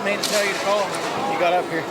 me to tell you to call me. You got up here.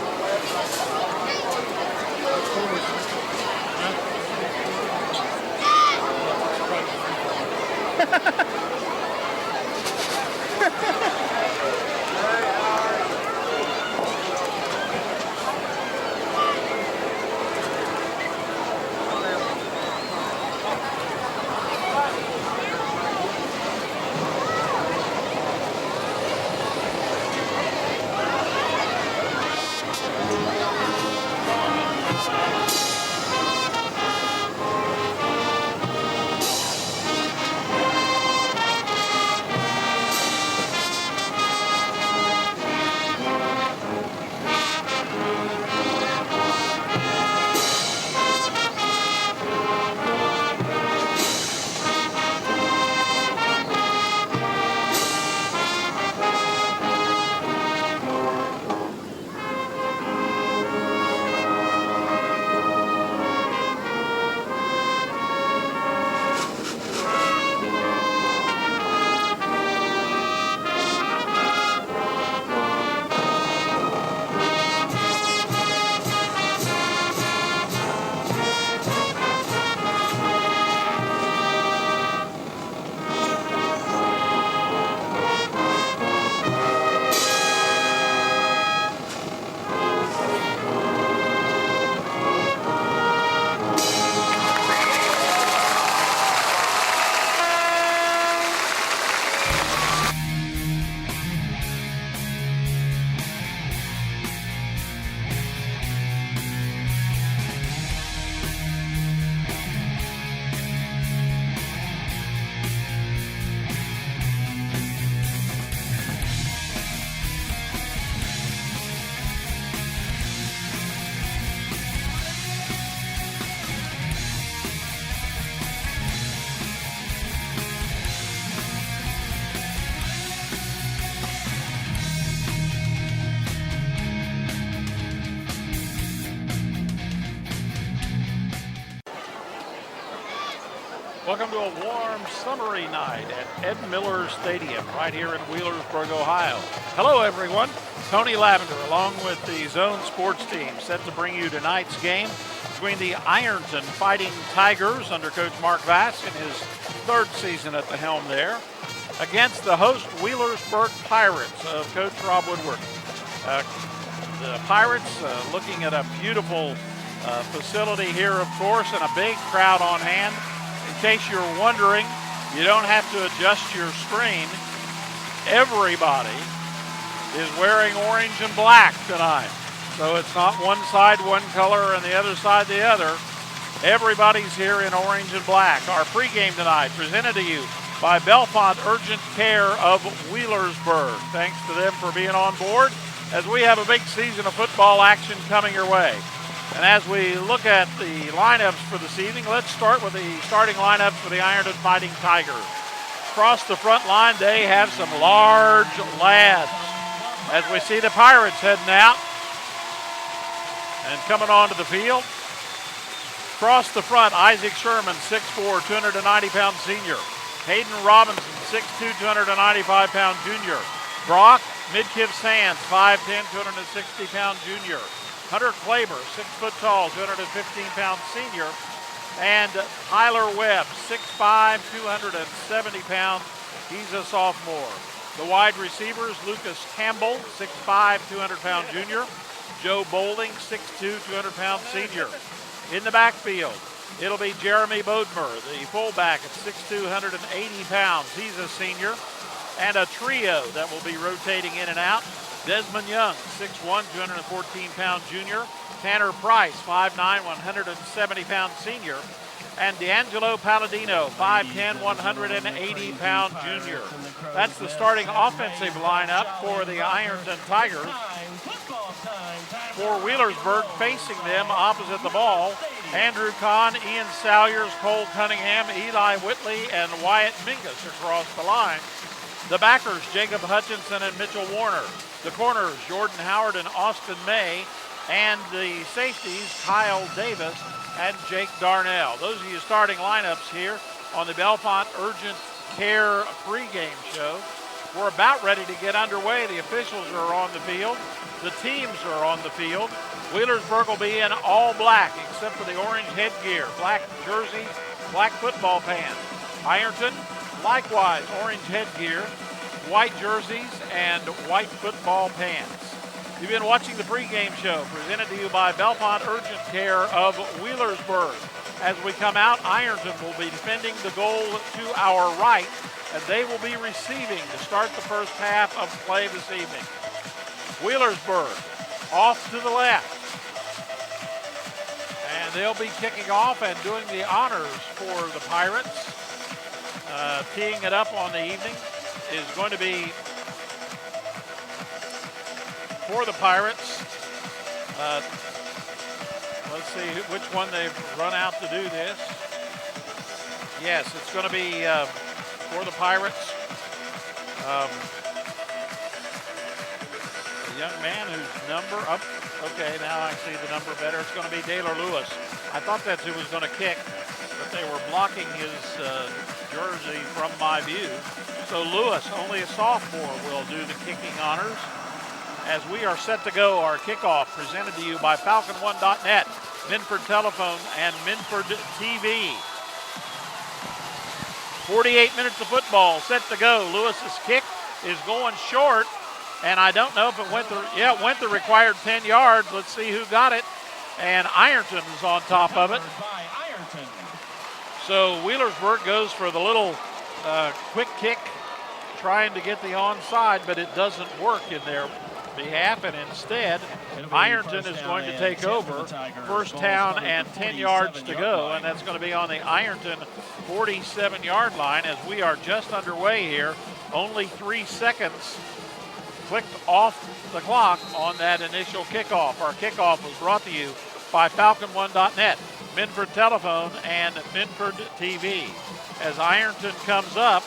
Welcome to a warm, summery night at Ed Miller Stadium right here in Wheelersburg, Ohio. Hello, everyone. Tony Lavender along with the Zone Sports team set to bring you tonight's game between the Ironton Fighting Tigers under Coach Mark Vass in his third season at the helm there against the host Wheelersburg Pirates of Coach Rob Woodward. The Pirates looking at a beautiful facility here, of course, and a big crowd on hand. In case you're wondering, you don't have to adjust your screen. Everybody is wearing orange and black tonight. So it's not one side one color and the other side the other. Everybody's here in orange and black. Our pregame tonight presented to you by Bellefonte Urgent Care of Wheelersburg. Thanks to them for being on board as we have a big season of football action coming your way. And as we look at the lineups for this evening, let's start with the starting lineups for the Ironton Fighting Tigers. Across the front line, they have some large lads. As we see the Pirates heading out and coming onto the field. Across the front, Isaac Sherman, 6'4", 290-pound senior. Hayden Robinson, 6'2", 295-pound junior. Brock Midkiff Sands, 5'10", 260-pound junior. Hunter Klaber, 6 foot tall, 215-pound senior. And Tyler Webb, 6'5", 270 pounds. He's a sophomore. The wide receivers, Lucas Campbell, 6'5", 200-pound junior. Joe Bowling, 6'2", 200-pound senior. In the backfield, it'll be Jeremy Bodmer, the fullback at 6'2", 180 pounds. He's a senior. And a trio that will be rotating in and out. Desmond Young, 6'1", 214-pound junior. Tanner Price, 5'9", 170-pound senior. And D'Angelo Palladino, 5'10", 180-pound junior. That's the starting offensive lineup for the Ironton Tigers. For Wheelersburg, facing them opposite the ball, Andrew Kahn, Ian Salyers, Cole Cunningham, Eli Whitley, and Wyatt Mingus across the line. The backers, Jacob Hutchinson and Mitchell Warner. The corners, Jordan Howard and Austin May. And the safeties, Kyle Davis and Jake Darnell. Those are your starting lineups here on the Bellefonte Urgent Care pregame show. We're about ready to get underway. The officials are on the field. The teams are on the field. Wheelersburg will be in all black except for the orange headgear, black jerseys, black football pants. Ironton, likewise, orange headgear, white jerseys, and white football pants. You've been watching the pregame show presented to you by Belmont Urgent Care of Wheelersburg. As we come out, Ironton will be defending the goal to our right, and they will be receiving to start the first half of play this evening. Wheelersburg off to the left. And they'll be kicking off and doing the honors for the Pirates. Teeing it up on the evening is going to be for the Pirates. Let's see which one they've run out to do this. Yes, it's going to be for the Pirates. A young man whose number up. Okay, now I see the number better. It's going to be Daylor Lewis. I thought that's who was going to kick, but they were blocking his jersey from my view. So Lewis, only a sophomore, will do the kicking honors. As we are set to go, our kickoff presented to you by Falcon1.net, Minford Telephone, and Minford TV. 48 minutes of football set to go. Lewis's kick is going short, and I don't know if it went it went the required 10 yards. Let's see who got it. And Ironton is on top of it. So Wheelersburg goes for the little quick kick, trying to get the onside, but it doesn't work in their behalf, and instead Ironton is going to take over. First down and 10 yards to go, and that's going to be on the Ironton 47-yard line as we are just underway here. Only 3 seconds clicked off the clock on that initial kickoff. Our kickoff was brought to you by Falcon1.net, Minford Telephone, and Minford TV. As Ironton comes up,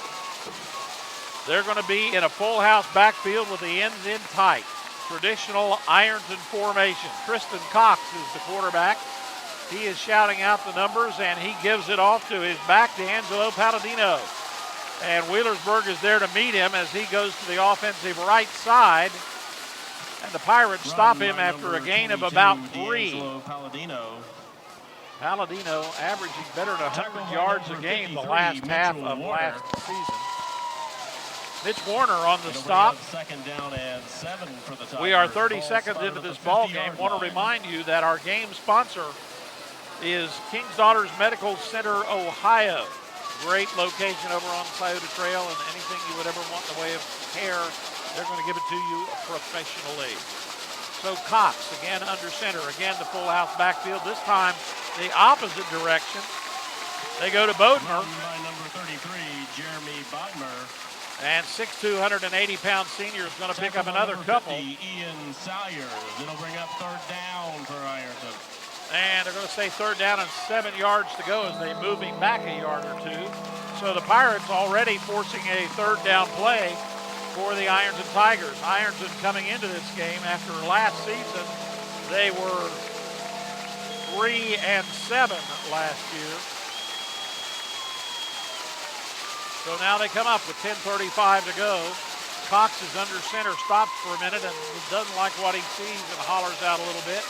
they're going to be in a full house backfield with the ends in tight. Traditional Ironton formation. Tristan Cox is the quarterback. He is shouting out the numbers, and he gives it off to his back to Angelo Palladino. And Wheelersburg is there to meet him as he goes to the offensive right side. And the Pirates stop him after a gain of about 3. Palladino averaging better than 100 yards a game the last half of last season. Mitch Warner on the stop. We are 30 seconds into this ball game. Want to remind you that our game sponsor is King's Daughters Medical Center, Ohio. Great location over on Scioto Trail, and anything you would ever want in the way of care, they're going to give it to you professionally. So Cox again under center, again the full house backfield. This time the opposite direction. They go to Bodmer. By number 33, Jeremy Bodmer. And 6'2", 180-pound senior is going to pick up another couple. 50, Ian Salyers. It'll bring up third down for Ironton. And they're going to say third down and 7 yards to go as they move him back a yard or two. So the Pirates already forcing a third down play for the Ironton Tigers. Ironton coming into this game after last season, they were 3-7 last year. So now they come up with 10:35 to go. Cox is under center, stops for a minute, and doesn't like what he sees and hollers out a little bit.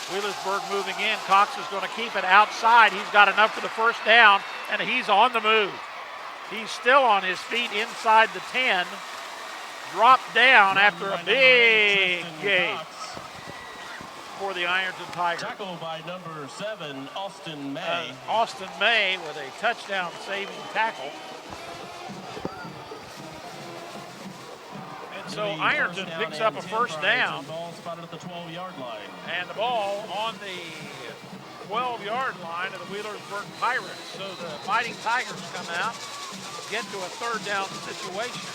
Wheelersburg moving in. Cox is going to keep it outside. He's got enough for the first down, and he's on the move. He's still on his feet inside the 10. Dropped down after a big gain for the Ironton Tigers. Tackled by number 7, Austin May. Austin May with a touchdown-saving tackle. So Ironton picks up a first down. Ball spotted at the 12-yard line. And the ball on the 12-yard line of the Wheelersburg Pirates. So the Fighting Tigers come out, get to a third down situation.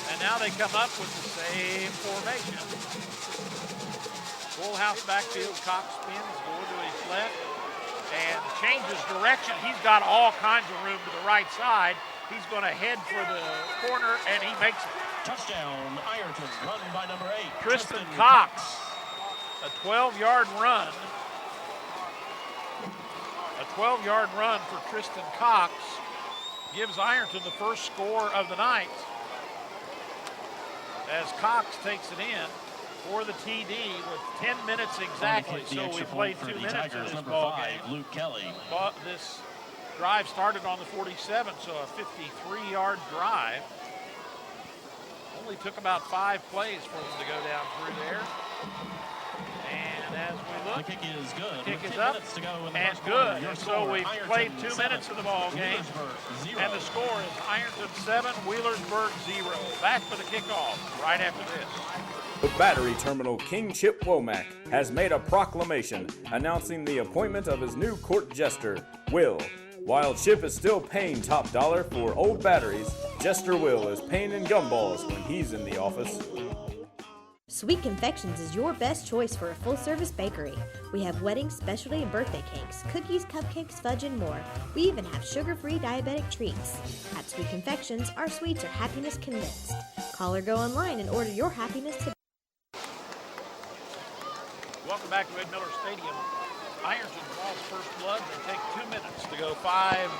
And now they come up with the same formation. Full house backfield, Cox spins, going to his left, and changes direction. He's got all kinds of room to the right side. He's going to head for the corner, and he makes it. Touchdown, Ironton, run by number 8. Tristan Cox, a 12-yard run. A 12-yard run for Tristan Cox gives Ironton the first score of the night. as Cox takes it in for the TD with 10 minutes exactly. So we played 2 minutes in this ball game. Luke Kelly. But this drive started on the 47, so a 53-yard drive. Only took about 5 plays for them to go down through there. And as we look, The kick is good. kick With is 10 up minutes to go in the and first quarter. good. Your And so score, we've Ironton played 2 7, minutes of the ball game. Wheelersburg 0. And the score is Ironton 7, Wheelersburg 0. Back for the kickoff right after this. The Battery Terminal King Chip Womack has made a proclamation announcing the appointment of his new court jester, Will. While Chip is still paying top dollar for old batteries, Jester Will is paying in gumballs when he's in the office. Sweet Confections is your best choice for a full-service bakery. We have wedding, specialty, and birthday cakes, cookies, cupcakes, fudge, and more. We even have sugar-free diabetic treats. At Sweet Confections, our sweets are happiness convinced. Call or go online and order your happiness today. Welcome back to Ed Miller Stadium. Ironton draws first blood. They take 2 minutes to go 5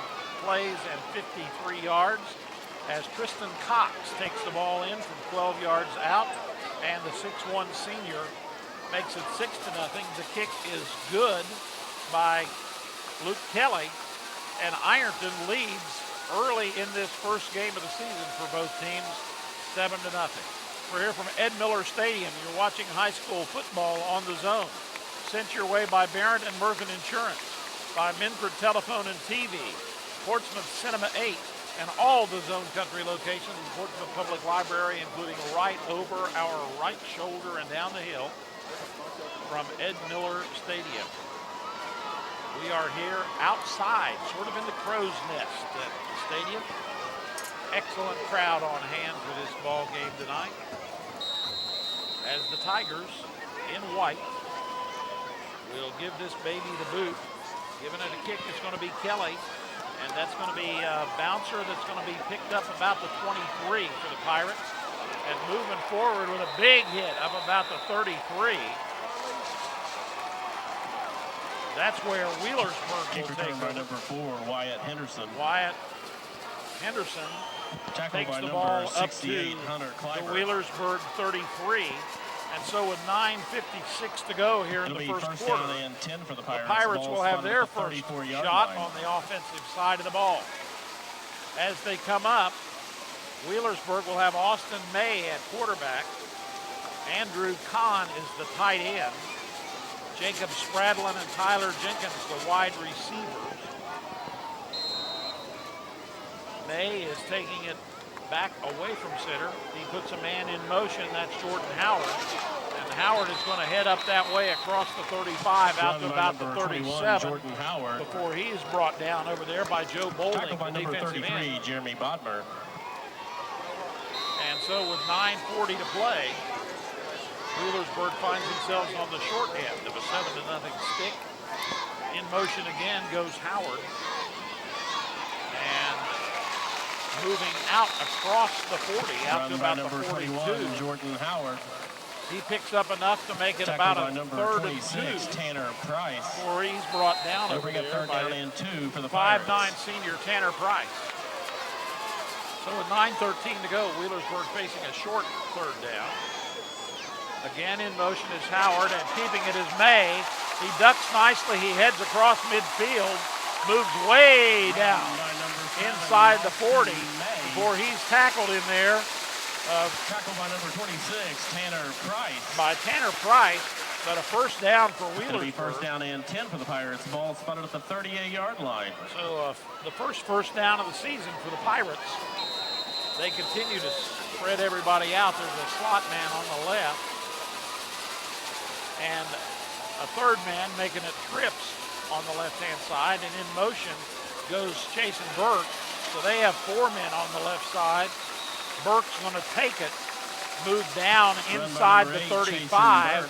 plays and 53 yards as Tristan Cox takes the ball in from 12 yards out, and the 6'1 senior makes it 6-0. The kick is good by Luke Kelly, and Ironton leads early in this first game of the season for both teams, 7-0. We're here from Ed Miller Stadium. You're watching high school football on the Zone. Sent your way by Barrett and Mervyn Insurance, by Minford Telephone and TV, Portsmouth Cinema 8, and all the Zone Country locations in Portsmouth Public Library, including right over our right shoulder and down the hill from Ed Miller Stadium. We are here outside, sort of in the crow's nest at the stadium. Excellent crowd on hand for this ball game tonight, as the Tigers in white will give this baby the boot. Giving it a kick is going to be Kelly, and that's going to be a bouncer that's going to be picked up about the 23 for the Pirates, and moving forward with a big hit up about the 33. That's where Wheelersburg will take by over. number 4, Wyatt Henderson. Wyatt Henderson Tackled takes by the number ball up to 68, Hunter the Kleiber. Wheelersburg 33. And so with 9:56 to go here in It'll the be first first quarter, down and 10 for the the Pirates. Pirates Ball will have spotted their at the first 34-yard shot line. on the offensive side of the ball. As they come up, Wheelersburg will have Austin May at quarterback. Andrew Kahn is the tight end. Jacob Spradlin and Tyler Jenkins, the wide receivers. May is taking it back away from center. He puts a man in motion, that's Jordan Howard. And Howard is going to head up that way across the 35 out to about the 37 Jordan Howard. before he is brought down over there by Joe Bowling, Tackled by the number defensive 33, end. Jeremy Bodmer. And so with 9:40 to play, Wheelersburg finds themselves on the short end of a 7-0 stick. In motion again goes Howard. And moving out across the 40, out to Run by about number the 21, 42. Jordan Howard. He picks up enough to make it Tackled about by a number 3rd 26, and 2 Tanner Price. before he's brought down They'll over bring up there third by down and 2 for the 5'9" Pirates. senior Tanner Price. So with 9:13 to go, Wheelersburg facing a short 3rd down. Again in motion is Howard, and keeping it is May. He ducks nicely, he heads across midfield, moves way down inside the 40 before he's tackled in there Tackled by number 26, Tanner Price. by Tanner Price, but a first down for It'll be first Wheelersburg. down and 10 for the Pirates. Ball spotted at the 38-yard line. So the first down of the season for the Pirates. They continue to spread everybody out. There's a slot man on the left, and a 3rd man making it trips on the left-hand side, and in motion goes Jason Burke. So they have 4 men on the left side. Burke's going to take it, move down inside the 35,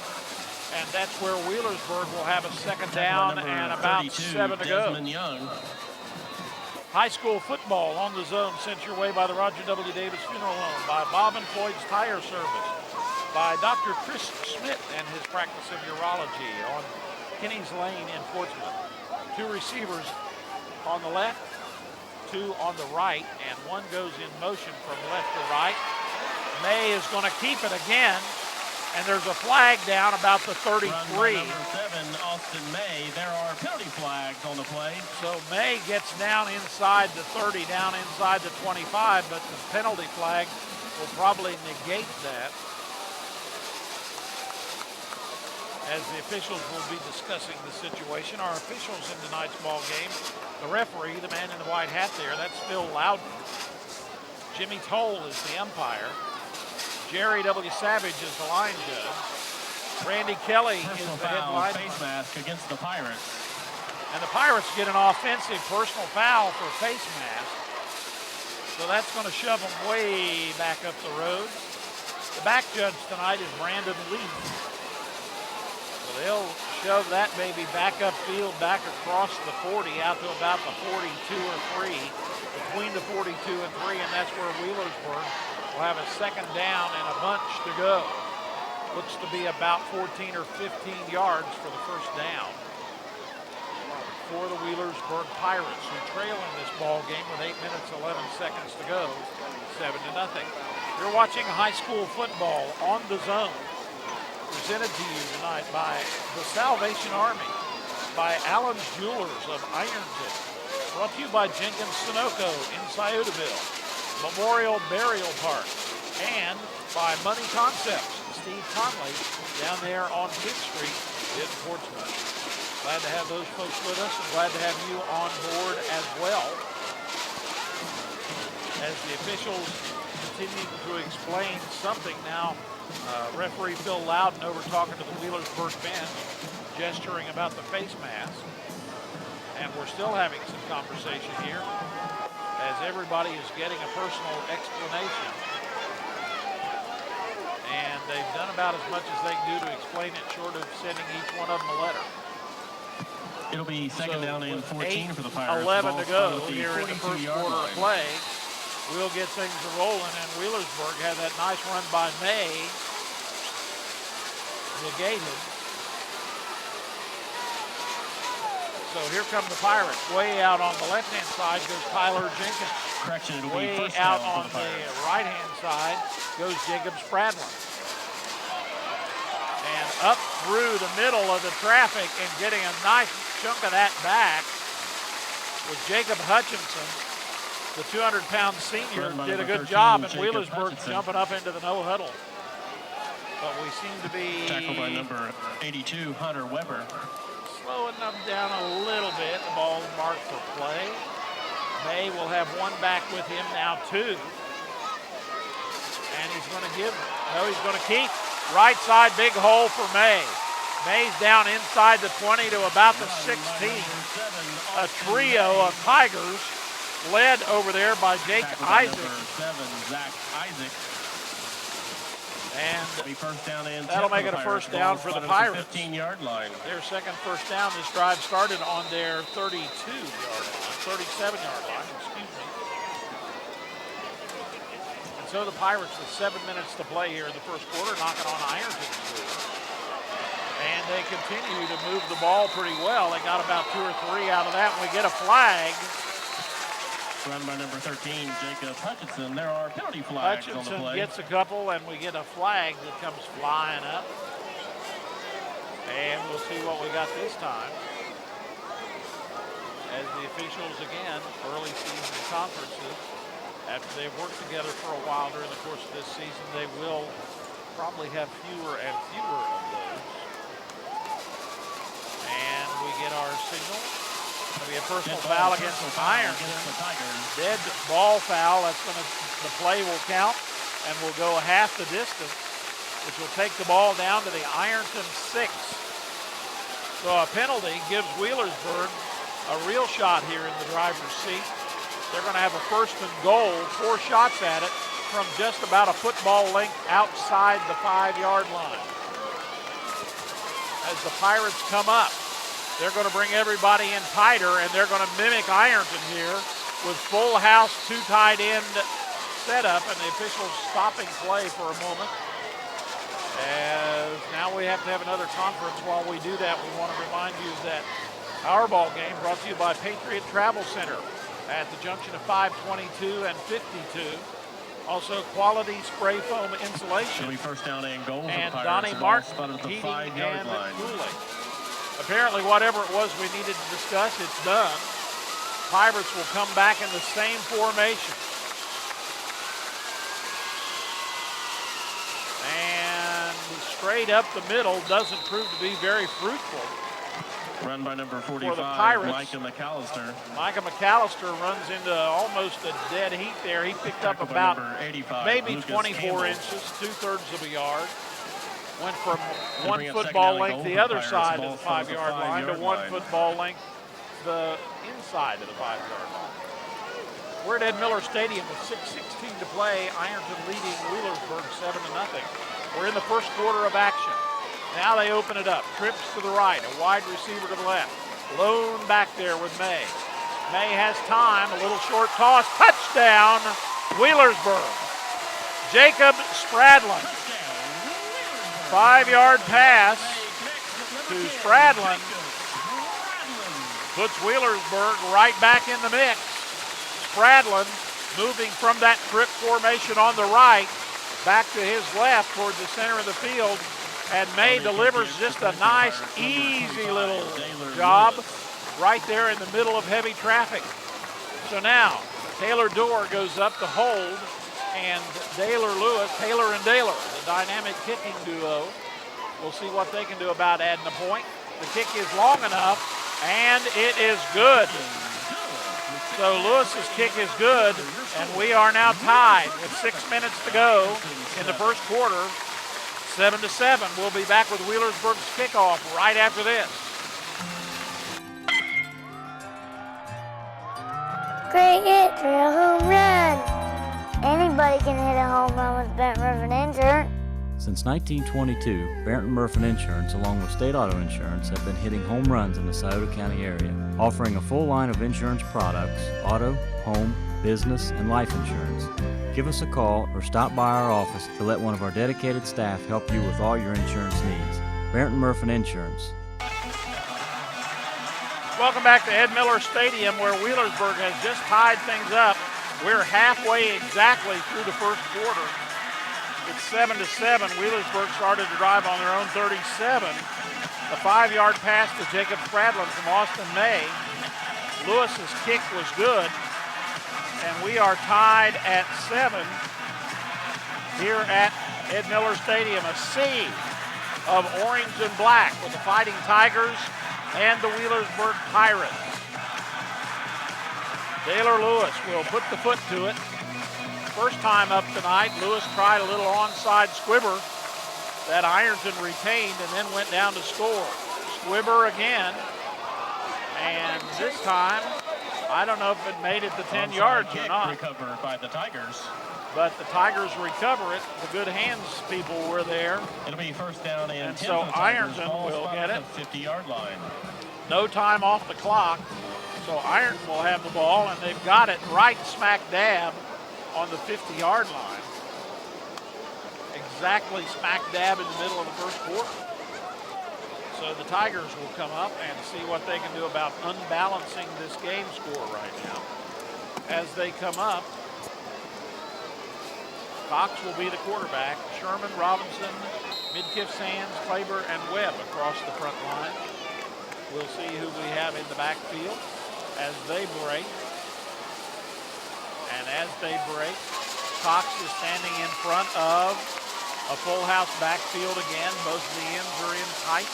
and that's where Wheelersburg will have a 2nd down and about 7 to go. Desmond Young. High school football on the Zone, sent your way by the Roger W. Davis Funeral Home, by Bob and Floyd's Tire Service, by Dr. Chris Schmidt and his practice of urology on Kinney's Lane in Portsmouth. 2 receivers on the left, 2 on the right, and 1 goes in motion from left to right. May is going to keep it again, and there's a flag down about the 33. Run by number 7, Austin May. There are penalty flags on the play. So May gets down inside the 30, down inside the 25, but the penalty flag will probably negate that, as the officials will be discussing the situation. Our officials in tonight's ball game, the referee, the man in the white hat there, that's Phil Loudon. Jimmy Toll is the umpire. Jerry W. Savage is the line judge. Randy Kelly is the head line face mask against the Pirates. And the Pirates get an offensive personal foul for face mask. So that's going to shove them way back up the road. The back judge tonight is Brandon Lee. So they'll shove that baby back upfield, back across the 40, out to about the 42 or 3, between the 42 and 3, and that's where Wheelersburg will have a second down and a bunch to go. Looks to be about 14 or 15 yards for the first down for the Wheelersburg Pirates, who trail in this ball game with 8 minutes, 11 seconds to go, 7-0. You're watching high school football on the Zone, presented to you tonight by the Salvation Army, by Allen's Jewelers of Ironton, brought to you by Jenkins Sunoco in Sciotoville, Memorial Burial Park, and by Money Concepts, Steve Conley, down there on 5th Street in Portsmouth. Glad to have those folks with us, and glad to have you on board as well. As the officials continue to explain something now, referee Phil Loudon over talking to the Wheelersburg bench, gesturing about the face mask. And we're still having some conversation here as everybody is getting a personal explanation. And they've done about as much as they can do to explain it, short of sending each one of them a letter. It'll be second down and 14 for the 11 Pirates. to go here in the first quarter of play. We'll get things rolling, and Wheelersburg had that nice run by May, negated. So here come the Pirates. Way out on the left-hand side goes Tyler Jenkins. Correction, it'll Way be first out down on for the the right-hand side goes Jacob Spradlin. And up through the middle of the traffic and getting a nice chunk of that back was Jacob Hutchinson. The 200-pound senior did a good job, and Wheelersburg jumping up into the no huddle. But we seem to be tackled by number 82, Hunter Weber. Slowing them down a little bit. The ball marked for play. May will have one back with him now, 2. And he's going to give, no, he's going to keep. Right side, big hole for May. May's down inside the 20 to about the 16. A trio of Tigers led over there by Jake Isaac. Zach Isaac. And first down and that'll make it a first down for the Pirates. 15-yard line. Their second first down. This drive started on their 32-yard line, 37-yard line, excuse me. And so the Pirates, with 7 minutes to play here in the first quarter, knocking on Ironton's door. And they continue to move the ball pretty well. They got about 2 or 3 out of that, and we get a flag. Run by number 13, Jacob Hutchinson. There are penalty flags on the Hutchinson play. gets a couple, and we get a flag that comes flying up. And we'll see what we got this time. As the officials, again, early season conferences, after they've worked together for a while during the course of this season, they will probably have fewer and fewer of those. And we get our signal. It'll be a personal foul against Ironton. Dead ball foul. That's going to, the play will count and will go half the distance, which will take the ball down to the Ironton 6. So a penalty gives Wheelersburg a real shot here in the driver's seat. They're going to have a first and goal, 4 shots at it from just about a football length outside the 5-yard line. As the Pirates come up, they're going to bring everybody in tighter, and they're going to mimic Ironton here with full house 2 tight end setup, and the officials stopping play for a moment. As now we have to have another conference. While we do that, we want to remind you that our ball game brought to you by Patriot Travel Center at the junction of 522 and 52. Also, Quality Spray Foam Insulation. It'll be first down and goal. And for the Donnie Pirates. Martin, Spotted at the heating 5-yard and line. cooling. Apparently, whatever it was we needed to discuss, it's done. Pirates will come back in the same formation. And straight up the middle doesn't prove to be very fruitful. Run by number 45, Pirates. Micah McAllister. Micah McAllister runs into almost a dead heat there. He picked up Tackled by about number 85, maybe Lucas 24 Campbell. inches, 2/3 of a yard. Went from Gonna one bring up football second down and length goal the for other Pirates. side Ball of the from the 5-yard line to 5-yard one line. football length the inside of the 5-yard line. We're at Ed Miller Stadium with 6:16 to play. Ironton leading Wheelersburg 7-0. We're in the first quarter of action. Now they open it up. Trips to the right, a wide receiver to the left. Lone back there with May. May has time, a little short toss. Touchdown, Wheelersburg. Jacob Spradlin. 5-yard pass to Spradlin. Puts Wheelersburg right back in the mix. Spradlin moving from that trip formation on the right back to his left toward the center of the field. And May delivers just a nice, easy little job right there in the middle of heavy traffic. So now Taylor Dorr goes up to hold, and Taylor and Daylor, the dynamic kicking duo. We'll see what they can do about adding a point. The kick is long enough, and it is good. So Lewis's kick is good, and we are now tied with 6 minutes to go in the first quarter. 7-7. We'll be back with Wheelersburg's kickoff right after this. Great hit for a home run. Anybody can hit a home run with Bent Murphy Insurance. Since 1922, Barrington Murphy Insurance, along with State Auto Insurance, have been hitting home runs in the Scioto County area, offering a full line of insurance products, auto, home, business, and life insurance. Give us a call or stop by our office to let one of our dedicated staff help you with all your insurance needs. Barrington Murphy Insurance. Welcome back to Ed Miller Stadium, where Wheelersburg has just tied things up. We're halfway exactly through the first quarter. It's 7-7. Wheelersburg started to drive on their own 37. A 5-yard pass to Jacob Spradlin from Austin May. Lewis's kick was good. And we are tied at 7 here at Ed Miller Stadium. A sea of orange and black with the Fighting Tigers and the Wheelersburg Pirates. Taylor Lewis will put the foot to it. First time up tonight, Lewis tried a little onside squibber that Ironton retained and then went down to score. Squibber again, and this time, I don't know if it made it to 10 yards or not. Recovered by the Tigers. But the Tigers recover it. The good hands people were there. It'll be first down and 10 so for the Tigers. Ironton Ball will spotted get at it. the 50-yard line. No time off the clock. So Ironton will have the ball, and they've got it right smack dab on the 50-yard line. Exactly smack dab in the middle of the first quarter. So the Tigers will come up and see what they can do about unbalancing this game score right now. As they come up, Cox will be the quarterback. Sherman, Robinson, Midkiff, Sands, Claber, and Webb across the front line. We'll see who we have in the backfield as they break. And as they break, Cox is standing in front of a full house backfield again. Both of the ends are in tight.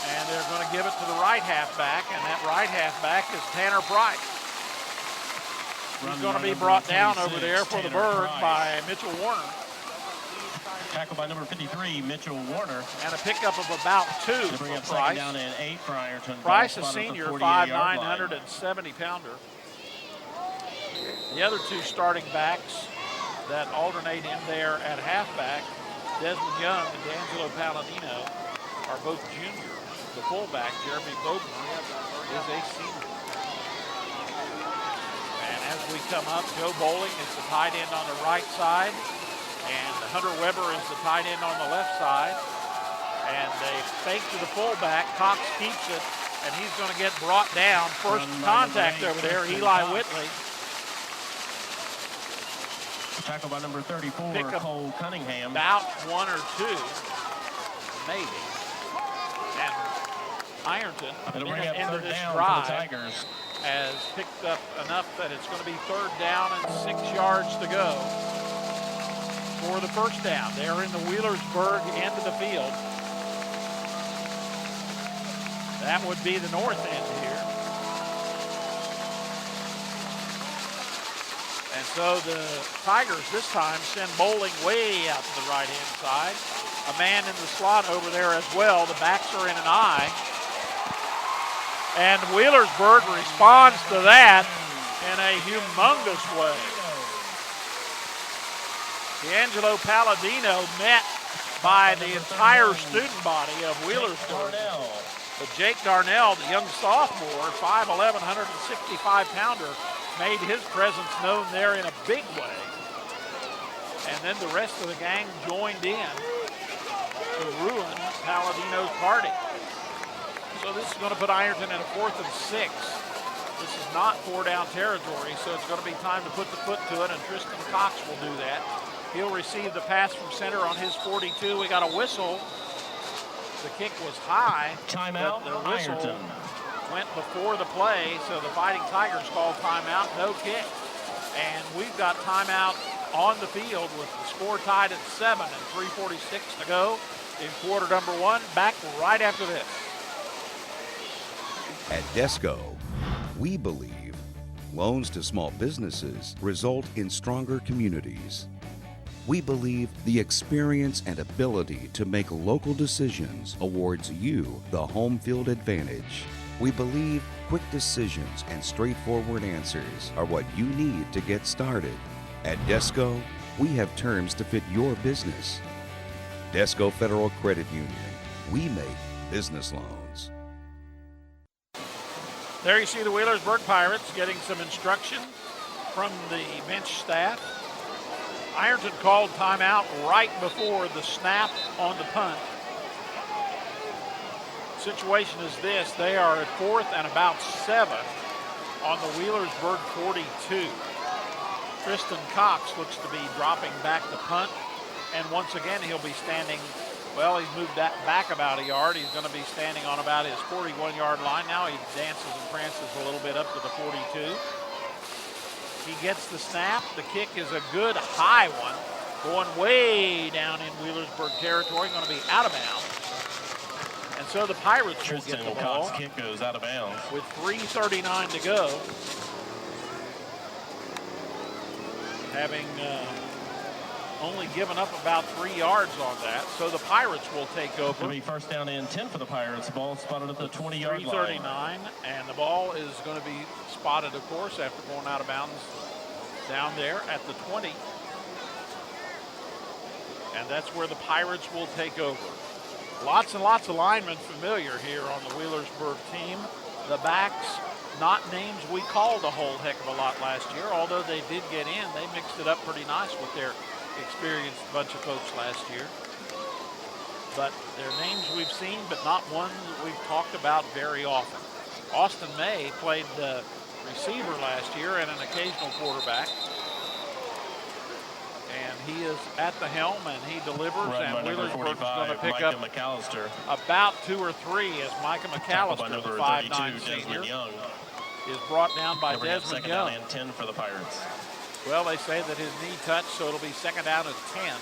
And they're going to give it to the right halfback, and that right halfback is Tanner Price. He's going to be brought down over there for the Bird by Mitchell Warner. Tackled by number 53, Mitchell Warner. And a pickup of about 2 To bring for up second Price. down and 8 for Ironton. Price, a Ball spotted at the senior, 48-yard 5'9", line. 170-pounder. The other two starting backs that alternate in there at halfback, Desmond Young and D'Angelo Palladino, are both juniors. The fullback, Jeremy Bowden, is a senior. And as we come up, Joe Bowling is the tight end on the right side, and Hunter Weber is the tight end on the left side. And they fake to the fullback. Cox keeps it, and he's going to get brought down. First contact over there, Eli Whitley. Tackle by number 34, pick up Cole Cunningham. about one or two, maybe. And Ironton, a It'll bring minute up into third this down for the drive, Tigers. has picked up enough that it's going to be 3rd down and 6 yards to go for the first down. They're in the Wheelersburg end of the field. That would be the north end here. And so the Tigers this time send bowling way out to the right-hand side. A man in the slot over there as well. The backs are in an eye. And Wheelersburg responds to that in a humongous way. D'Angelo Palladino met by the entire student body of Wheelersburg. But Jake Darnell, the young sophomore, 5'11", 165-pounder, made his presence known there in a big way. And then the rest of the gang joined in to ruin Palladino's party. So this is going to put Ironton in a 4th and 6. This is not 4-down territory, so it's going to be time to put the foot to it, and Tristan Cox will do that. He'll receive the pass from center on his 42. We got a whistle. The kick was high. Timeout, the whistle Ironton. went before the play, so the Fighting Tigers called timeout, no kick. And we've got timeout on the field with the score tied at 7 and 3:46 to go in quarter number 1. Back right after this. At Desco, we believe loans to small businesses result in stronger communities. We believe the experience and ability to make local decisions awards you the home field advantage. We believe quick decisions and straightforward answers are what you need to get started. At Desco, we have terms to fit your business. Desco Federal Credit Union. We make business loans. There you see the Wheelersburg Pirates getting some instruction from the bench staff. Ironton called timeout right before the snap on the punt. Situation is this: they are at 4th and about 7 on the Wheelersburg 42. Tristan Cox looks to be dropping back the punt, and once again he'll be standing, well, he's moved that back about a yard. He's going to be standing on about his 41-yard line now. He dances and prances a little bit up to the 42. He gets the snap. The kick is a good high one, going way down in Wheelersburg territory, going to be out of bounds. And so the Pirates will get the ball. Cox's kick goes out of bounds. With 3:39 to go. Having only given up about 3 yards on that. So the Pirates will take over. It'll be 1st down and 10 for the Pirates. The ball spotted at the 20-yard line. 3:39, and the ball is going to be spotted, of course, after going out of bounds down there at the 20. And that's where the Pirates will take over. Lots and lots of linemen familiar here on the Wheelersburg team. The backs, not names we called a whole heck of a lot last year, although they did get in. They mixed it up pretty nice with their experienced bunch of folks last year. But they're names we've seen, but not ones that we've talked about very often. Austin May played the receiver last year and an occasional quarterback. And he is at the helm, and he delivers, and Wheelersburg's going to pick up about 2 or 3 as Micah McAllister, the 5'9" senior, is brought down by Desmond Young. And 10 for the Pirates. Well, they say that his knee touched, so it'll be 2nd down and 10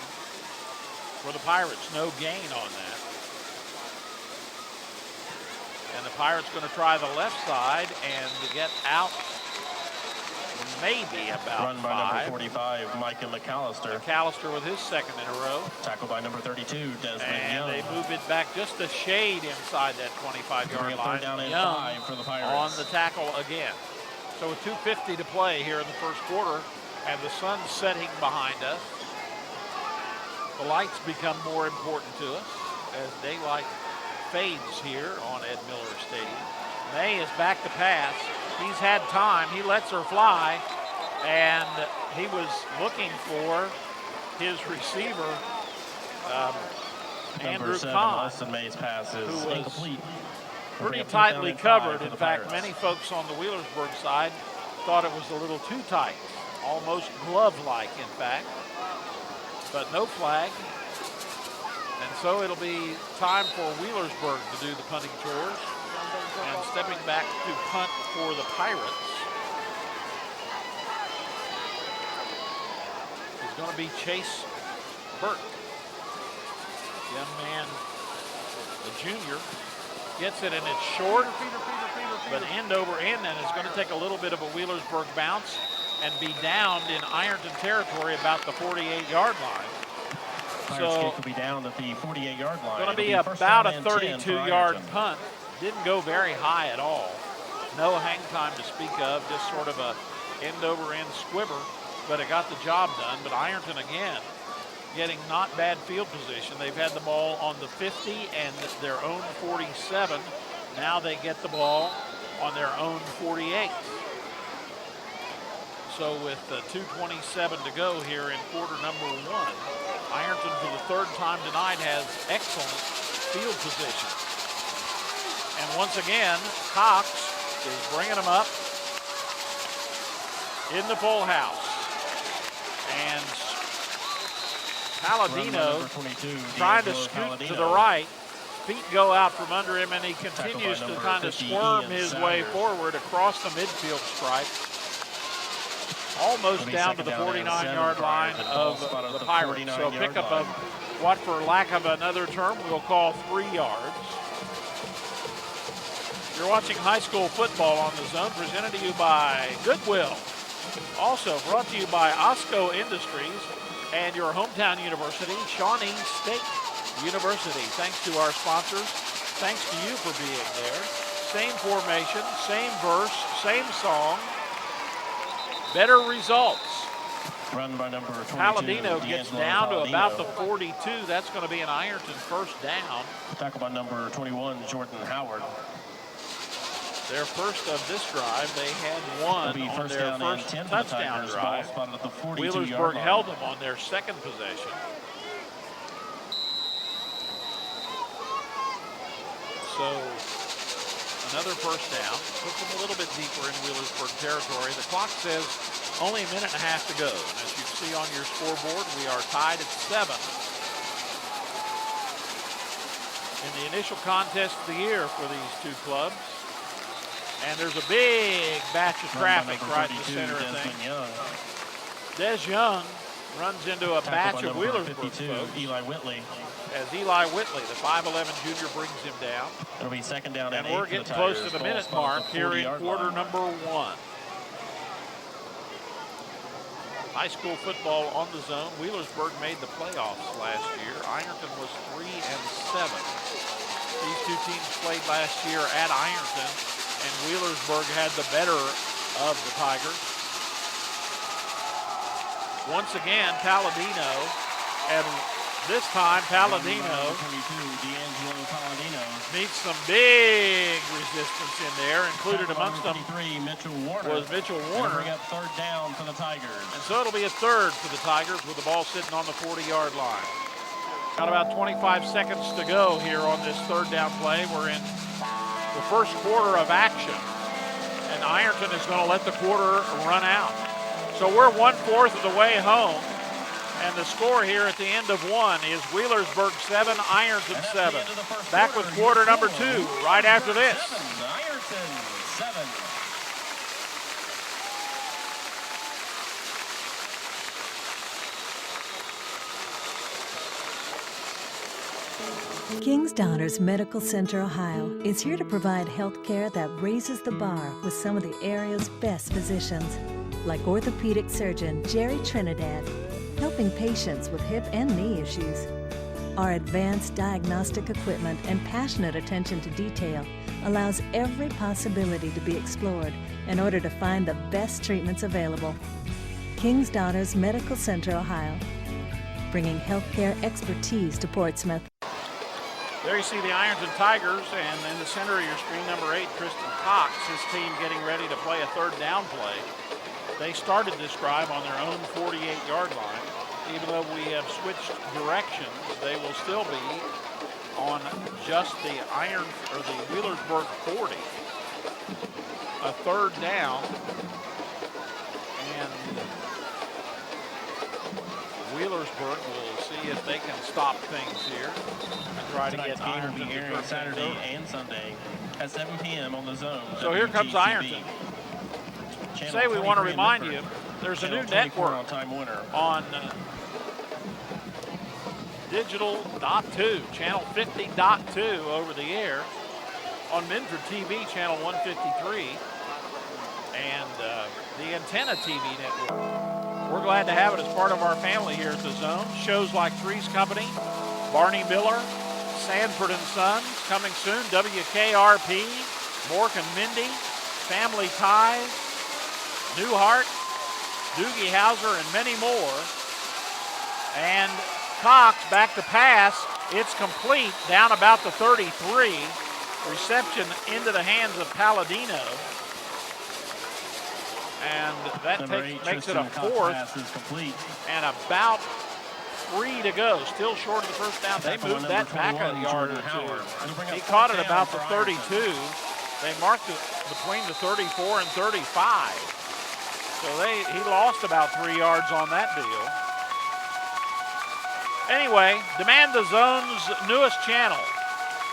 for the Pirates. No gain on that. And the Pirates going to try the left side and to get out maybe about Run by 5. number 45, Micah McAllister. McAllister with his 2nd in a row. Tackle by number 32, Desmond Young. And they move it back just a shade inside that 25-yard line. Down and Young 5 for the Pirates. on the tackle again. So with 2:50 to play here in the first quarter, and the sun's setting behind us, the lights become more important to us as daylight fades here on Ed Miller Stadium. May is back to pass. He's had time. He lets her fly, and he was looking for his receiver, Andrew Kahn, Austin May's pass is who was incomplete. pretty tightly covered. In fact, many folks on the Wheelersburg side thought it was a little too tight almost glove-like, in fact, but no flag. And so it'll be time for Wheelersburg to do the punting chores. And stepping back to punt for the Pirates is going to be Chase Burke. Young man, the junior, gets it, and it's short, but end over end, and it's going to take a little bit of a Wheelersburg bounce and be downed in Ironton territory about the 48-yard line. So will be down at the 48-yard line. Going to be about a 32-yard punt. Didn't go very high at all. No hang time to speak of, just sort of a end-over-end squibber, but it got the job done. But Ironton, again, getting not bad field position. They've had the ball on the 50 and their own 47. Now they get the ball on their own 48. So with 2:27 to go here in quarter number 1, Ironton for the third time tonight has excellent field position. And once again, Cox is bringing them up in the full house. And Palladino trying to scoot to the right. Feet go out from under him, and he continues to kind of squirm his way forward across the midfield stripe, almost down to the 49-yard line of the Pirates. So a pickup of what, for lack of another term, we'll call 3 yards. You're watching high school football on the Zone, presented to you by Goodwill. Also brought to you by Osco Industries and your hometown university, Shawnee State University. Thanks to our sponsors. Thanks to you for being there. Same formation, same verse, same song. Better results. Run by number 22, Palladino gets down to about the 42. That's going to be an Ironton first down. Tackle by number 21, Jordan Howard. Their first of this drive, they had one on their first touchdown drive. Wheelersburg held them on their second possession. So another first down, puts them a little bit deeper in Wheelersburg territory. The clock says only a minute and a half to go. And as you see on your scoreboard, we are tied at 7. In the initial contest of the year for these two clubs. And there's a big batch of traffic right in the center of things. Des Young runs into a batch of Wheelersburg folks. Eli Whitley. As Eli Whitley, the 5'11 junior, brings him down. It'll be second down and we're getting close to the minute mark here in quarter number 1. High school football on the Zone. Wheelersburg made the playoffs last year. Ironton was 3-7. These two teams played last year at Ironton, and Wheelersburg had the better of the Tigers. Once again, Palladino, and this time Palladino meets some big resistance in there. Included amongst them was Mitchell Warner. Bring up third down for the Tigers. And so it'll be a third for the Tigers with the ball sitting on the 40-yard line. Got about 25 seconds to go here on this third down play. We're in the first quarter of action, and Ironton is going to let the quarter run out. So we're 1/4 of the way home, and the score here at the end of 1 is Wheelersburg 7, Ironton 7. Back with quarter number 2 right after this. Ironton 7. King's Daughters Medical Center, Ohio is here to provide health care that raises the bar with some of the area's best physicians, like orthopedic surgeon Jerry Trinidad, helping patients with hip and knee issues. Our advanced diagnostic equipment and passionate attention to detail allows every possibility to be explored in order to find the best treatments available. King's Daughters Medical Center, Ohio, bringing healthcare expertise to Portsmouth. There you see the Ironton Tigers, and in the center of your screen, number 8, Tristan Cox, his team getting ready to play a third down play. They started this drive on their own 48-yard line. Even though we have switched directions, they will still be on just the Wheelersburg 40. A third down, and Wheelersburg will see if they can stop things here and try to Tonight's get game will Ironton be to airing turn Saturday things over. and Sunday at 7 p.m. on the Zone. So here comes WGCB. Ironton. Channel Say we want to 23 in remind Medford. you, there's a Channel new 24 network on Time Warner. on digital.2, channel 50.2 over the air on Minford TV, channel 153, and the Antenna TV network. We're glad to have it as part of our family here at the Zone. Shows like Three's Company, Barney Miller, Sanford and Sons, coming soon, WKRP, Mork and Mindy, Family Ties, Newhart, Doogie Howser, and many more. And Cox back to pass. It's complete down about the 33. Reception into the hands of Palladino. And that makes it a fourth. And about 3 to go. Still short of the first down. They moved that back a yard or two. He caught it about the 32. They marked it between the 34 and 35. So he lost about 3 yards on that deal. Anyway, demand the Zone's newest channel.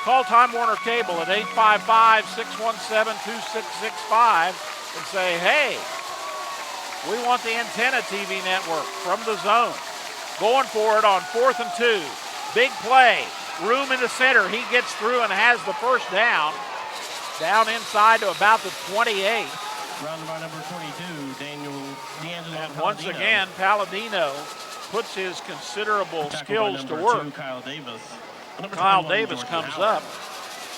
Call Time Warner Cable at 855-617-2665 and say, hey, we want the Antenna TV network from the Zone. Going for it on 4th and 2. Big play. Room in the center. He gets through and has the first down. Down inside to about the 28. Rounded by number 22, D'Angelo. And once again, Palladino puts his considerable skills to work. Kyle Davis. Kyle Davis comes up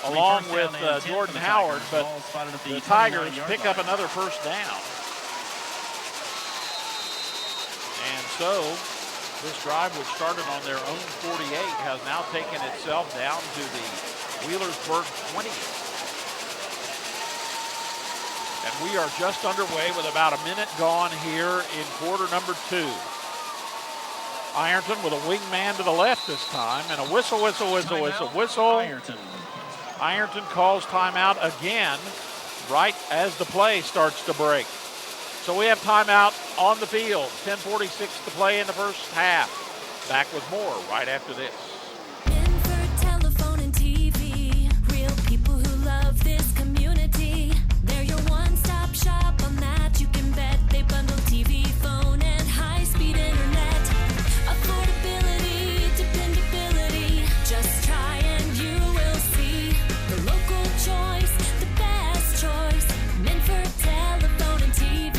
along with Jordan Howard, but the Tigers pick up another first down. And so this drive, which started on their own 48, has now taken itself down to the Wheelersburg 20. And we are just underway with about a minute gone here in quarter number 2. Ironton with a wingman to the left this time, and a whistle. Ironton calls timeout again right as the play starts to break. So we have timeout on the field. 10:46 to play in the first half. Back with more right after this. Minford Telephone and TV. Real people who love this community. They're your one-stop shop on that. You can bet they bundle TV, phone, and high-speed internet. Affordability, dependability. Just try and you will see. The local choice, the best choice. Minford Telephone and TV.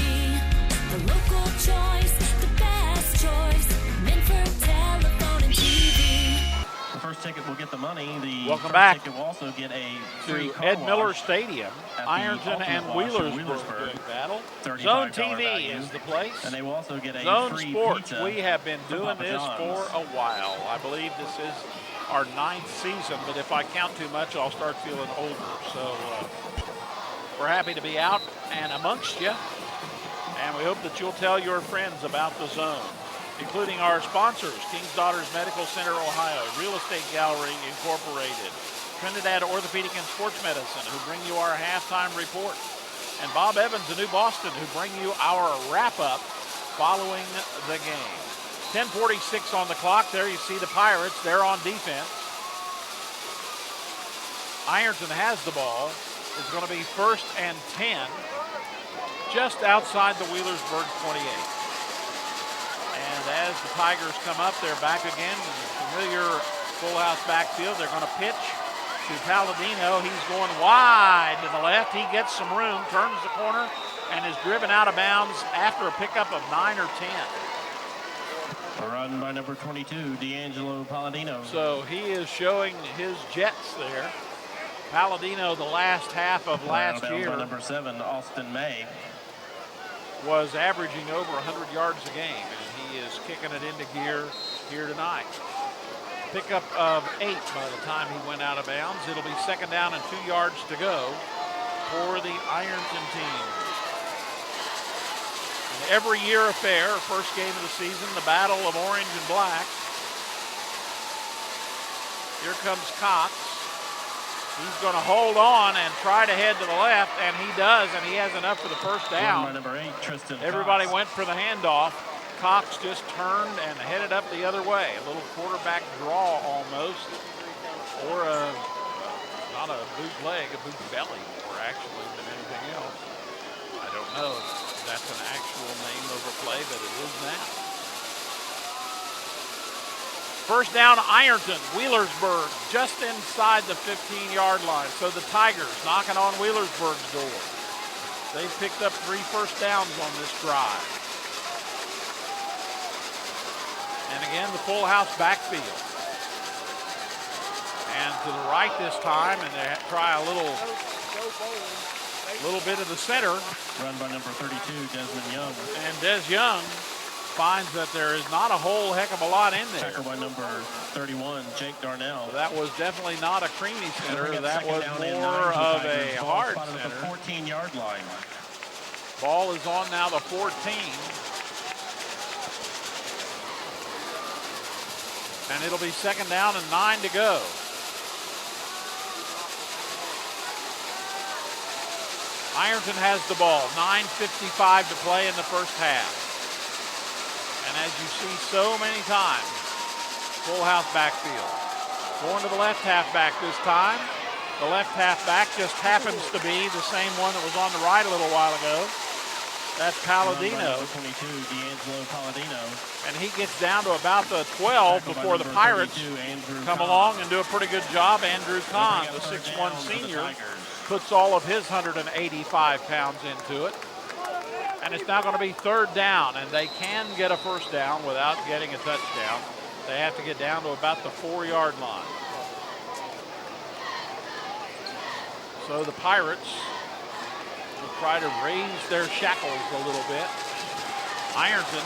The local choice, the best choice. Minford Telephone and TV. The first ticket will get the money. The Welcome first back ticket will also get a to free car Ed Miller wash Stadium. at the Ironton and Ultimate Wash in Wheelersburg battle. $35 Zone TV value. is the place. And they will also get a Zone free Sports, pizza we have been from doing Papa this John's. for a while. I believe this is our 9th season, but if I count too much, I'll start feeling older. So we're happy to be out and amongst you, and we hope that you'll tell your friends about the Zone, including our sponsors, King's Daughters Medical Center, Ohio, Real Estate Gallery Incorporated, Trinidad Orthopedic and Sports Medicine, who bring you our halftime report, and Bob Evans of New Boston, who bring you our wrap-up following the game. 10:46 on the clock. There you see the Pirates. They're on defense. Ironton has the ball. It's going to be 1st and 10, just outside the Wheelersburg 28. And as the Tigers come up, they're back again in the familiar full house backfield. They're going to pitch to Palladino. He's going wide to the left. He gets some room, turns the corner, and is driven out of bounds after a pickup of 9 or 10. A run by number 22, D'Angelo Palladino. So he is showing his jets there. Palladino, the last half of last year, by number 7, Austin May, was averaging over 100 yards a game, and he is kicking it into gear here tonight. Pickup of 8 by the time he went out of bounds. It'll be 2nd down and 2 yards to go for the Ironton team. An every year affair, first game of the season, the battle of orange and black. Here comes Cox. He's going to hold on and try to head to the left, and he does, and he has enough for the first down. Number 8, Tristan Everybody Cox. went for the handoff. Cox just turned and headed up the other way. A little quarterback draw almost, or not a boot leg, a boot belly more actually than anything else. I don't know if that's an actual name of a play, but it is now. First down, Ironton, Wheelersburg, just inside the 15-yard line. So the Tigers knocking on Wheelersburg's door. They've picked up 3 first downs on this drive. And again, the full house backfield. And to the right this time, and they try a little bit of the center. Run by number 32, Desmond Young. And Des Young finds that there is not a whole heck of a lot in there. Tackle by number 31, Jake Darnell. That was definitely not a creamy center. That was more of a hard center. At the 14-yard line. Ball is on now the 14. And it'll be second down and 9 to go. Ironton has the ball. 9:55 to play in the first half. And as you see so many times, full house backfield. Going to the left halfback this time. The left halfback just happens to be the same one that was on the right a little while ago. That's Palladino. 22, D'Angelo Palladino. And he gets down to about the 12 before the Pirates come along and do a pretty good job. Andrew Kahn, the 6'1 senior, puts all of his 185 pounds into it. And it's now going to be third down, and they can get a first down without getting a touchdown. They have to get down to about the 4-yard line. So the Pirates will try to raise their shackles a little bit. Ironton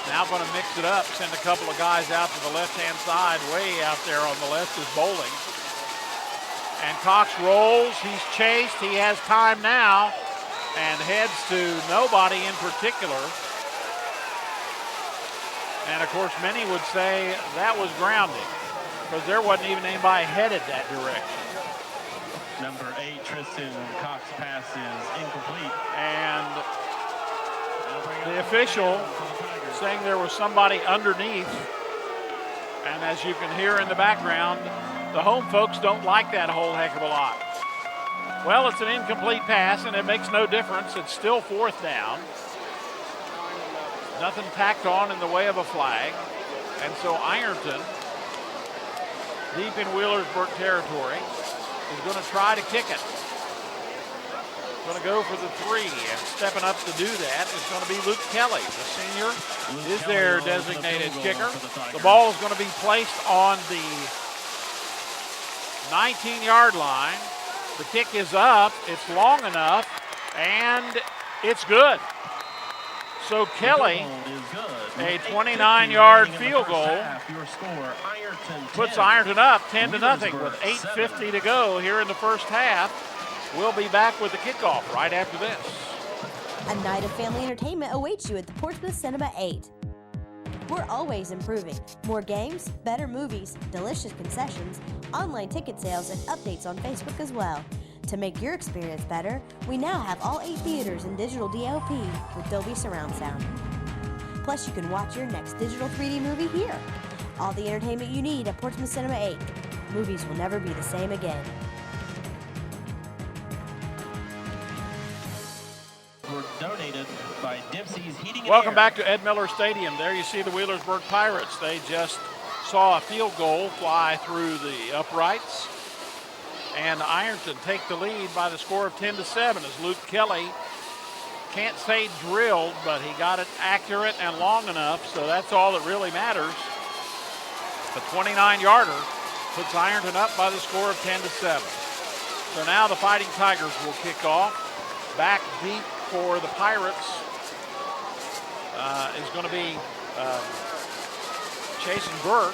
now going to mix it up, send a couple of guys out to the left-hand side. Way out there on the left is Bowling. And Cox rolls, he's chased, he has time now, and heads to nobody in particular. And of course, many would say that was grounding, because there wasn't even anybody headed that direction. Number 8, Tristan Cox pass is incomplete. And the official saying there was somebody underneath. And as you can hear in the background, the home folks don't like that a whole heck of a lot. Well, it's an incomplete pass, and it makes no difference. It's still fourth down. Nothing tacked on in the way of a flag. And so Ironton, deep in Wheelersburg territory, is going to try to kick it. Going to go for the 3, and stepping up to do that is going to be Luke Kelly. The senior is their designated kicker. The ball is going to be placed on the 19-yard line. The kick is up, it's long enough, and it's good. So Kelly, a 29-yard field goal, puts Ironton up 10-0 with 8:50 to go here in the first half. We'll be back with the kickoff right after this. A night of family entertainment awaits you at the Portsmouth Cinema 8. We're always improving. More games, better movies, delicious concessions, online ticket sales, and updates on Facebook as well. To make your experience better, we now have all 8 theaters in digital DLP with Dolby Surround Sound. Plus, you can watch your next digital 3D movie here. All the entertainment you need at Portsmouth Cinema 8. Movies will never be the same again. Were donated by Dempsey's Heating and Welcome Air. back to Ed Miller Stadium. There you see the Wheelersburg Pirates. They just saw a field goal fly through the uprights. And Ironton take the lead by the score of 10-7 as Luke Kelly, can't say drilled, but he got it accurate and long enough, so that's all that really matters. The 29-yarder puts Ironton up by the score of 10-7. So now the Fighting Tigers will kick off. Back deep for the Pirates is going to be Jason Burke.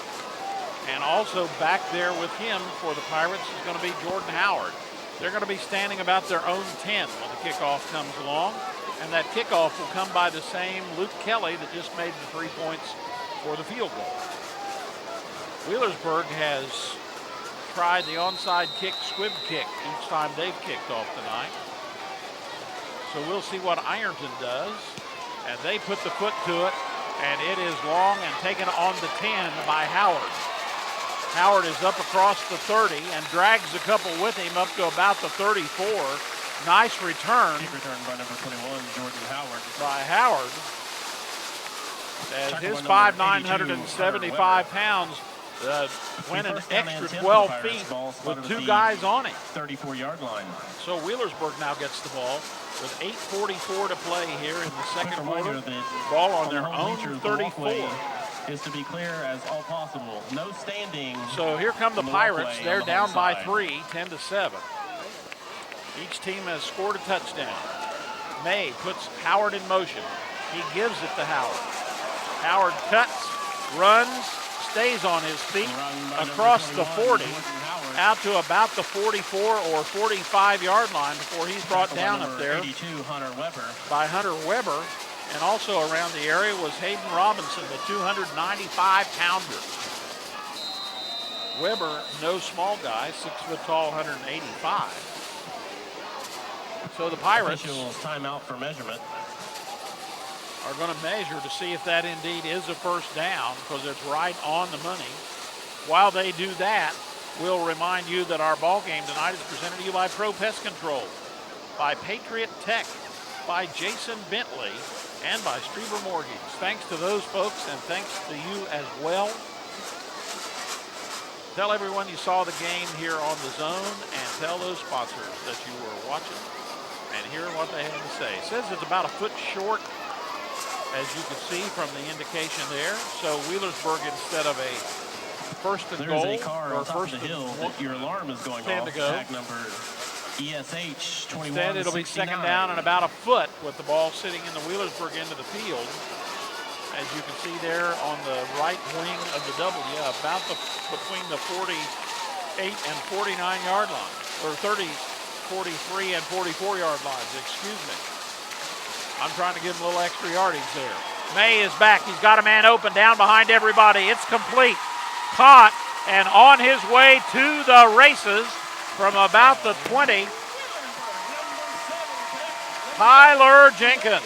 And also back there with him for the Pirates is going to be Jordan Howard. They're going to be standing about their own 10 when the kickoff comes along. And that kickoff will come by the same Luke Kelly that just made the 3 points for the field goal. Wheelersburg has tried the onside kick, squib kick each time they've kicked off tonight. So we'll see what Ironton does. And they put the foot to it and it is long and taken on the 10 by Howard. Howard is up across the 30 and drags a couple with him up to about the 34. Nice return. Big return by number 21, Jordan Howard. By Howard. As his 5'9", 175 pounds went an extra 12 feet with two guys on him. 34-yard line. So Wheelersburg now gets the ball with 8:44 to play here in the second quarter. Ball on their own 34. Is to be clear as all possible. No standing. So here come the Pirates. They're down by 3, 10-7. Each team has scored a touchdown. May puts Howard in motion. He gives it to Howard. Howard cuts, runs, stays on his feet across the 40, out to about the 44 or 45-yard line before he's brought down up there by Hunter Weber. And also around the area was Hayden Robinson, the 295-pounder. Weber, no small guy, 6 foot tall, 185. So the Pirates timeout for measurement. Are going to measure to see if that indeed is a first down, because it's right on the money. While they do that, we'll remind you that our ball game tonight is presented to you by Pro Pest Control, by Patriot Tech, by Jason Bentley, and by Streber Mortgage. Thanks to those folks, and thanks to you as well. Tell everyone you saw the game here on the Zone, and tell those sponsors that you were watching and hear what they had to say. It says it's about a foot short, as you can see from the indication there. So Wheelersburg, instead of a first and goal, a car or on top first of the hill and that your alarm is going off. to go. Tag number ESH 21. Instead, it'll be second down and about a foot with the ball sitting in the Wheelersburg end of the field. As you can see there on the right wing of the W, about between the 48 and 49-yard line, or 43 and 44-yard lines, excuse me. I'm trying to give him a little extra yardage there. May is back. He's got a man open down behind everybody. It's complete. Caught and on his way to the races from about the 20. Tyler Jenkins.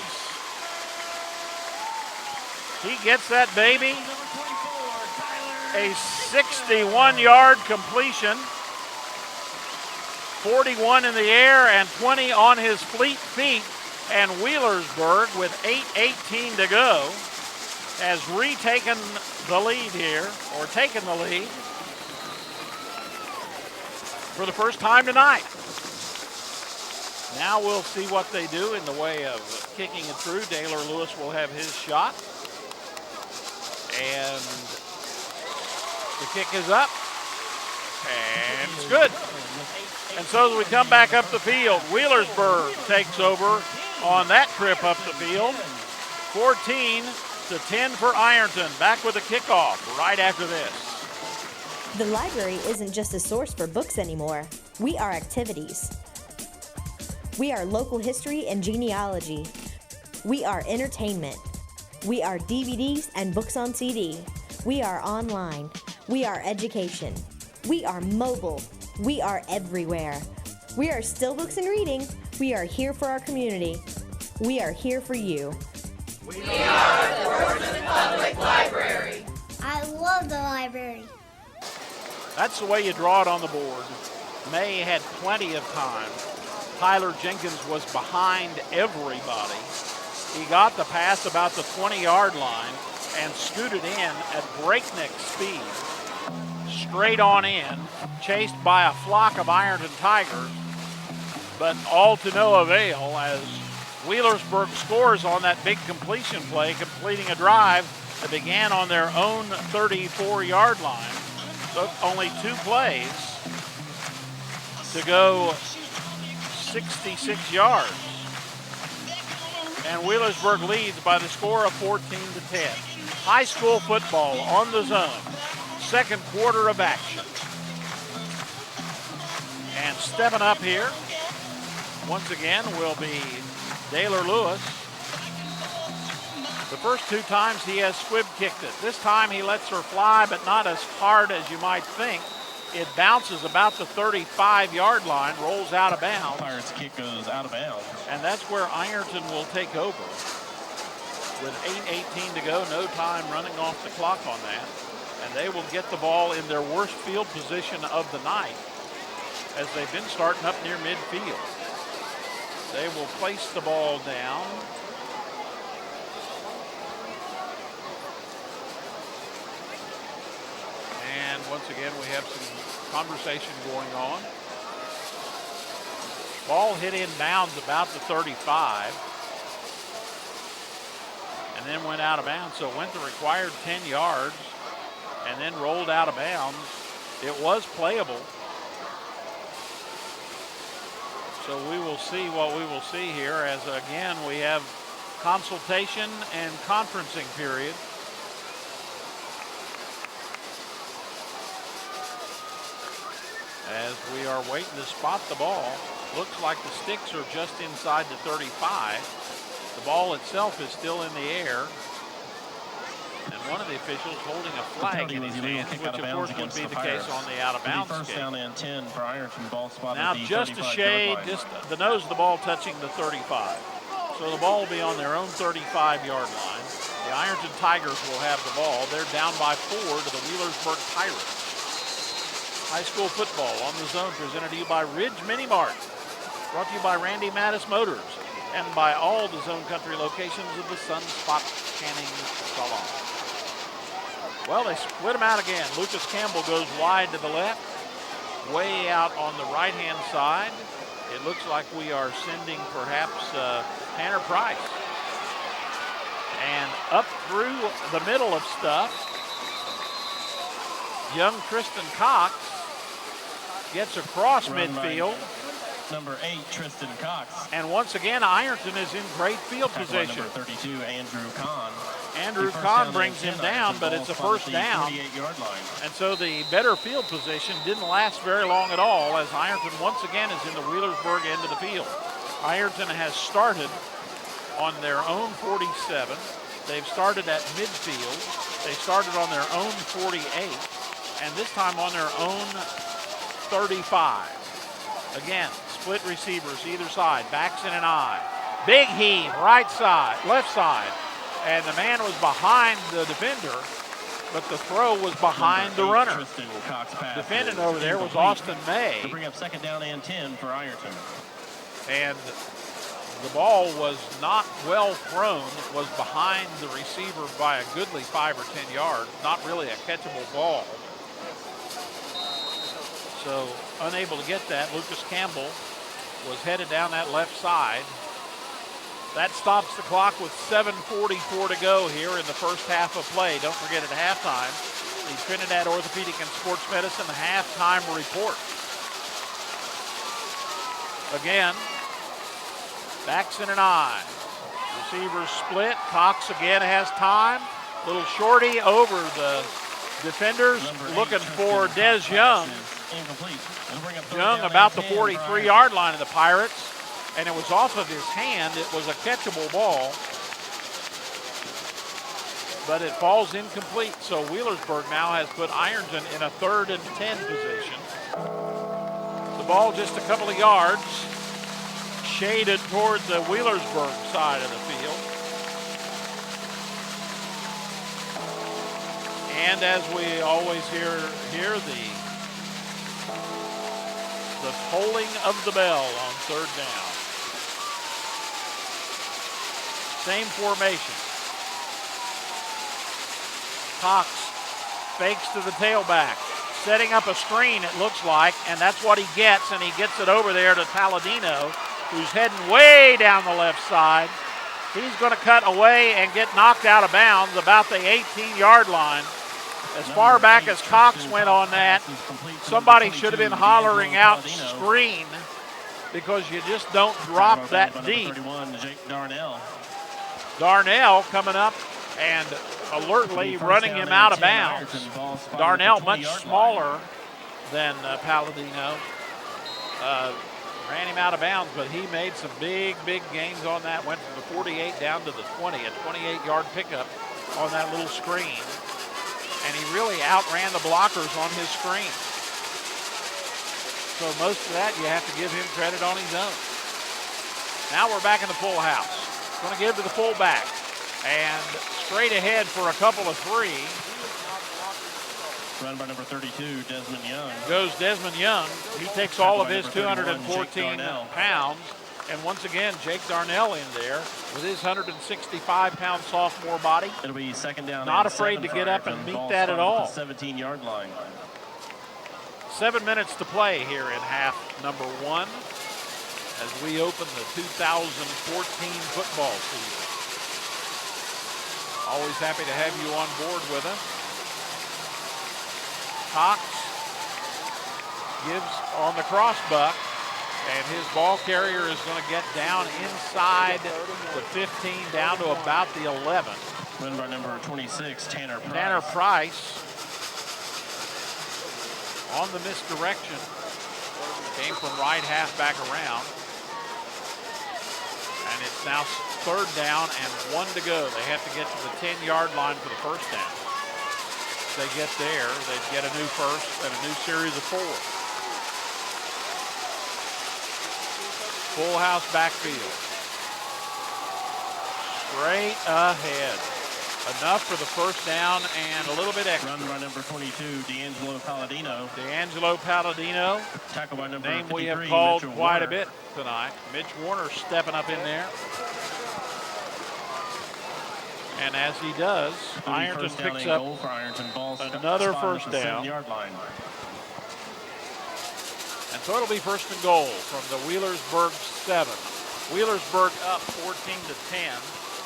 He gets that baby. A 61-yard completion. 41 in the air and 20 on his fleet feet. And Wheelersburg, with 8:18 to go, has retaken the lead here, or taken the lead for the first time tonight. Now we'll see what they do in the way of kicking it through. Daylor Lewis will have his shot. And the kick is up. And it's good. And so as we come back up the field, Wheelersburg takes over on that trip up the field. 14-10 for Ironton. Back with a kickoff right after this. The library isn't just a source for books anymore. We are activities. We are local history and genealogy. We are entertainment. We are DVDs and books on CD. We are online. We are education. We are mobile. We are everywhere. We are still books and reading. We are here for our community. We are here for you. We are the Portsmouth Public Library. I love the library. That's the way you draw it on the board. May had plenty of time. Tyler Jenkins was behind everybody. He got the pass about the 20-yard line and scooted in at breakneck speed. Straight on in, chased by a flock of Ironton Tigers, but all to no avail as Wheelersburg scores on that big completion play, completing a drive that began on their own 34-yard line. Took only 2 plays to go 66 yards. And Wheelersburg leads by the score of 14-10. High school football on the Zone. Second quarter of action. And stepping up here, once again, will be Daylor Lewis. The first 2 times he has squib kicked it. This time he lets her fly, but not as hard as you might think. It bounces about the 35-yard line, rolls out of bounds. Pirates kick goes out of bounds. And that's where Ironton will take over. with 8:18 to go, no time running off the clock on that. And they will get the ball in their worst field position of the night, as they've been starting up near midfield. They will place the ball down. And once again, we have some conversation going on. Ball hit in bounds about the 35. And then went out of bounds. So it went the required 10 yards and then rolled out of bounds. It was playable. So we will see what we will see here, as again we have consultation and conferencing period. As we are waiting to spot the ball. Looks like the sticks are just inside the 35. The ball itself is still in the air. And one of the officials holding a flag in his hand, which of course would be the case on the out-of-bounds kick. First down and 10 for Ironton. Ball spotted Now at the just a 35 shade, yard line. just the nose of the ball touching the 35. So the ball will be on their own 35-yard line. The Ironton Tigers will have the ball. They're down by 4 to the Wheelersburg Pirates. High school football on the zone, presented to you by Ridge Mini Mart. Brought to you by Randy Mattis Motors and by all the Zone Country locations of the Sunspot Canning Salon. Well, they split them out again. Lucas Campbell goes wide to the left, way out on the right-hand side. It looks like we are sending perhaps Tanner Price. And up through the middle of stuff, young Tristan Cox gets across midfield. Number 8, Tristan Cox. And once again, Ironton is in great field position. Number 32, Andrew Kahn. Andrew Kahn brings him down, but it's a first down. 48-yard line. And so the better field position didn't last very long at all, as Ironton once again is in the Wheelersburg end of the field. Ironton has started on their own 47. They've started at midfield. They started on their own 48, and this time on their own 35. Again, split receivers either side, backs in an eye. Big heave, right side, left side. And the man was behind the defender, but the throw was behind the runner. Defending over there was Austin May. To bring up second down and 10 for Ironton. And the ball was not well thrown. It was behind the receiver by a goodly 5 or 10 yards. Not really a catchable ball. So unable to get that, Lucas Campbell was headed down that left side. That stops the clock with 7:44 to go here in the first half of play. Don't forget at halftime, the Trinidad Orthopedic and Sports Medicine halftime report. Again, backs in an eye. Receivers split. Cox again has time. Little shorty over the defenders, looking for Des Young. Young about the 43-yard line of the Pirates, and it was off of his hand. It was a catchable ball, but it falls incomplete. So Wheelersburg now has put Ironton in a 3rd and 10 position. The ball just a couple of yards, shaded toward the Wheelersburg side of the field. And as we always hear the tolling of the bell on 3rd down. Same formation. Cox fakes to the tailback, setting up a screen it looks like, and that's what he gets, and he gets it over there to Palladino, who's heading way down the left side. He's going to cut away and get knocked out of bounds about the 18-yard line. As far back as Cox went on that, somebody should have been hollering out screen, because you just don't drop that deep. Darnell coming up and alertly running him out of bounds. Darnell much smaller than Palladino. Ran him out of bounds, but he made some big gains on that. Went from the 48 down to the 20, a 28-yard pickup on that little screen. And he really outran the blockers on his screen. So most of that, you have to give him credit on his own. Now we're back in the full house. Going to give to the fullback. And straight ahead for a couple of three. Run by number 32, Desmond Young. Goes Desmond Young. He takes all of his 214 pounds. And once again, Jake Darnell in there with his 165-pound sophomore body. It'll be second down. Not afraid to get up and meet that at all. 17-yard line. 7 minutes to play here in half number one as we open the 2014 football season. Always happy to have you on board with us. Cox gives on the cross buck, and his ball carrier is going to get down inside the 15, down to about the 11. Run by number 26, Tanner Price. Tanner Price on the misdirection. Came from right half back around. And it's now third down and 1 to go. They have to get to the 10-yard line for the first down. If they get there, they'd get a new first and a new series of 4. Full house backfield. Straight ahead. Enough for the first down and a little bit extra. Run by number 22, D'Angelo Palladino. D'Angelo Palladino. Tackle by number name 53, we have called Mitchell quite Warner. a bit tonight. Mitch Warner stepping up in there. And as he does, Ironton picks up another first down. Line. And so it'll be first and goal from the Wheelersburg 7. Wheelersburg up 14-10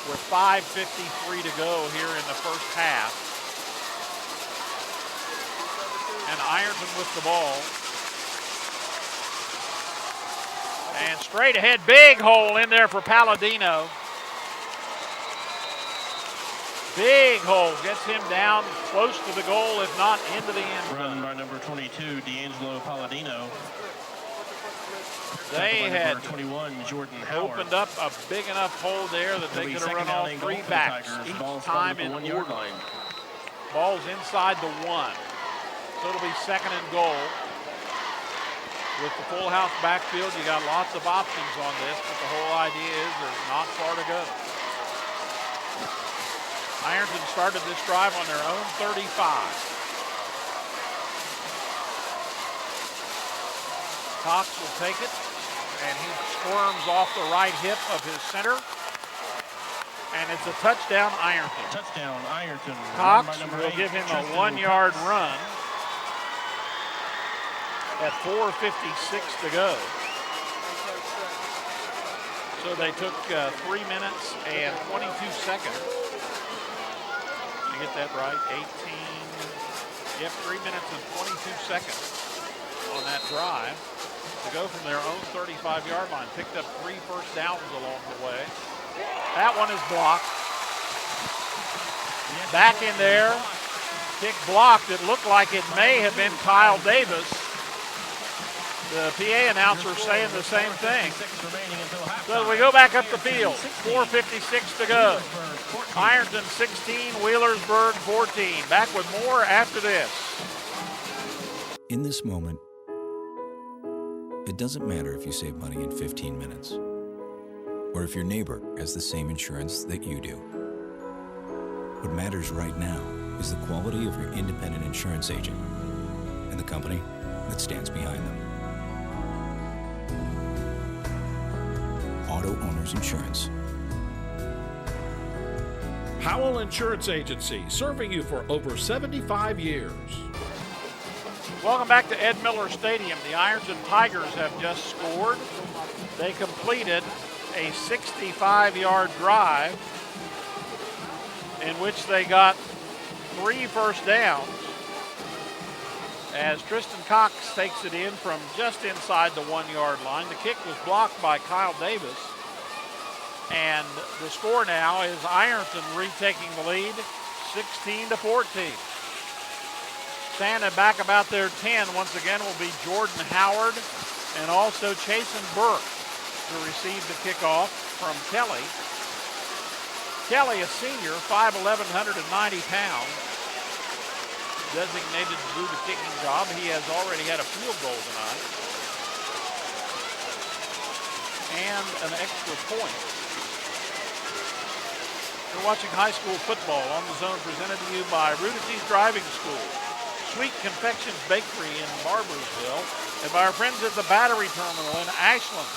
with 5:53 to go here in the first half. And Ironton with the ball. And straight ahead, big hole in there for Palladino. Big hole, gets him down close to the goal, if not into the end zone. Run by number 22, D'Angelo Palladino. They had 21, Jordan Howard. opened up a big enough hole there that they could have run all 3 backs each time in 1 yard order. line. Ball's inside the 1. So it'll be second and goal. With the full house backfield, you got lots of options on this, but the whole idea is there's not far to go. Ironton started this drive on their own 35. Cox will take it, and he squirms off the right hip of his center. And it's a touchdown, Ironton. Touchdown, Ironton. Cox will give him a 1-yard run at 4:56 to go. So they took 3 minutes and 22 seconds. Did I get that right? 3 minutes and 22 seconds on that drive to go from their own 35-yard line. Picked up 3 first downs along the way. That one is blocked. Back in there. Kick blocked. It looked like it may have been Kyle Davis. The PA announcer saying the same thing. So we go back up the field. 4:56 to go. Ironton 16, Wheelersburg 14. Back with more after this. In this moment, it doesn't matter if you save money in 15 minutes or if your neighbor has the same insurance that you do. What matters right now is the quality of your independent insurance agent and the company that stands behind them. Auto Owners Insurance. Howell Insurance Agency, serving you for over 75 years. Welcome back to Ed Miller Stadium. The Ironton Tigers have just scored. They completed a 65-yard drive in which they got 3 first downs as Tristan Cox takes it in from just inside the 1-yard line. The kick was blocked by Kyle Davis. And the score now is Ironton retaking the lead, 16-14. Standing back about their 10 once again will be Jordan Howard and also Chasen Burke to receive the kickoff from Kelly. Kelly, a senior, 5'11", 190 pounds, designated to do the kicking job. He has already had a field goal tonight and an extra point. You're watching high school football on the Zone, presented to you by Rudity's Driving School, Sweet Confections Bakery in Barboursville, and by our friends at the Battery Terminal in Ashland.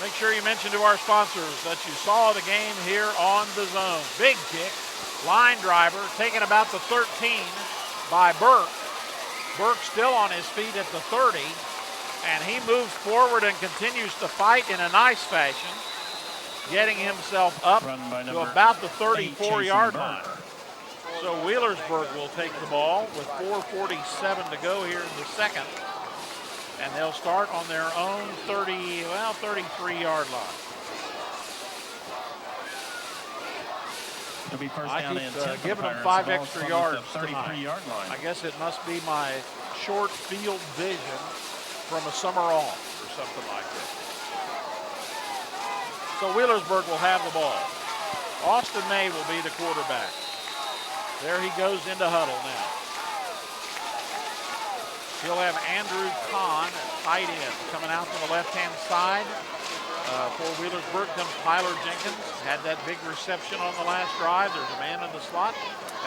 Make sure you mention to our sponsors that you saw the game here on the Zone. Big kick, line driver, taken about the 13 by Burke. Burke still on his feet at the 30. And he moves forward and continues to fight in a nice fashion, getting himself up to about the 34-yard line. So Wheelersburg will take the ball with 4:47 to go here in the second. And they'll start on their own 33-yard line. It'll be first I down keep and 10 for giving the them Pirates. 5 The ball's extra from yards the 33-yard tonight. line. I guess it must be my short field vision from a summer off or something like that. So Wheelersburg will have the ball. Austin May will be the quarterback. There he goes into huddle now. He'll have Andrew Kahn at tight end. Coming out from the left-hand side for Wheelersburg comes Tyler Jenkins. Had that big reception on the last drive. There's a man in the slot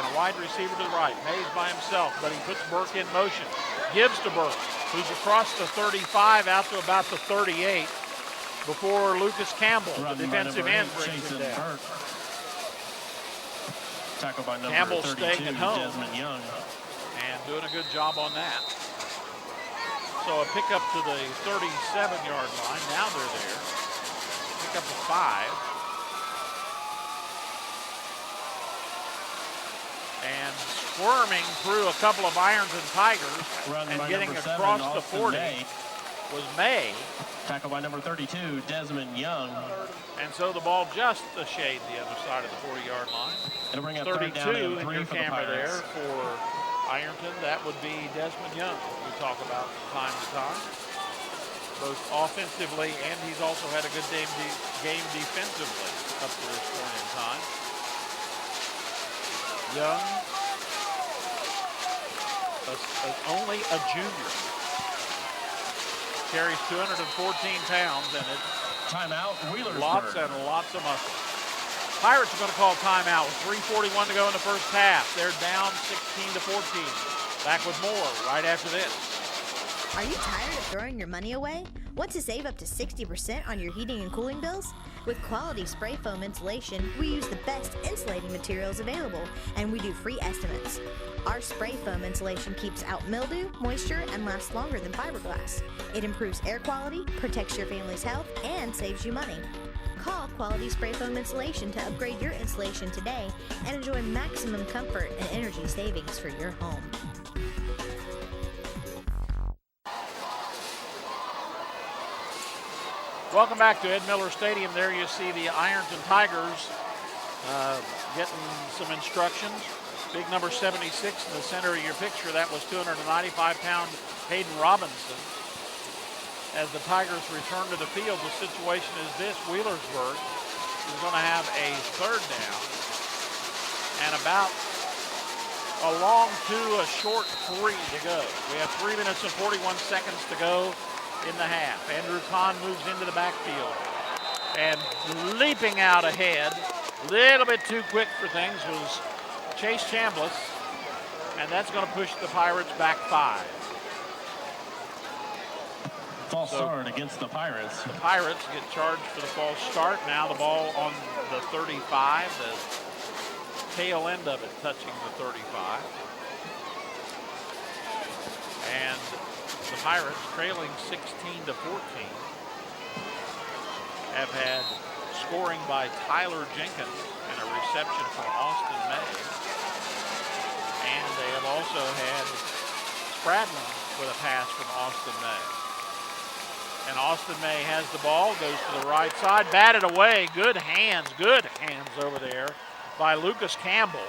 and a wide receiver to the right. Mays by himself, but he puts Burke in motion. Gives to Burke, who's across the 35 out to about the 38 before Lucas Campbell, the defensive end, brings him down. Tackled by number Campbell 32, staying at home Desmond Young. and doing a good job on that. So a pickup to the 37-yard line. Now they're there. Pick up to 5. And squirming through a couple of Ironton Tigers and getting across the 40 was May. Tackled by number 32, Desmond Young. And so the ball just a shade the other side of the 40-yard line. It'll bring up 32 third down and in 3 your for the camera there Pirates. for Ironton. That would be Desmond Young, we talk about from time to time, both offensively, and he's also had a good game defensively up to this point in time. Young, only a junior, carries 214 pounds, and it's timeout, Wheelersburg. Lots and lots of muscle. Pirates are going to call timeout with 3:41 to go in the first half. They're down 16-14. Back with more right after this. Are you tired of throwing your money away? Want to save up to 60% on your heating and cooling bills? With quality spray foam insulation, we use the best insulating materials available, and we do free estimates. Our spray foam insulation keeps out mildew, moisture, and lasts longer than fiberglass. It improves air quality, protects your family's health, and saves you money. Call Quality Spray Foam Insulation to upgrade your insulation today and enjoy maximum comfort and energy savings for your home. Welcome back to Ed Miller Stadium. There you see the Ironton Tigers getting some instructions. Big number 76 in the center of your picture. That was 295-pound Hayden Robinson. As the Tigers return to the field, the situation is this. Wheelersburg is going to have a third down and about a long 2, a short 3 to go. We have 3 minutes and 41 seconds to go in the half. Andrew Kahn moves into the backfield and leaping out ahead, a little bit too quick for things, was Chase Chambliss, and that's going to push the Pirates back 5. False start against the Pirates. The Pirates get charged for the false start. Now the ball on the 35, the tail end of it touching the 35. And the Pirates, trailing 16-14, have had scoring by Tyler Jenkins and a reception from Austin May. And they have also had Spradlin with a pass from Austin May. And Austin May has the ball, goes to the right side, batted away. Good hands over there by Lucas Campbell,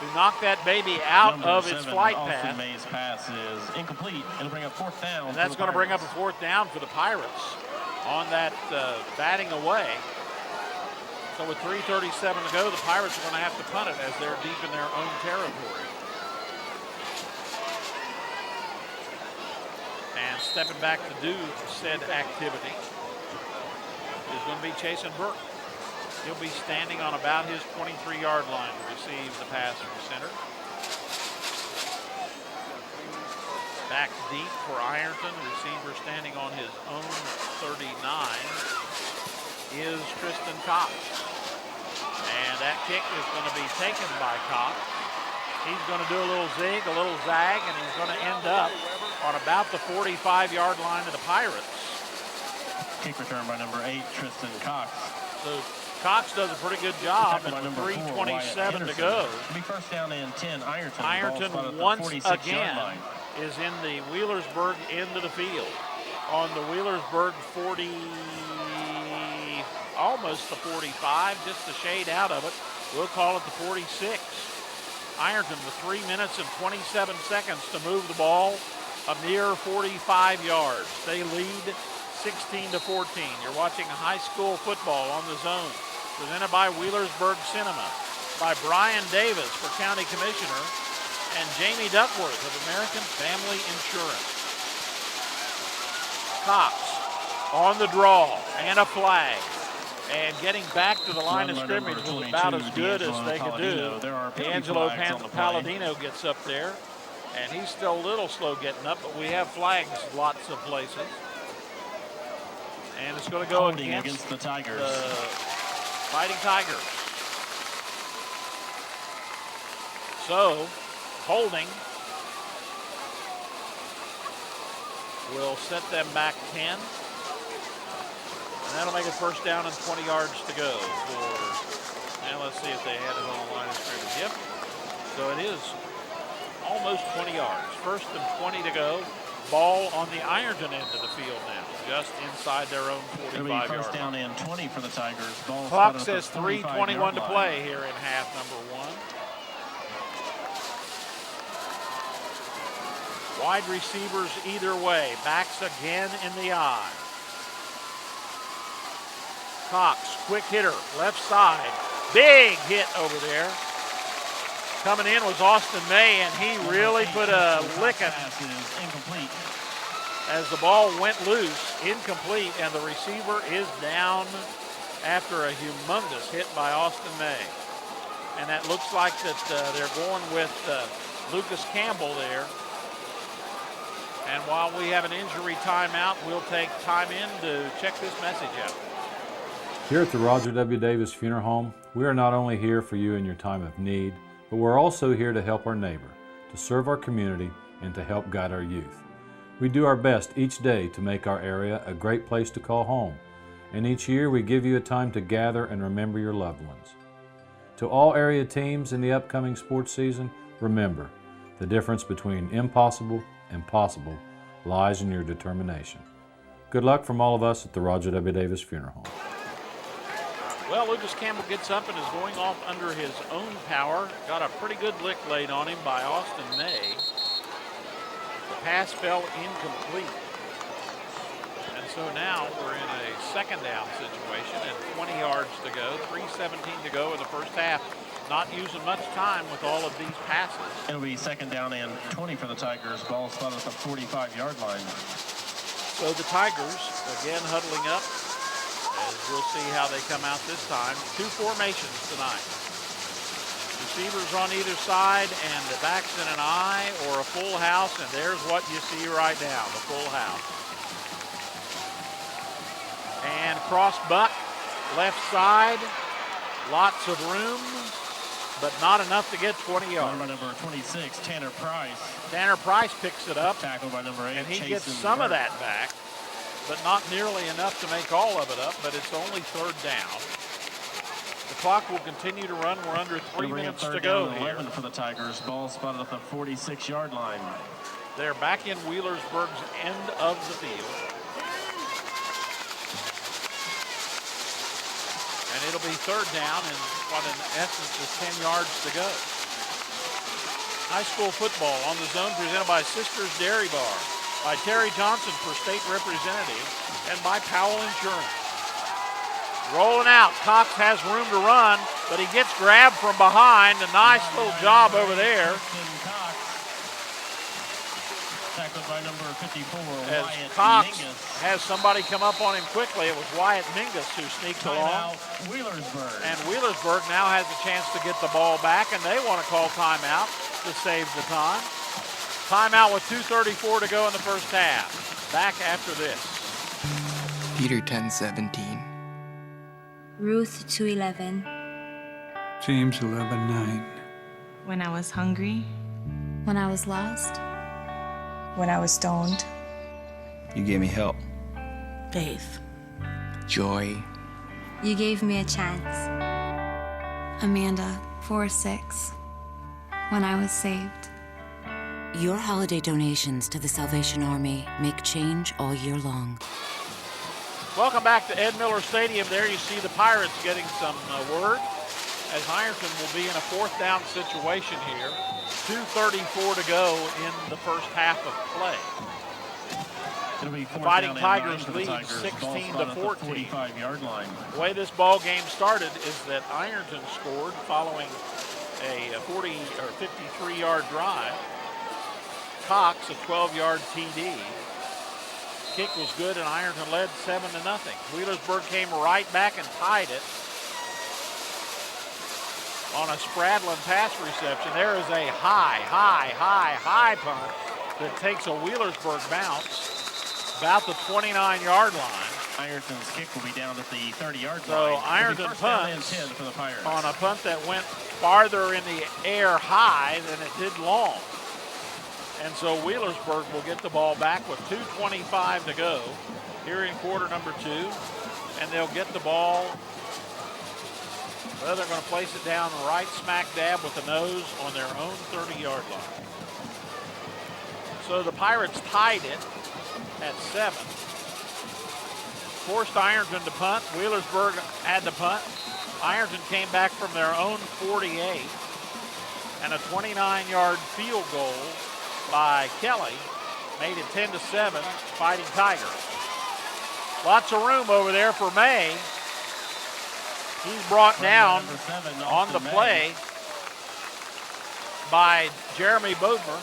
who knocked that baby out of its flight path. Austin May's pass is incomplete. It'll bring up 4th down. And that's going to bring up a 4th down for the Pirates on that batting away. So with 3:37 to go, the Pirates are going to have to punt it as they're deep in their own territory. And stepping back to do said activity is going to be Chasen Burke. He'll be standing on about his 23-yard line to receive the pass from center. Back deep for Ironton. Receiver standing on his own 39 is Tristan Cox. And that kick is going to be taken by Cox. He's going to do a little zig, a little zag, and he's going to end up on about the 45-yard line of the Pirates. Kick return by number 8, Tristan Cox. So Cox does a pretty good job, and with 3:27 to go. It'll be first down and 10, Ironton. Ironton once again is in the Wheelersburg end of the field. On the Wheelersburg 40, almost the 45, just a shade out of it. We'll call it the 46. Ironton with 3 minutes and 27 seconds to move the ball a mere 45 yards. They lead 16-14. You're watching high school football on the Zone, presented by Wheelersburg Cinema, by Brian Davis for County Commissioner, and Jamie Duckworth of American Family Insurance. Cox on the draw and a flag. And getting back to the line of scrimmage was about as good as they could do. D'Angelo Palladino gets up there, and he's still a little slow getting up, but we have flags lots of places. And it's going to go against the Tigers. Fighting Tigers. So, holding will set them back 10. And that'll make it first down and 20 yards to go for, now let's see if they had it on the line of scrimmage. Yep. So it is almost 20 yards. First and 20 to go. Ball on the Ironton end of the field now, just inside their own 45-yard line. First down and 20 for the Tigers. Ball clock says 3:21 to play here in half number 1. Wide receivers either way. Backs again in the eye. Cox, quick hitter, left side. Big hit over there. Coming in was Austin May, and he really put a licking as the ball went loose, incomplete, and the receiver is down after a humongous hit by Austin May. And that looks like that they're going with Lucas Campbell there. And while we have an injury timeout, we'll take time in to check this message out. Here at the Roger W. Davis Funeral Home, we are not only here for you in your time of need, but we're also here to help our neighbor, to serve our community, and to help guide our youth. We do our best each day to make our area a great place to call home, and each year we give you a time to gather and remember your loved ones. To all area teams in the upcoming sports season, remember, the difference between impossible and possible lies in your determination. Good luck from all of us at the Roger W. Davis Funeral Home. Well, Lucas Campbell gets up and is going off under his own power. Got a pretty good lick laid on him by Austin May. The pass fell incomplete. And so now we're in a second down situation and 20 yards to go, 3:17 to go in the first half. Not using much time with all of these passes. It'll be second down and 20 for the Tigers. Ball spotted at the 45-yard line. So the Tigers, again huddling up, as we'll see how they come out this time. Two formations tonight. Receivers on either side, and the backs in an eye or a full house, and there's what you see right now, the full house. And cross buck, left side, lots of room, but not enough to get 20 yards. By number 26, Tanner Price. Tanner Price picks it up, tackled by number 8, and he Chasen gets some Burke. of that back, but not nearly enough to make all of it up, but it's only third down. The clock will continue to run. We're under 3 minutes to go here. 11 for the Tigers. Ball spotted at the 46-yard line. They're back in Wheelersburg's end of the field. And it'll be third down and what in essence is 10 yards to go. High school football on the Zone presented by Sisters Dairy Bar, by Terry Johnson for state representative, and by Powell Insurance. Rolling out, Cox has room to run, but he gets grabbed from behind. A nice little job over there. Tackled by number 54, As Wyatt Cox Mingus. has somebody come up on him quickly. It was Wyatt Mingus who sneaked along. Wheelersburg. And Wheelersburg now has a chance to get the ball back, and they want to call timeout to save the time. Timeout with 2:34 to go in the first half. Back after this. Peter 10:17. Ruth 2:11. James 11:9. When I was hungry. When I was lost. When I was stoned. You gave me help. Faith. Joy. You gave me a chance. Amanda 4:6. When I was saved. Your holiday donations to the Salvation Army make change all year long. Welcome back to Ed Miller Stadium. There you see the Pirates getting some word, as Ironton will be in a fourth down situation here. 2:34 to go in the first half of play. The Fighting Tigers lead 16-14. 45-yard line. The way this ball game started is that Ironton scored following a 40 or 53-yard drive. Cox, a 12-yard TD. Kick was good, and Ironton led 7-0. Wheelersburg came right back and tied it on a Spradlin pass reception. There is a high punt that takes a Wheelersburg bounce about the 29-yard line. Ironton's kick will be down at the 30-yard line. So Ironton punts on a punt that went farther in the air high than it did long. And so Wheelersburg will get the ball back with 2:25 to go here in quarter number 2. And they'll get the ball. Well, they're going to place it down right smack dab with the nose on their own 30-yard line. So the Pirates tied it at 7. Forced Ironton to punt. Wheelersburg had to punt. Ironton came back from their own 48. And a 29-yard field goal by Kelly made it 10-7, Fighting Tigers. Lots of room over there for May. He's brought down on the play by Jeremy Bodmer.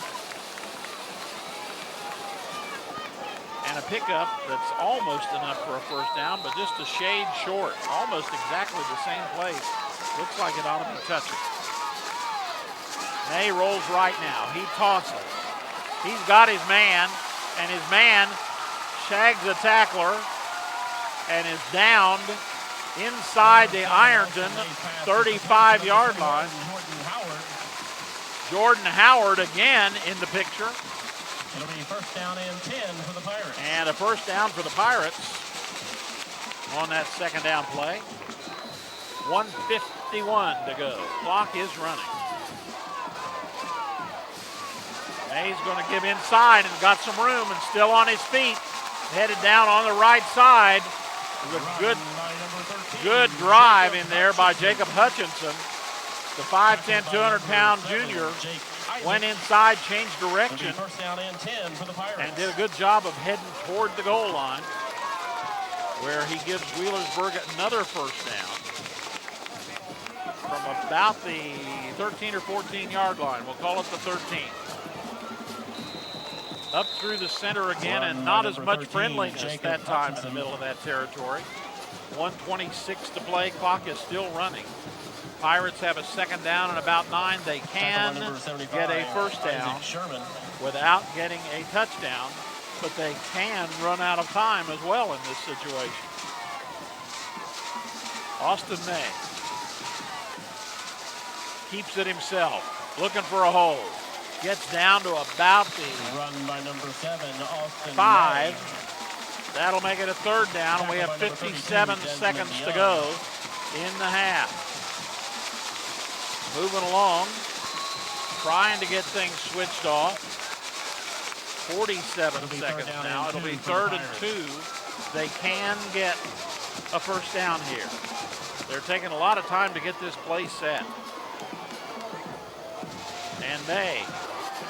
And a pickup that's almost enough for a first down, but just a shade short. Almost exactly the same place. Looks like it ought to be touching. May rolls right now. He tosses. He's got his man, and his man shags the tackler and is downed inside the Ironton 35-yard line. Jordan Howard again in the picture. It'll be first down and 10 for the Pirates. And a first down for the Pirates on that second down play. 1:51 to go. Clock is running. May's going to give inside and got some room and still on his feet. Headed down on the right side. With a good drive in there by Jacob Hutchinson. The 5'10", 200-pound junior went inside, changed direction, and did a good job of heading toward the goal line, where he gives Wheelersburg another first down from about the 13 or 14-yard line. We'll call it the 13. Up through the center again, and not as much friendliness that time in the middle of that territory. 1:26 to play. Clock is still running. Pirates have a second down and about 9. They can get a first down without getting a touchdown, but they can run out of time as well in this situation. Austin May keeps it himself, looking for a hole. Gets down to about the run by number 7, Austin 5. May. That'll make it a third down, and we have 57 seconds to go in the half. Moving along, trying to get things switched off. 47 seconds now. It'll be 3rd and 2. They can get a first down here. They're taking a lot of time to get this play set. And May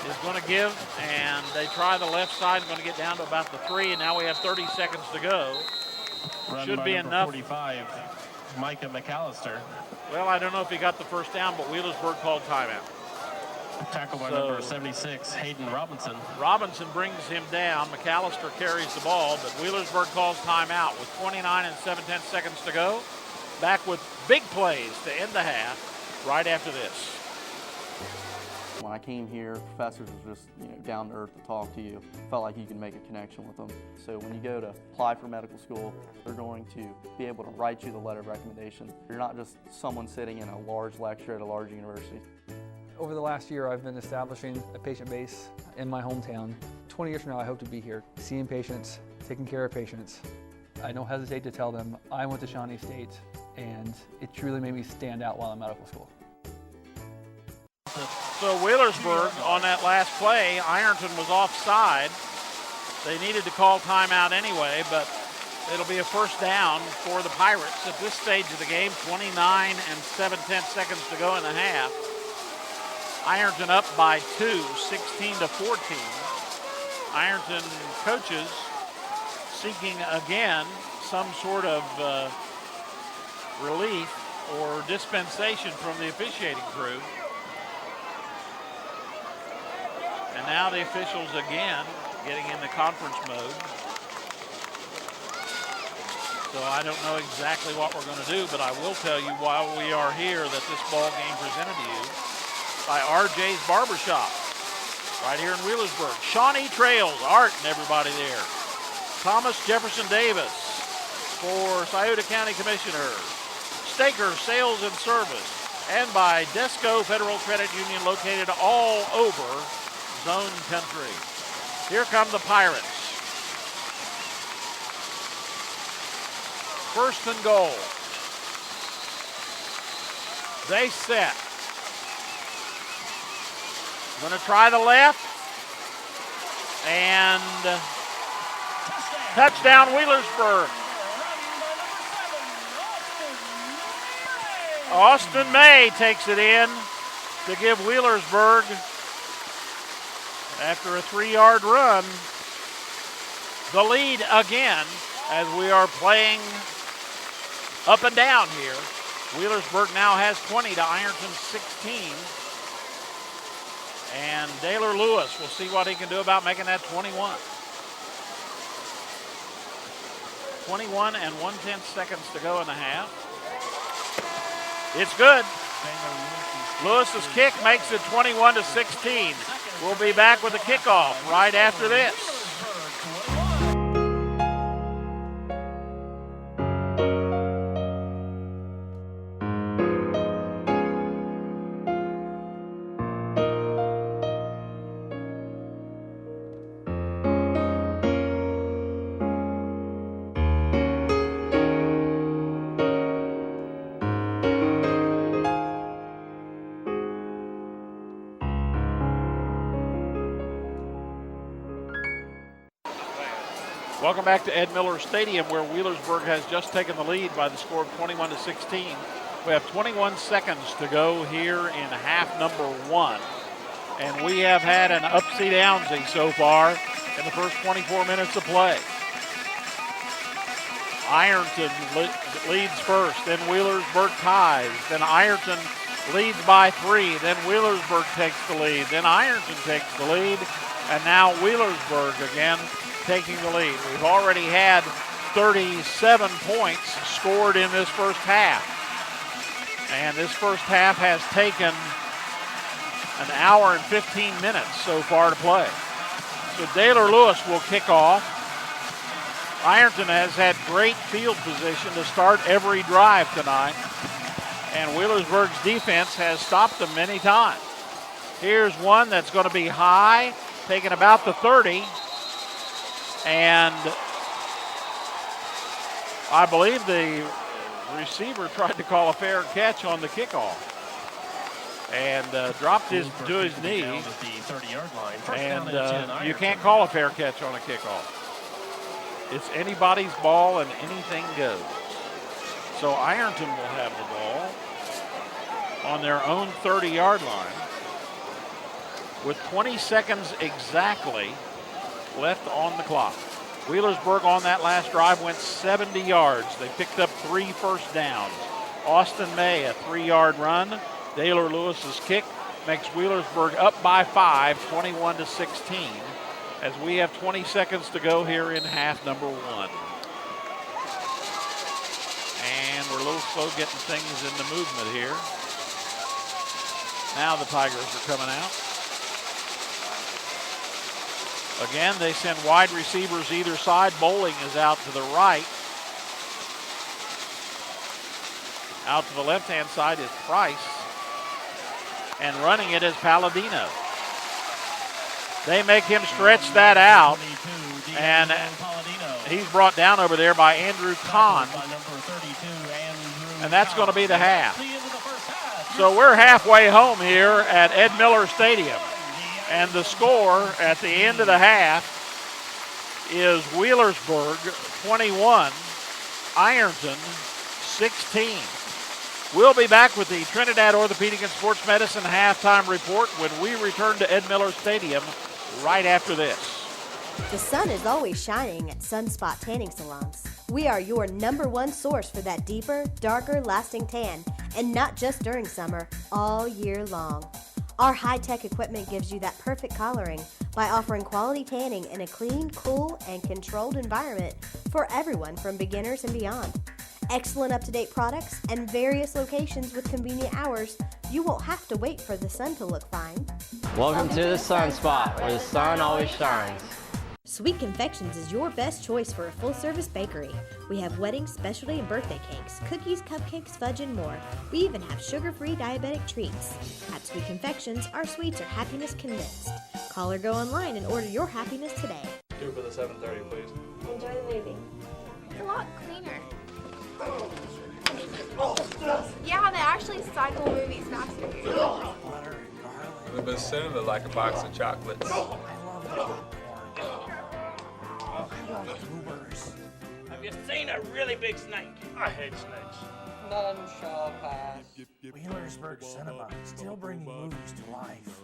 is going to give, and they try the left side, going to get down to about the 3, and now we have 30 seconds to go. Should be enough. 45, Micah McAllister. Well, I don't know if he got the first down, but Wheelersburg called timeout. Tackle by number 76, Hayden Robinson. Robinson brings him down. McAllister carries the ball, but Wheelersburg calls timeout with 29 and 7/10 seconds to go. Back with big plays to end the half right after this. When I came here, professors were just down to earth to talk to you. Felt like you could make a connection with them. So when you go to apply for medical school, they're going to be able to write you the letter of recommendation. You're not just someone sitting in a large lecture at a large university. Over the last year, I've been establishing a patient base in my hometown. 20 years from now, I hope to be here, seeing patients, taking care of patients. I don't hesitate to tell them I went to Shawnee State, and it truly made me stand out while in medical school. So Wheelersburg on that last play, Ironton was offside. They needed to call timeout anyway, but it'll be a first down for the Pirates at this stage of the game. 29 and 7/10 seconds to go in the half. Ironton up by 2, 16 to 14. Ironton coaches seeking again some sort of relief or dispensation from the officiating crew. And now the officials again getting in the conference mode. So I don't know exactly what we're going to do, but I will tell you while we are here that this ball game presented to you by RJ's Barbershop right here in Wheelersburg. Shawnee Trails, Art and everybody there. Thomas Jefferson Davis for Scioto County Commissioner. Staker Sales and Service. And by Desco Federal Credit Union, located all over Zone Country. Here come the Pirates. First and goal. They set. Going to try the left. And touchdown Wheelersburg. Austin May takes it in to give Wheelersburg, after a 3-yard run, the lead again as we are playing up and down here. Wheelersburg now has 20 to Ironton 16. And Daylor Lewis, we'll see what he can do about making that 21. 21 and 1/10 seconds to go in the half. It's good. Lewis's kick makes it 21 to 16. We'll be back with a kickoff right after this. Welcome back to Ed Miller Stadium, where Wheelersburg has just taken the lead by the score of 21 to 16. We have 21 seconds to go here in half number 1. And we have had an upsy-downsy so far in the first 24 minutes of play. Ironton leads first, then Wheelersburg ties. Then Ironton leads by 3. Then Wheelersburg takes the lead. Then Ironton takes the lead. And now Wheelersburg again taking the lead. We've already had 37 points scored in this first half. And this first half has taken an hour and 15 minutes so far to play. So Daylor Lewis will kick off. Ironton has had great field position to start every drive tonight. And Wheelersburg's defense has stopped them many times. Here's one that's going to be high, taking about the 30. And I believe the receiver tried to call a fair catch on the kickoff and dropped to his knee. And you can't call a fair catch on a kickoff. It's anybody's ball and anything goes. So Ironton will have the ball on their own 30-yard line with 20 seconds exactly left on the clock. Wheelersburg on that last drive went 70 yards. They picked up 3 first downs. Austin May, a 3-yard run. Daylor Lewis's kick makes Wheelersburg up by 5, 21-16, as we have 20 seconds to go here in half number 1. And we're a little slow getting things into movement here. Now the Tigers are coming out. Again, they send wide receivers either side. Bowling is out to the right. Out to the left-hand side is Price. And running it is Palladino. They make him stretch that out. And he's brought down over there by Andrew Kahn. And that's going to be the half. So we're halfway home here at Ed Miller Stadium. And the score at the end of the half is Wheelersburg 21, Ironton 16. We'll be back with the Trinidad Orthopedic and Sports Medicine halftime report when we return to Ed Miller Stadium right after this. The sun is always shining at Sunspot Tanning Salons. We are your #1 source for that deeper, darker, lasting tan, and not just during summer, all year long. Our high-tech equipment gives you that perfect coloring by offering quality tanning in a clean, cool, and controlled environment for everyone from beginners and beyond. Excellent up-to-date products and various locations with convenient hours. You won't have to wait for the sun to look fine. Welcome to the Sunspot, where the sun always shines. Sweet Confections is your best choice for a full-service bakery. We have wedding, specialty, and birthday cakes, cookies, cupcakes, fudge, and more. We even have sugar-free diabetic treats. At Sweet Confections, our sweets are happiness condensed. Call or go online and order your happiness today. Do it for the 7:30, please. Enjoy the movie. It's a lot cleaner. Yeah, they actually cycle movies faster here. The bassoon looked like a box of chocolates. Have you seen a really big snake? I hate snakes. None shall pass. Wheelersburg Cinema, still bringing movies to life.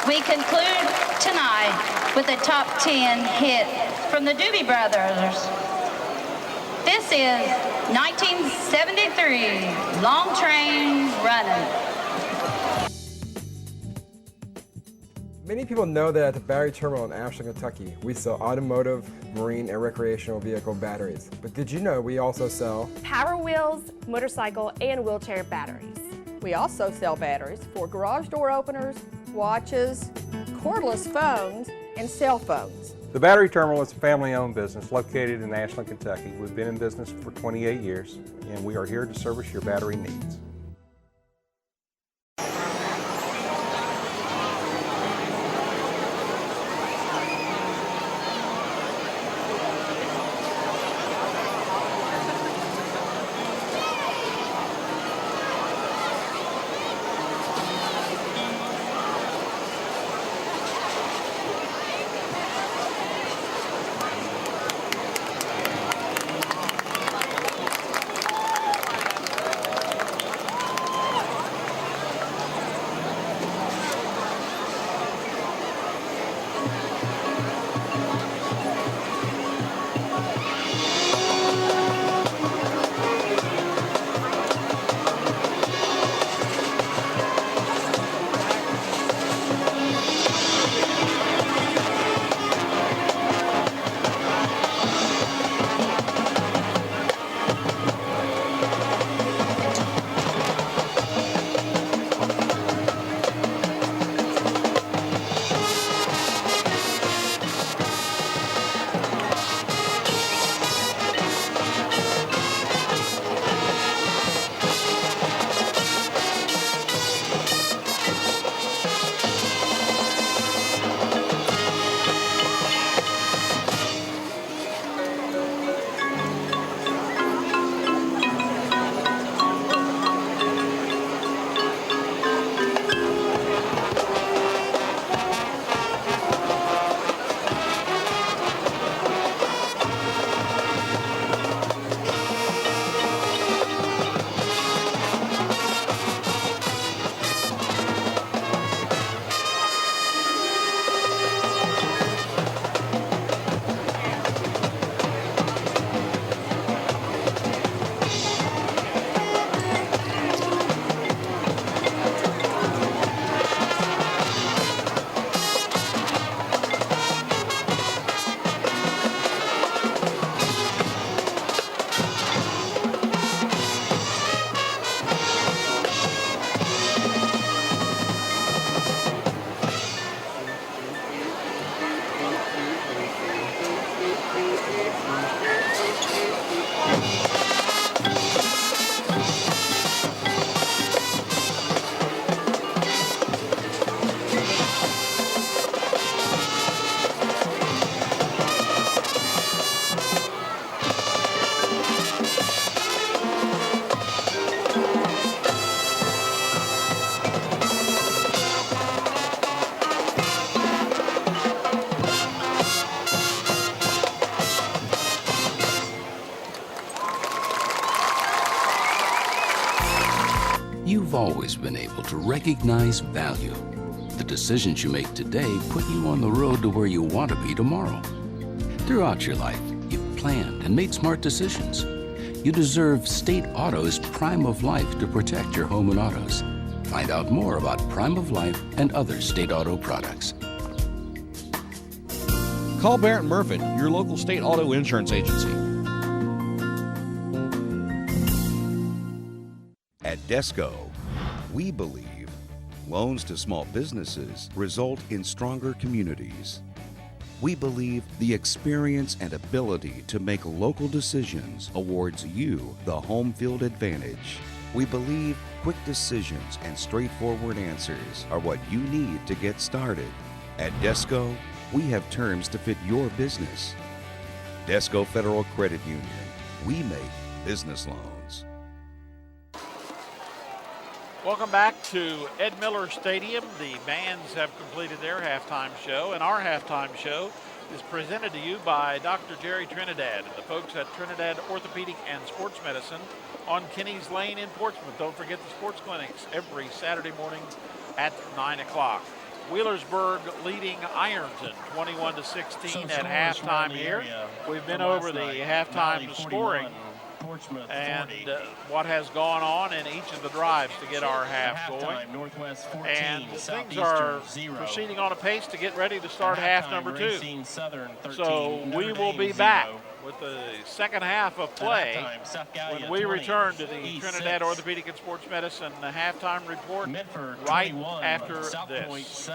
We conclude tonight with a top 10 hit from the Doobie Brothers. This is 1973, Long Train Running. Many people know that at the battery terminal in Ashland, Kentucky, we sell automotive, marine, and recreational vehicle batteries. But did you know we also sell Power Wheels, motorcycle, and wheelchair batteries. We also sell batteries for garage door openers, watches, cordless phones, and cell phones. The Battery Terminal is a family-owned business located in Ashland, Kentucky. We've been in business for 28 years, and we are here to service your battery needs. always been able to recognize value. The decisions you make today put you on the road to where you want to be tomorrow. Throughout your life, you've planned and made smart decisions. You deserve State Auto's Prime of Life to protect your home and autos. Find out more about Prime of Life and other State Auto products. Call Barrett Murphy, your local State Auto Insurance agency. At Desco, we believe loans to small businesses result in stronger communities. We believe the experience and ability to make local decisions awards you the home field advantage. We believe quick decisions and straightforward answers are what you need to get started. At Desco, we have terms to fit your business. Desco Federal Credit Union. We make business loans. Welcome back to Ed Miller Stadium. The bands have completed their halftime show, and our halftime show is presented to you by Dr. Jerry Trinidad and the folks at Trinidad Orthopedic and Sports Medicine on Kinney's Lane in Portsmouth. Don't forget the sports clinics every Saturday morning at 9 o'clock. Wheelersburg leading Ironton 21-16 at halftime here. We've been over the halftime scoring and what has gone on in each of the drives to get our half going. And things are proceeding on a pace to get ready to start half number 2. So we will be back with the second half of play when we return to the Trinidad Orthopedic and Sports Medicine halftime report right after this.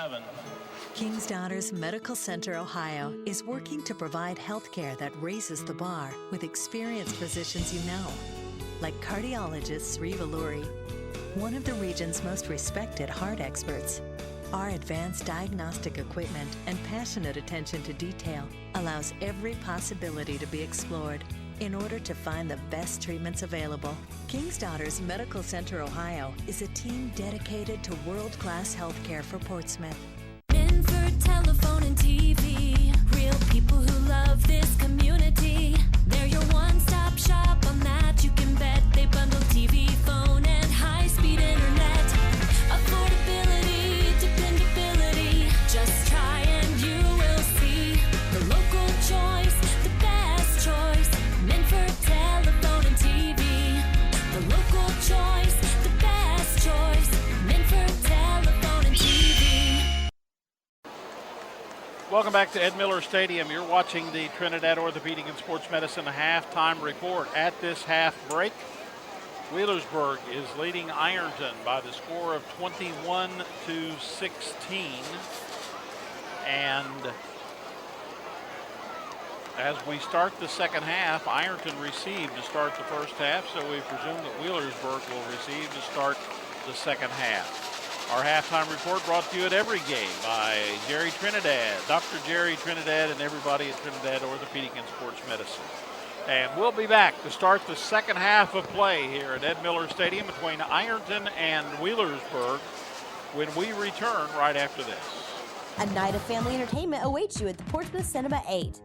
King's Daughters Medical Center, Ohio is working to provide health care that raises the bar with experienced physicians you know, like cardiologist Sri Valluri, one of the region's most respected heart experts. Our advanced diagnostic equipment and passionate attention to detail allows every possibility to be explored in order to find the best treatments available. King's Daughters Medical Center, Ohio is a team dedicated to world-class health care for Portsmouth. Minford Telephone and TV, real people who love this community. They're your one-stop shop, on that you can bet. They bundle TV, phone, and high-speed internet. Affordability, dependability, just try and you will see. The local choice, the best choice. Minford Telephone and TV. The local choice, the best choice. Minford Telephone and TV. Welcome back to Ed Miller Stadium. You're watching the Trinidad Orthopedic and Sports Medicine halftime report. At this half break, Wheelersburg is leading Ironton by the score of 21-16. And as we start the second half, Ironton received to start the first half, so we presume that Wheelersburg will receive to start the second half. Our halftime report brought to you at every game by Jerry Trinidad, Dr. Jerry Trinidad, and everybody at Trinidad Orthopedic and Sports Medicine. And we'll be back to start the second half of play here at Ed Miller Stadium between Ironton and Wheelersburg when we return right after this. A night of family entertainment awaits you at the Portsmouth Cinema 8.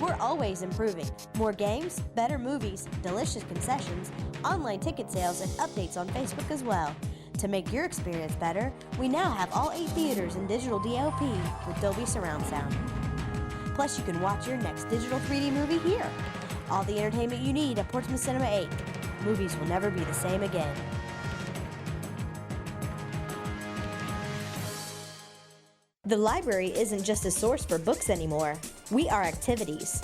We're always improving. More games, better movies, delicious concessions, online ticket sales, and updates on Facebook as well. To make your experience better, we now have all 8 theaters in digital DLP with Dolby Surround Sound. Plus, you can watch your next digital 3D movie here. All the entertainment you need at Portsmouth Cinema 8. Movies will never be the same again. The library isn't just a source for books anymore. We are activities.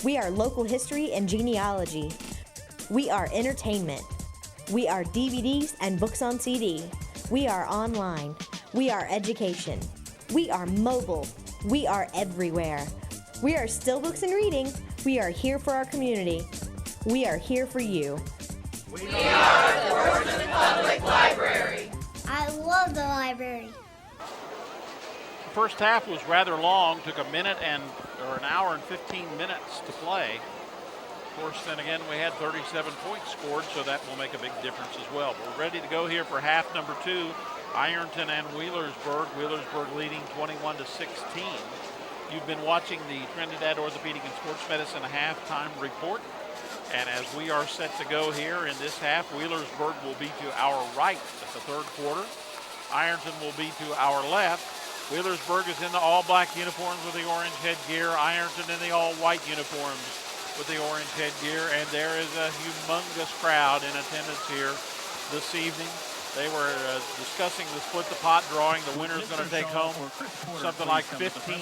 We are local history and genealogy. We are entertainment. We are DVDs and books on CD. We are online. We are education. We are mobile. We are everywhere. We are still books and reading. We are here for our community. We are here for you. We are the Portsmouth Public Library. I love the library. The first half was rather long, took an hour and 15 minutes to play. Of course, then again, we had 37 points scored, so that will make a big difference as well. But we're ready to go here for half number 2. Ironton and Wheelersburg. Wheelersburg leading 21-16. You've been watching the Trinidad Orthopedic and Sports Medicine halftime report. And as we are set to go here in this half, Wheelersburg will be to our right at the third quarter. Ironton will be to our left. Wheelersburg is in the all-black uniforms with the orange headgear. Ironton in the all-white uniforms with the orange headgear. And there is a humongous crowd in attendance here this evening. They were discussing the split the pot drawing. The winner is going to take home something like $1,500.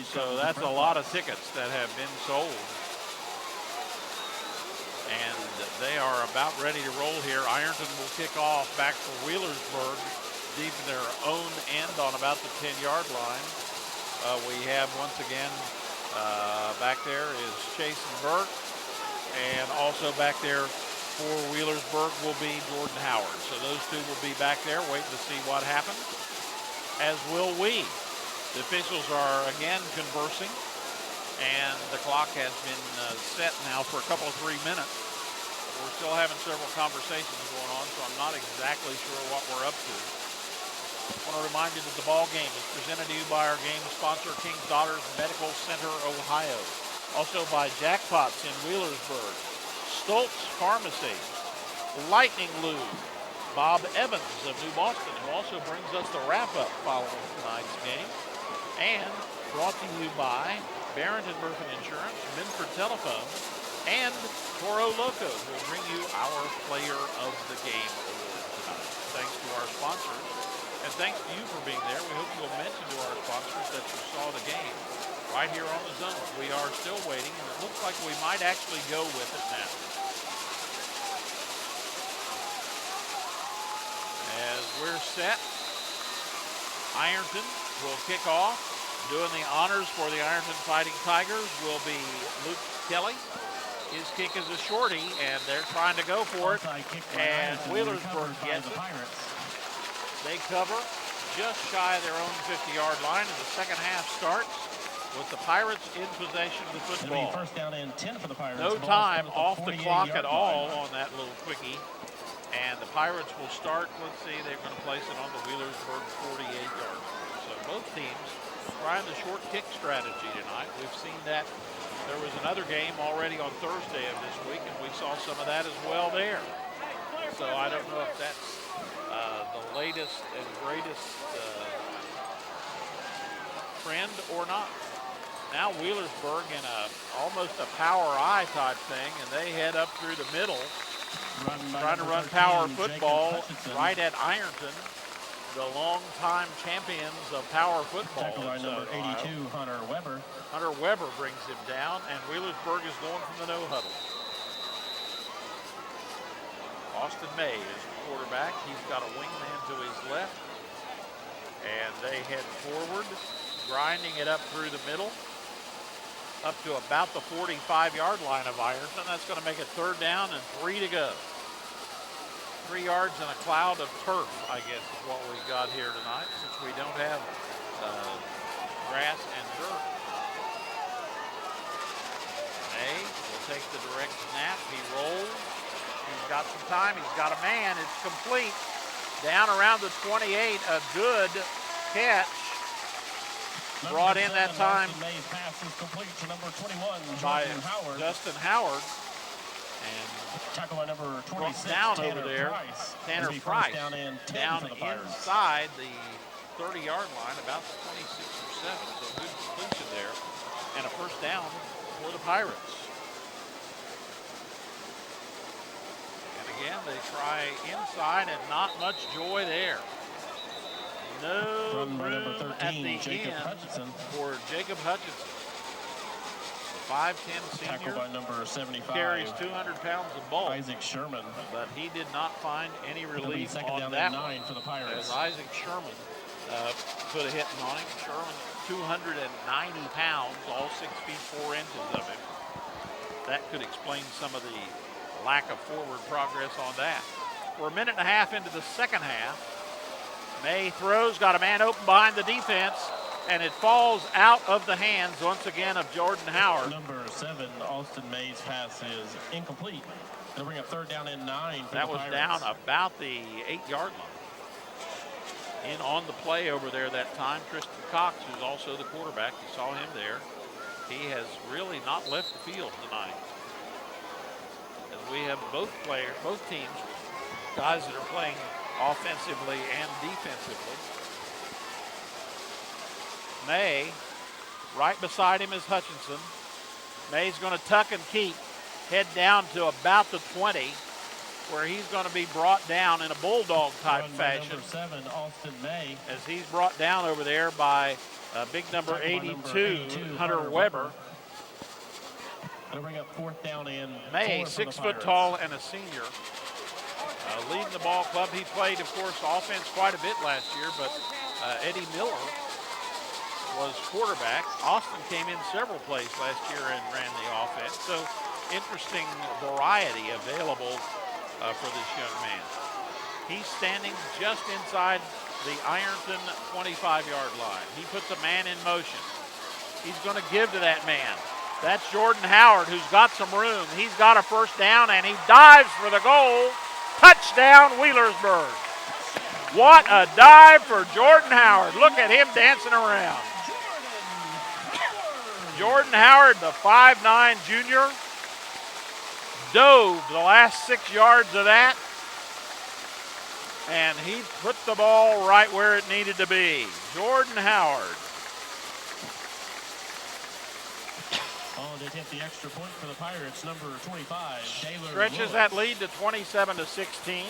So that's a lot of tickets that have been sold. And they are about ready to roll here. Ironton will kick off back for Wheelersburg, deep in their own end on about the 10-yard line. We have once again back there is Jason Burke, and also back there for Wheelersburg will be Jordan Howard. So those two will be back there waiting to see what happens, as will we. The officials are again conversing, and the clock has been set now for a couple of 3 minutes. We're still having several conversations going on, so I'm not exactly sure what we're up to. I want to remind you that the ball game is presented to you by our game sponsor, King's Daughters Medical Center, Ohio. Also by Jackpots in Wheelersburg, Stoltz Pharmacy, Lightning Lube, Bob Evans of New Boston, who also brings us the wrap-up following tonight's game, and brought to you by Barrington Murphy Insurance, Minford Telephone, and Toro Loco, who will bring you our Player of the Game award tonight. Thanks to our sponsors, and thanks to you for being there. We hope you'll mention to our sponsors that you saw the game right here on the zone. We are still waiting, and it looks like we might actually go with it now. As we're set, Ironton will kick off. Doing the honors for the Ironton Fighting Tigers will be Luke Kelly. His kick is a shorty, and they're trying to go for it, and Wheelersburg gets it. They cover just shy of their own 50-yard line, and the second half starts with the Pirates in possession of the football. First down and 10 for the Pirates. No time off the clock at all on that little quickie. And the Pirates will start, let's see, they're going to place it on the Wheelersburg 48-yard line. So both teams trying the short kick strategy tonight. We've seen that. There was another game already on Thursday of this week, and we saw some of that as well there. So I don't know if that's the latest and greatest trend or not. Now Wheelersburg in almost a power I type thing, and they head up through the middle, trying to run power football right at Ironton, the longtime champions of power football. Number 82, Hunter Weber. Hunter Weber brings him down, and Wheelersburg is going from the no huddle. Austin May is the quarterback. He's got a wingman to his left, and they head forward, grinding it up through the middle, up to about the 45-yard line of Ironton. That's going to make it third down and 3 to go. 3 yards in a cloud of turf, I guess, is what we've got here tonight, since we don't have grass and dirt. May will take the direct snap. He rolls. He's got some time. He's got a man. It's complete. Down around the 28. A good catch. Brought in that time by Justin Howard. And tackle by number 26, down over there. Tanner Price down inside the 30-yard line, about 26 or 7. So good completion there. And a first down for the Pirates. And again, they try inside and not much joy there. No room at the end for Jacob Hutchinson. The 5'10" senior by number 75. Carries 200 pounds of bulk. Isaac Sherman. But he did not find any relief on that one. For the Pirates. As Isaac Sherman put a hit on him. Sherman, 290 pounds, all 6 feet 4 inches of him. That could explain some of the lack of forward progress on that. We're a minute and a half into the second half. May throws, got a man open behind the defense, and it falls out of the hands once again of Jordan Howard. Number 7, Austin May's pass is incomplete. They'll bring up third down and 9 for that the was Pirates. Down about the 8-yard line. In on the play over there that time, Tristan Cox, who's also the quarterback. You saw him there. He has really not left the field tonight. As we have both teams, guys that are playing offensively and defensively. May, right beside him is Hutchinson. May's going to tuck and keep, head down to about the 20, where he's going to be brought down in a bulldog type fashion. Number 7, Austin May. As he's brought down over there by big number 82, Hunter Weber. Going to bring up 4th down and May, 4 6 foot tall and a senior. Leading the ball club. He played, of course, offense quite a bit last year, but Eddie Miller was quarterback. Austin came in several plays last year and ran the offense. So interesting variety available for this young man. He's standing just inside the Ironton 25-yard line. He puts a man in motion. He's going to give to that man. That's Jordan Howard, who's got some room. He's got a first down, and he dives for the goal. Touchdown, Wheelersburg. What a dive for Jordan Howard. Look at him dancing around. Jordan Howard, the 5'9" junior, dove the last 6 yards of that, and he put the ball right where it needed to be. Jordan Howard. Oh, they hit the extra point for the Pirates, number 25, Taylor Stretches Lewis. that lead to 27-16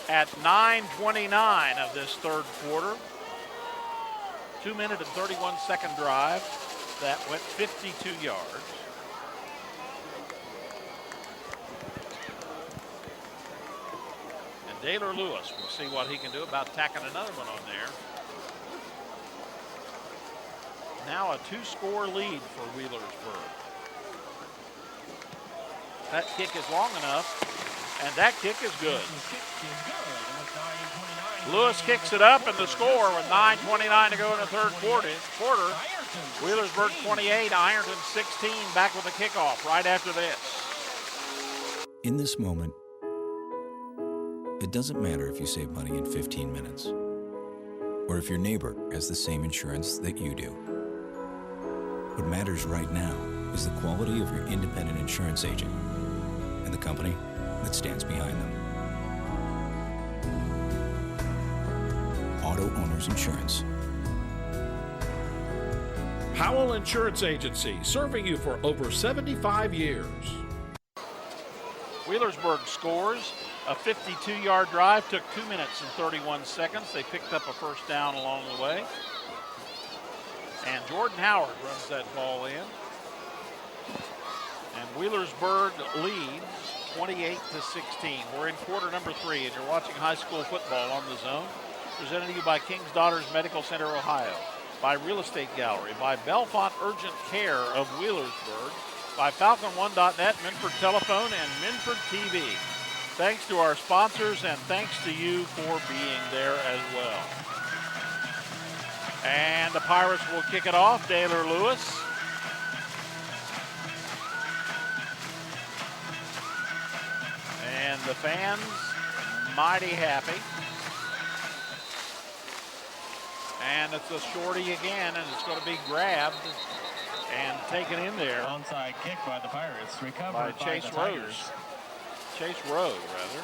at 9:29 of this third quarter. 2-minute and 31-second drive that went 52 yards. And Taylor Lewis, we'll see what he can do about tacking another one on there. Now a 2-score lead for Wheelersburg. That kick is long enough, and that kick is good. Lewis kicks it up, and the score with 9:29 to go in the third quarter. Wheelersburg 28, Ironton 16, back with the kickoff right after this. In this moment, it doesn't matter if you save money in 15 minutes, or if your neighbor has the same insurance that you do. What matters right now is the quality of your independent insurance agent and the company that stands behind them. Auto Owners Insurance. Howell Insurance Agency, serving you for over 75 years. Wheelersburg scores. A 52-yard drive took 2 minutes and 31 seconds. They picked up a first down along the way. And Jordan Howard runs that ball in. And Wheelersburg leads 28-16. We're in quarter number 3, and you're watching high school football on the Zone. Presented to you by King's Daughters Medical Center, Ohio. By Real Estate Gallery. By Belfont Urgent Care of Wheelersburg. By Falcon1.net, Minford Telephone, and Minford TV. Thanks to our sponsors, and thanks to you for being there as well. And the Pirates will kick it off. Taylor Lewis. And the fans mighty happy. And it's a shorty again, and it's going to be grabbed and taken in there. Onside kick by the Pirates, recovered by by Chase the Rose. Tigers. Chase Rowe, rather.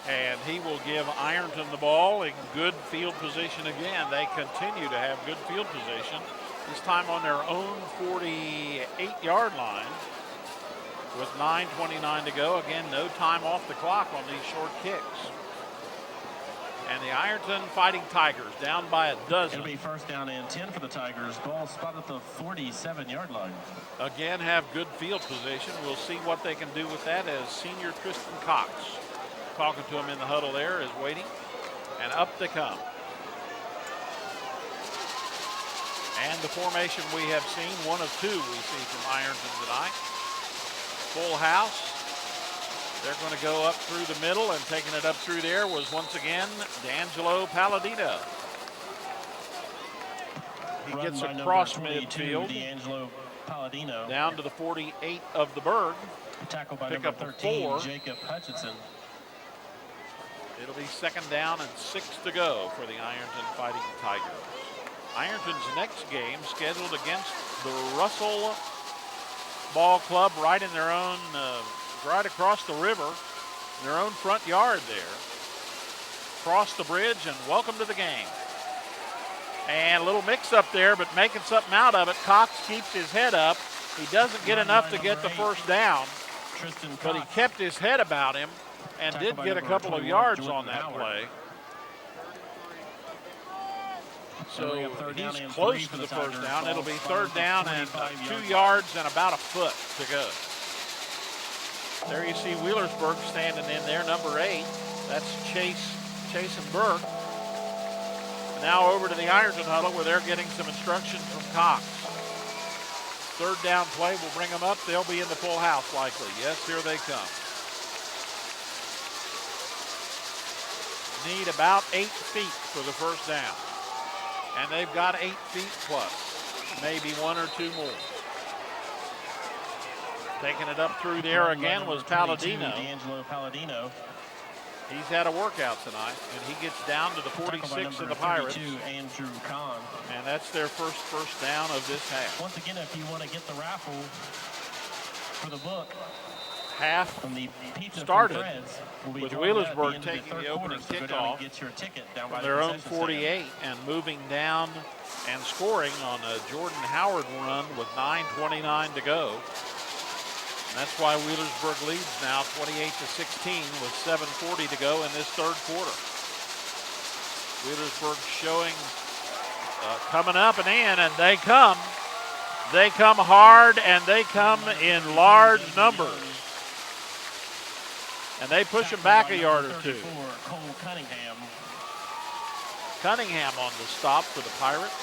And he will give Ironton the ball in good field position again. They continue to have good field position, this time on their own 48-yard line with 9:29 to go. Again, no time off the clock on these short kicks. And the Ironton Fighting Tigers down by a dozen. It'll be first down and 10 for the Tigers. Ball spot at the 47-yard line. Again, have good field position. We'll see what they can do with that as senior Tristan Cox, talking to him in the huddle there, is waiting. And up they come. And the formation we have seen, one of two we see from Ironton tonight. Full house. They're going to go up through the middle, and taking it up through there was once again D'Angelo Palladino. He gets across midfield, D'Angelo Palladino, down to the 48 of the Berg. Tackle by Pick number up 13, 4. Jacob Hutchinson. It'll be second down and 6 to go for the Ironton Fighting Tigers. Ironton's next game scheduled against the Russell Ball Club right in their own, right across the river, in their own front yard there. Cross the bridge and welcome to the game. And a little mix up there, but making something out of it. Cox keeps his head up. He doesn't get enough to get the first down, but he kept his head about him and did get a couple of yards on that play. So he's close to the first down. It'll be third down and 2 yards and about a foot to go. There you see Wheelersburg standing in there, number 8. That's Chasen Burke. Now over to the Ironton huddle where they're getting some instructions from Cox. Third down play will bring them up. They'll be in the full house likely. Yes, here they come. Need about 8 feet for the first down. And they've got 8 feet plus, maybe 1 or 2 more. Taking it up through there again was Palladino. D'Angelo Palladino. He's had a workout tonight, and he gets down to the 46 of the Pirates. Andrew Kahn. And that's their first down of this half. Once again, if you want to get the raffle for the book, half started with Wheelersburg taking the opening kickoff from their own 48 and moving down and scoring on a Jordan Howard run with 9:29 to go. And that's why Wheelersburg leads now 28-16 with 7:40 to go in this third quarter. Wheelersburg showing coming up and in, and they come. They come hard, and they come in large numbers. And they push him back a yard or two. Cunningham on the stop for the Pirates.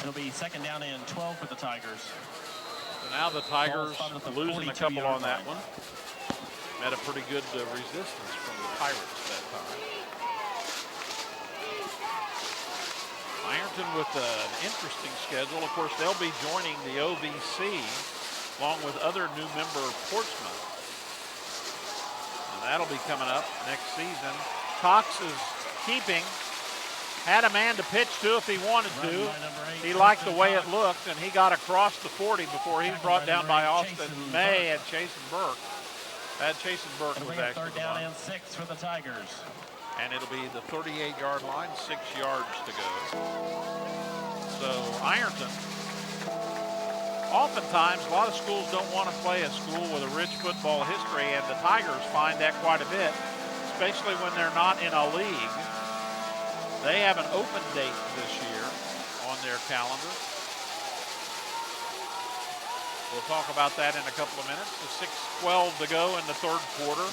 It'll be second down and 12 for the Tigers. So now the Tigers losing a couple on that one. Met a pretty good resistance from the Pirates that time. Ironton with an interesting schedule. Of course, they'll be joining the OVC along with other new member Portsmouth. And that'll be coming up next season. Cox is keeping. Had a man to pitch to if he wanted to. He liked the way it looked, and he got across the 40 before he was brought down by Austin May and Chasen Burke. That Chasen Burke was actually third down and 6 for the Tigers. And it'll be the 38-yard line, 6 yards to go. So Ironton, oftentimes a lot of schools don't want to play a school with a rich football history, and the Tigers find that quite a bit, especially when they're not in a league. They have an open date this year on their calendar. We'll talk about that in a couple of minutes. The 6:12 to go in the third quarter.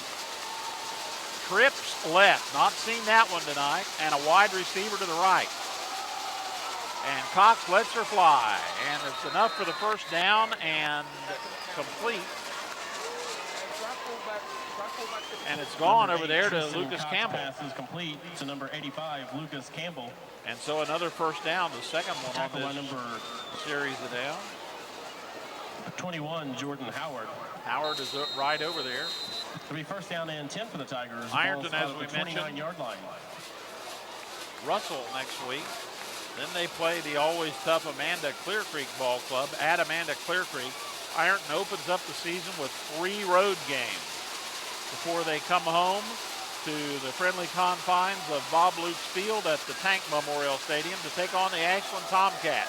Trips left, not seen that one tonight, and a wide receiver to the right. And Cox lets her fly, and it's enough for the first down and complete. And it's gone over there to Lucas Campbell. Pass is complete to number 85, Lucas Campbell. And so another first down, the second one on this series of downs. 21, Jordan Howard. Howard is right over there. It'll be first down and 10 for the Tigers. Ironton, as we mentioned, 29-yard line. Russell next week. Then they play the always tough Amanda Clear Creek Ball Club at Amanda Clear Creek. Ironton opens up the season with 3 road games before they come home to the friendly confines of Bob Lutz Field at the Tank Memorial Stadium to take on the Ashland Tomcats.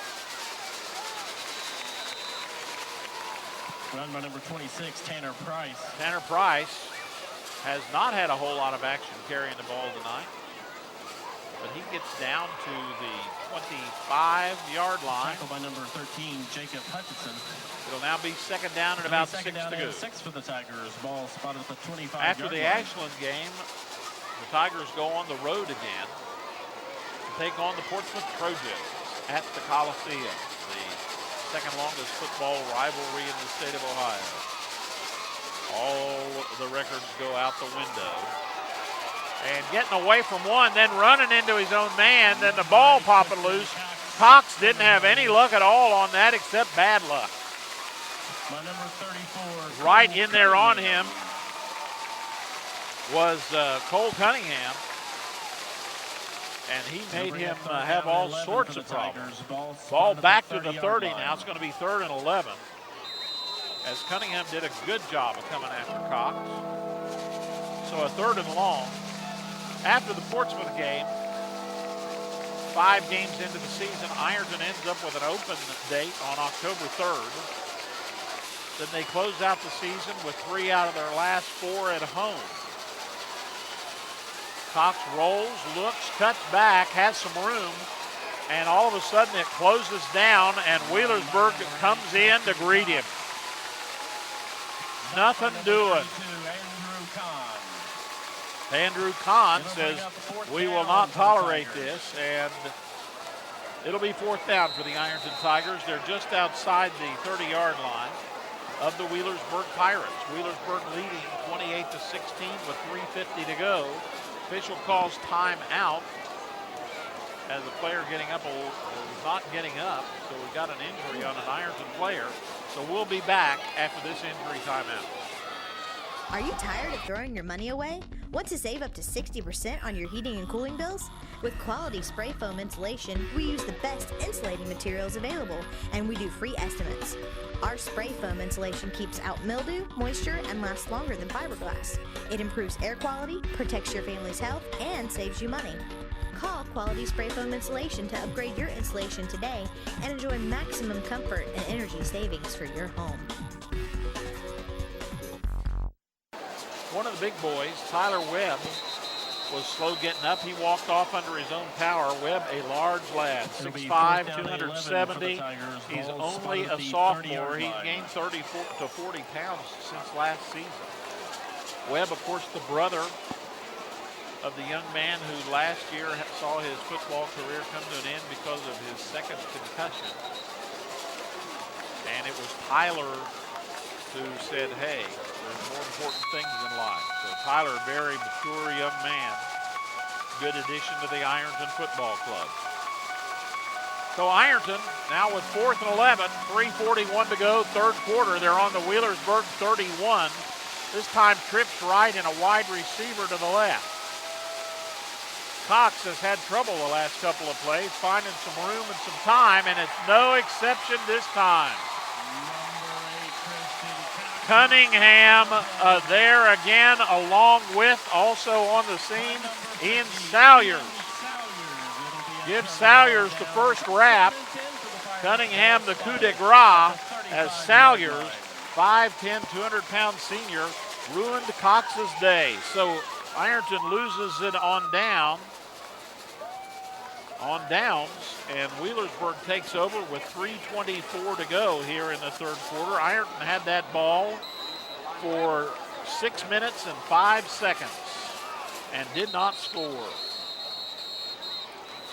Run by number 26, Tanner Price. Tanner Price has not had a whole lot of action carrying the ball tonight, but he gets down to the 25-yard line. Tackled by number 13, Jacob Hutchinson. It'll now be second down and about 6 to go. 6 for the Tigers. Ball spotted at the 25-yard line. After the Ashland game, the Tigers go on the road again to take on the Portsmouth Trojans at the Coliseum, the second longest football rivalry in the state of Ohio. All the records go out the window. And getting away from one, then running into his own man, then the ball popping loose. Cox didn't have any luck at all on that except bad luck. My number 34. Right in there on him was Cole Cunningham. and he made him have all sorts of problems. Ball back to the 30 now. It's going to be 3rd and 11. As Cunningham did a good job of coming after Cox. So a 3rd and long. After the Portsmouth game, 5 games into the season, Ironton ends up with an open date on October 3rd. Then they close out the season with 3 out of their last 4 at home. Cox rolls, looks, cuts back, has some room, and all of a sudden it closes down, and Wheelersburg comes in to greet him. Nothing doing. Andrew Kahn says, we will not tolerate this, and it'll be 4th down for the Ironton Tigers. They're just outside the 30-yard line of the Wheelersburg Pirates. Wheelersburg leading 28-16 with 3:50 to go. Official calls timeout as the player getting up was not getting up, so we got an injury on an Ironton player. So we'll be back after this injury timeout. Are you tired of throwing your money away? Want to save up to 60% on your heating and cooling bills? With quality spray foam insulation, we use the best insulating materials available, and we do free estimates. Our spray foam insulation keeps out mildew, moisture, and lasts longer than fiberglass. It improves air quality, protects your family's health, and saves you money. Call Quality Spray Foam Insulation to upgrade your insulation today and enjoy maximum comfort and energy savings for your home. One of the big boys, Tyler Webb, was slow getting up. He walked off under his own power. Webb, a large lad, 6'5", 270. He's only a sophomore. He's gained 30 to 40 pounds since last season. Webb, of course, the brother of the young man who last year saw his football career come to an end because of his second concussion. And it was Tyler who said, hey, there's more important things in life. So Tyler, a very mature young man, good addition to the Ironton Football Club. So Ironton now with 4th and 11, 3:41 to go, 3rd quarter. They're on the Wheelersburg 31. This time trips right and a wide receiver to the left. Cox has had trouble the last couple of plays, finding some room and some time, and it's no exception this time. Cunningham there again, along with also on the scene, Ian Salyers. Gives Salyers the first wrap. Cunningham the coup de grace as Salyers, 5'10", 200-pound senior, ruined Cox's day. So Ironton loses it on downs, and Wheelersburg takes over with 3:24 to go here in the 3rd quarter. Ironton had that ball for 6 minutes and 5 seconds and did not score.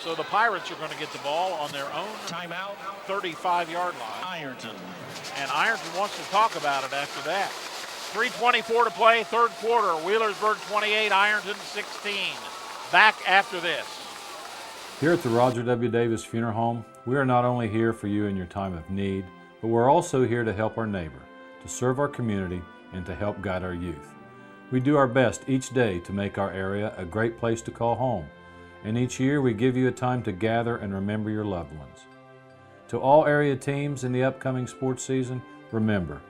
So the Pirates are going to get the ball on their own timeout, 35-yard line. Ironton. And Ironton wants to talk about it after that. 3:24 to play, 3rd quarter. Wheelersburg 28, Ironton 16. Back after this. Here at the Roger W. Davis Funeral Home, we are not only here for you in your time of need, but we're also here to help our neighbor, to serve our community, and to help guide our youth. We do our best each day to make our area a great place to call home, and each year we give you a time to gather and remember your loved ones. To all area teams in the upcoming sports season, remember,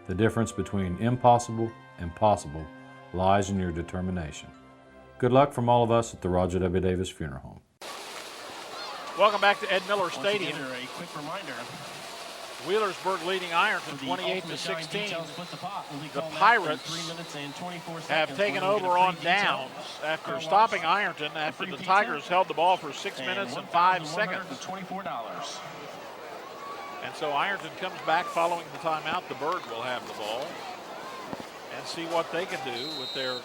the difference between impossible and possible lies in your determination. Good luck from all of us at the Roger W. Davis Funeral Home. Welcome back to Ed Miller Stadium. A quick reminder. Wheelersburg leading Ironton 28-16. The Pirates have taken over on downs after stopping Ironton after the Tigers held the ball for 6 minutes and 5 seconds. And so Ironton comes back following the timeout. The Bird will have the ball and see what they can do with their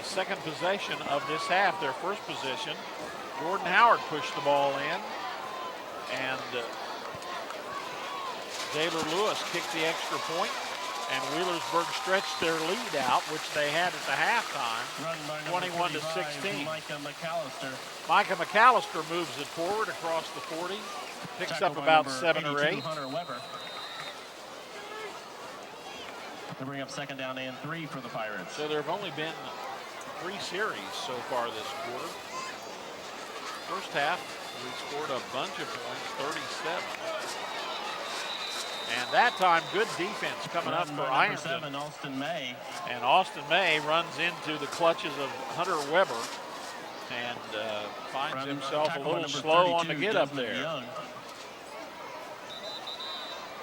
second possession of this half. Their first possession, Jordan Howard pushed the ball in, and Taylor Lewis kicked the extra point, and Wheelersburg stretched their lead out, which they had at the halftime, 21-16. Micah McAllister moves it forward across the 40, picks up about 7 or 8. To bring up 2nd down and 3 for the Pirates. So there have only been 3 series so far this quarter. First half, we scored a bunch of points, 37. And that time, good defense coming up for Ironton. Austin May. And Austin May runs into the clutches of Hunter Weber and finds himself a little slow on the get up there.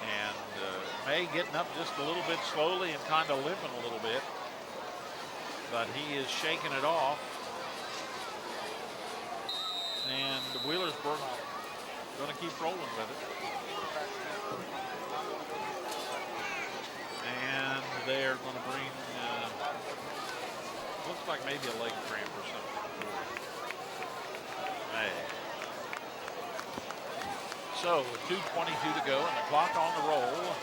And May getting up just a little bit slowly and kind of limping a little bit. But he is shaking it off. And the Wheelersburg going to keep rolling with it. And they're going to bring, looks like maybe a leg cramp or something. May. So with 2:22 to go and the clock on the roll,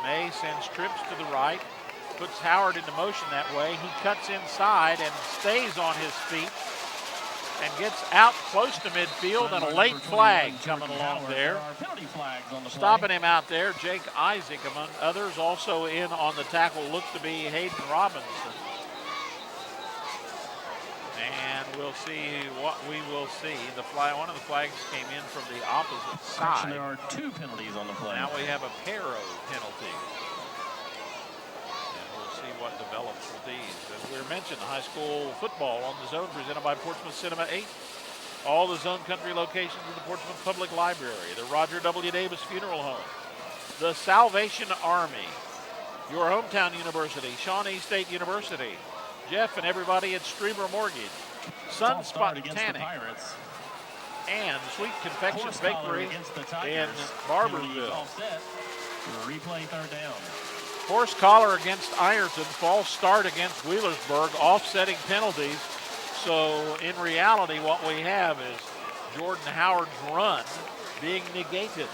May sends trips to the right, puts Howard into motion that way. He cuts inside and stays on his feet and gets out close to midfield, and a late flag coming along there. Stopping him out there, Jake Isaac among others. Also in on the tackle looked to be Hayden Robinson. And we'll see what we will see. One of the flags came in from the opposite side. Actually, there are 2 penalties on the play. Now we have a Pero penalty. See what develops with these. As we mentioned, high school football on the Zone presented by Portsmouth Cinema 8. All the Zone Country locations of the Portsmouth Public Library, the Roger W. Davis Funeral Home, the Salvation Army, your hometown university, Shawnee State University, Jeff and everybody at Streamer Mortgage, Sunspot Tanning, and Sweet Confections Bakery in Barbersville. Replay third down. Horse collar against Ironton, false start against Wheelersburg, offsetting penalties. So in reality, what we have is Jordan Howard's run being negated.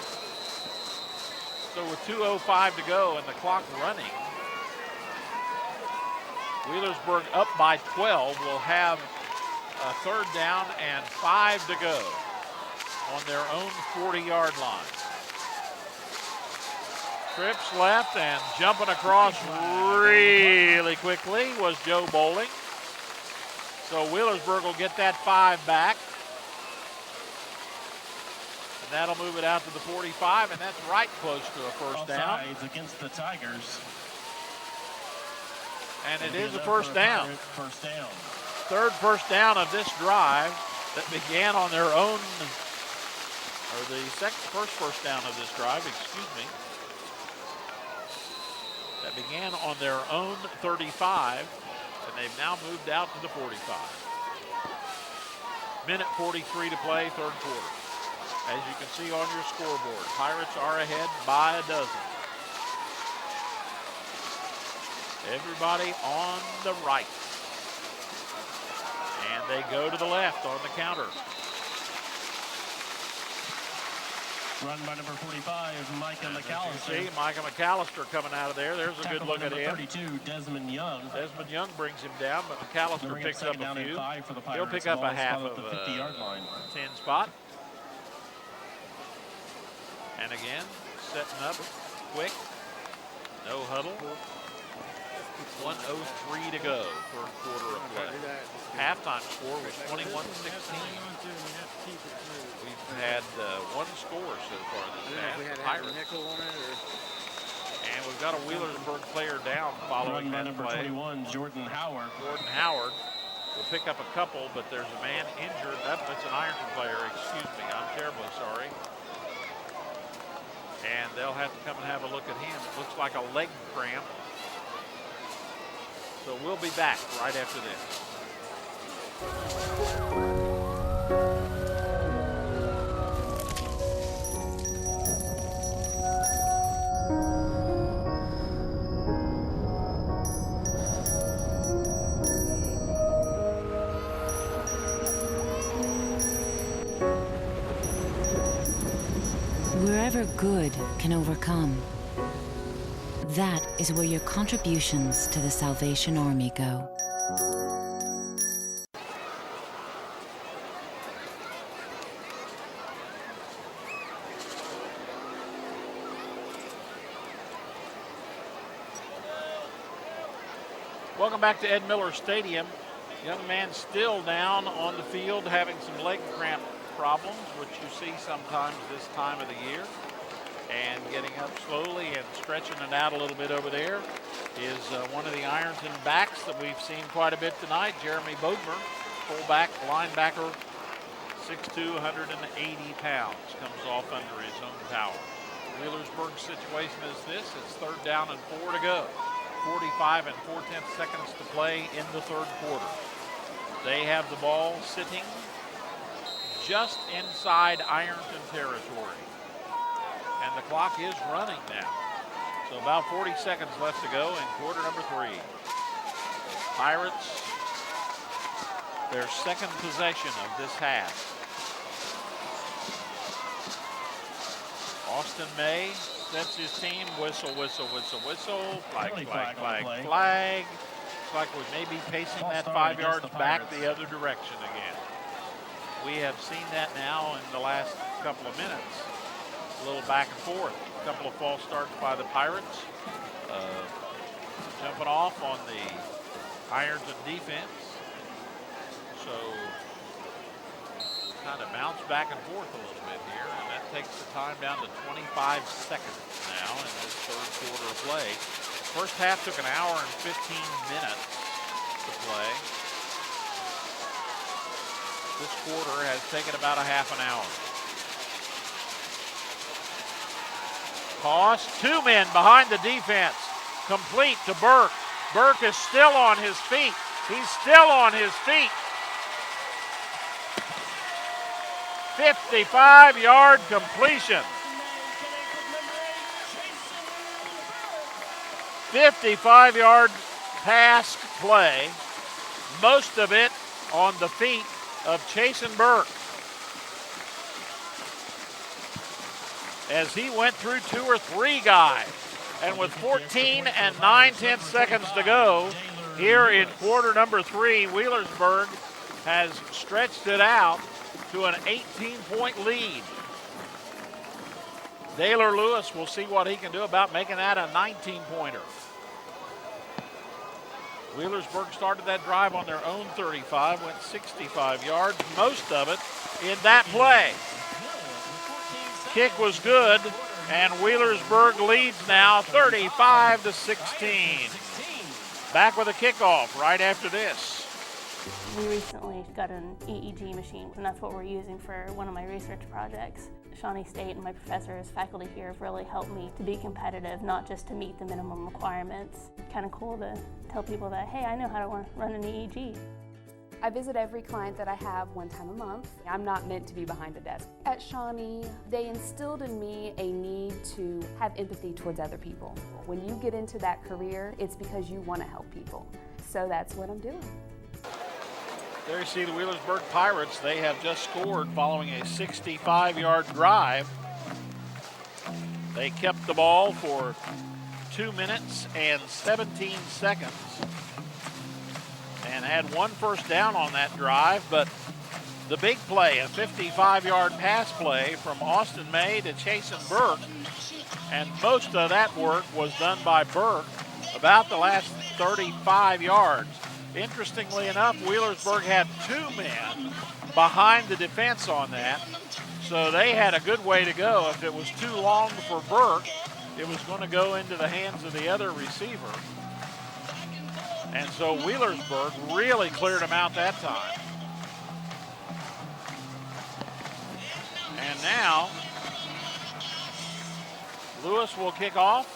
So with 2:05 to go and the clock running, Wheelersburg up by 12 will have a third down and 5 to go on their own 40-yard line. Trips left and jumping across really quickly was Joe Bowling. So Wheelersburg will get that 5 back. And that'll move it out to the 45, and that's right close to a first down. Offsides against the Tigers. And it is a first down. First down. Third first down of this drive that began on their own, or the first first down of this drive, excuse me. That began on their own 35, and they've now moved out to the 45. Minute 43 to play, third quarter. As you can see on your scoreboard, Pirates are ahead by a dozen. Everybody on the right. And they go to the left on the counter. Run by number 45, Micah McAllister. See, Micah McAllister coming out of there. There's a good look at him. 32, Desmond Young. Desmond Young brings him down, but McAllister picks up a few. He'll pick up a half of a 50-yard line. 10 spot. And again, setting up quick. No huddle. 1:03 to go, third quarter of play. Halftime score was 21-16. We've had one score so far this half, Pirates. And we've got a Wheelersburg player down following that number play. 21, Jordan Howard. Jordan Howard will pick up a couple, but there's a man injured. That's an Ironton player, excuse me. I'm terribly sorry. And they'll have to come and have a look at him. It looks like a leg cramp. So we'll be back right after this. Wherever good can overcome, that is where your contributions to the Salvation Army go. Welcome back to Ed Miller Stadium Young man still down on the field having some leg cramp problems, which you see sometimes this time of the year. And getting up slowly and stretching it out a little bit over there is one of the Ironton backs that we've seen quite a bit tonight, Jeremy Bodmer, fullback, linebacker, 6'2", 180 pounds, comes off under his own power. Wheelersburg's situation is this. It's 3rd down and 4 to go. 45 and 4/10 seconds to play in the 3rd quarter. They have the ball sitting just inside Ironton territory. And the clock is running now. So about 40 seconds left to go in quarter number 3. Pirates, their 2nd possession of this half. Austin May sets his team. Whistle, whistle, whistle, whistle. Flag, flag, flag, flag. Looks like we may be pacing that 5 yards back the other direction again. We have seen that now in the last couple of minutes. A little back and forth. A couple of false starts by the Pirates. Jumping off on the Ironton defense. So kind of bounce back and forth a little bit here, and that takes the time down to 25 seconds now in this 3rd quarter of play. First half took an hour and 15 minutes to play. This quarter has taken about a half an hour. Toss, 2 men behind the defense. Complete to Burke. Burke is still on his feet. He's still on his feet. 55-yard completion. 55-yard pass play. Most of it on the feet of Chasen Burke. As he went through 2 or 3 guys. And with 14 and 9/10 seconds to go here in quarter number 3, Wheelersburg has stretched it out to an 18-point lead. Daylor Lewis will see what he can do about making that a 19-pointer. Wheelersburg started that drive on their own 35, went 65 yards, most of it in that play. Kick was good, and Wheelersburg leads now 35-16. Back with a kickoff right after this. We recently got an EEG machine, and that's what we're using for one of my research projects. Shawnee State and my professors, faculty here have really helped me to be competitive, not just to meet the minimum requirements. Kind of cool to tell people that, hey, I know how to run an EEG. I visit every client that I have 1 time a month. I'm not meant to be behind a desk. At Shawnee, they instilled in me a need to have empathy towards other people. When you get into that career, it's because you want to help people. So that's what I'm doing. There you see the Wheelersburg Pirates. They have just scored following a 65-yard drive. They kept the ball for 2 minutes and 17 seconds and had 1 first down on that drive, but the big play, a 55-yard pass play from Austin May to Chasen Burke, and most of that work was done by Burke about the last 35 yards. Interestingly enough, Wheelersburg had 2 men behind the defense on that, so they had a good way to go. If it was too long for Burke, it was going to go into the hands of the other receiver. And so Wheelersburg really cleared him out that time. And now, Lewis will kick off,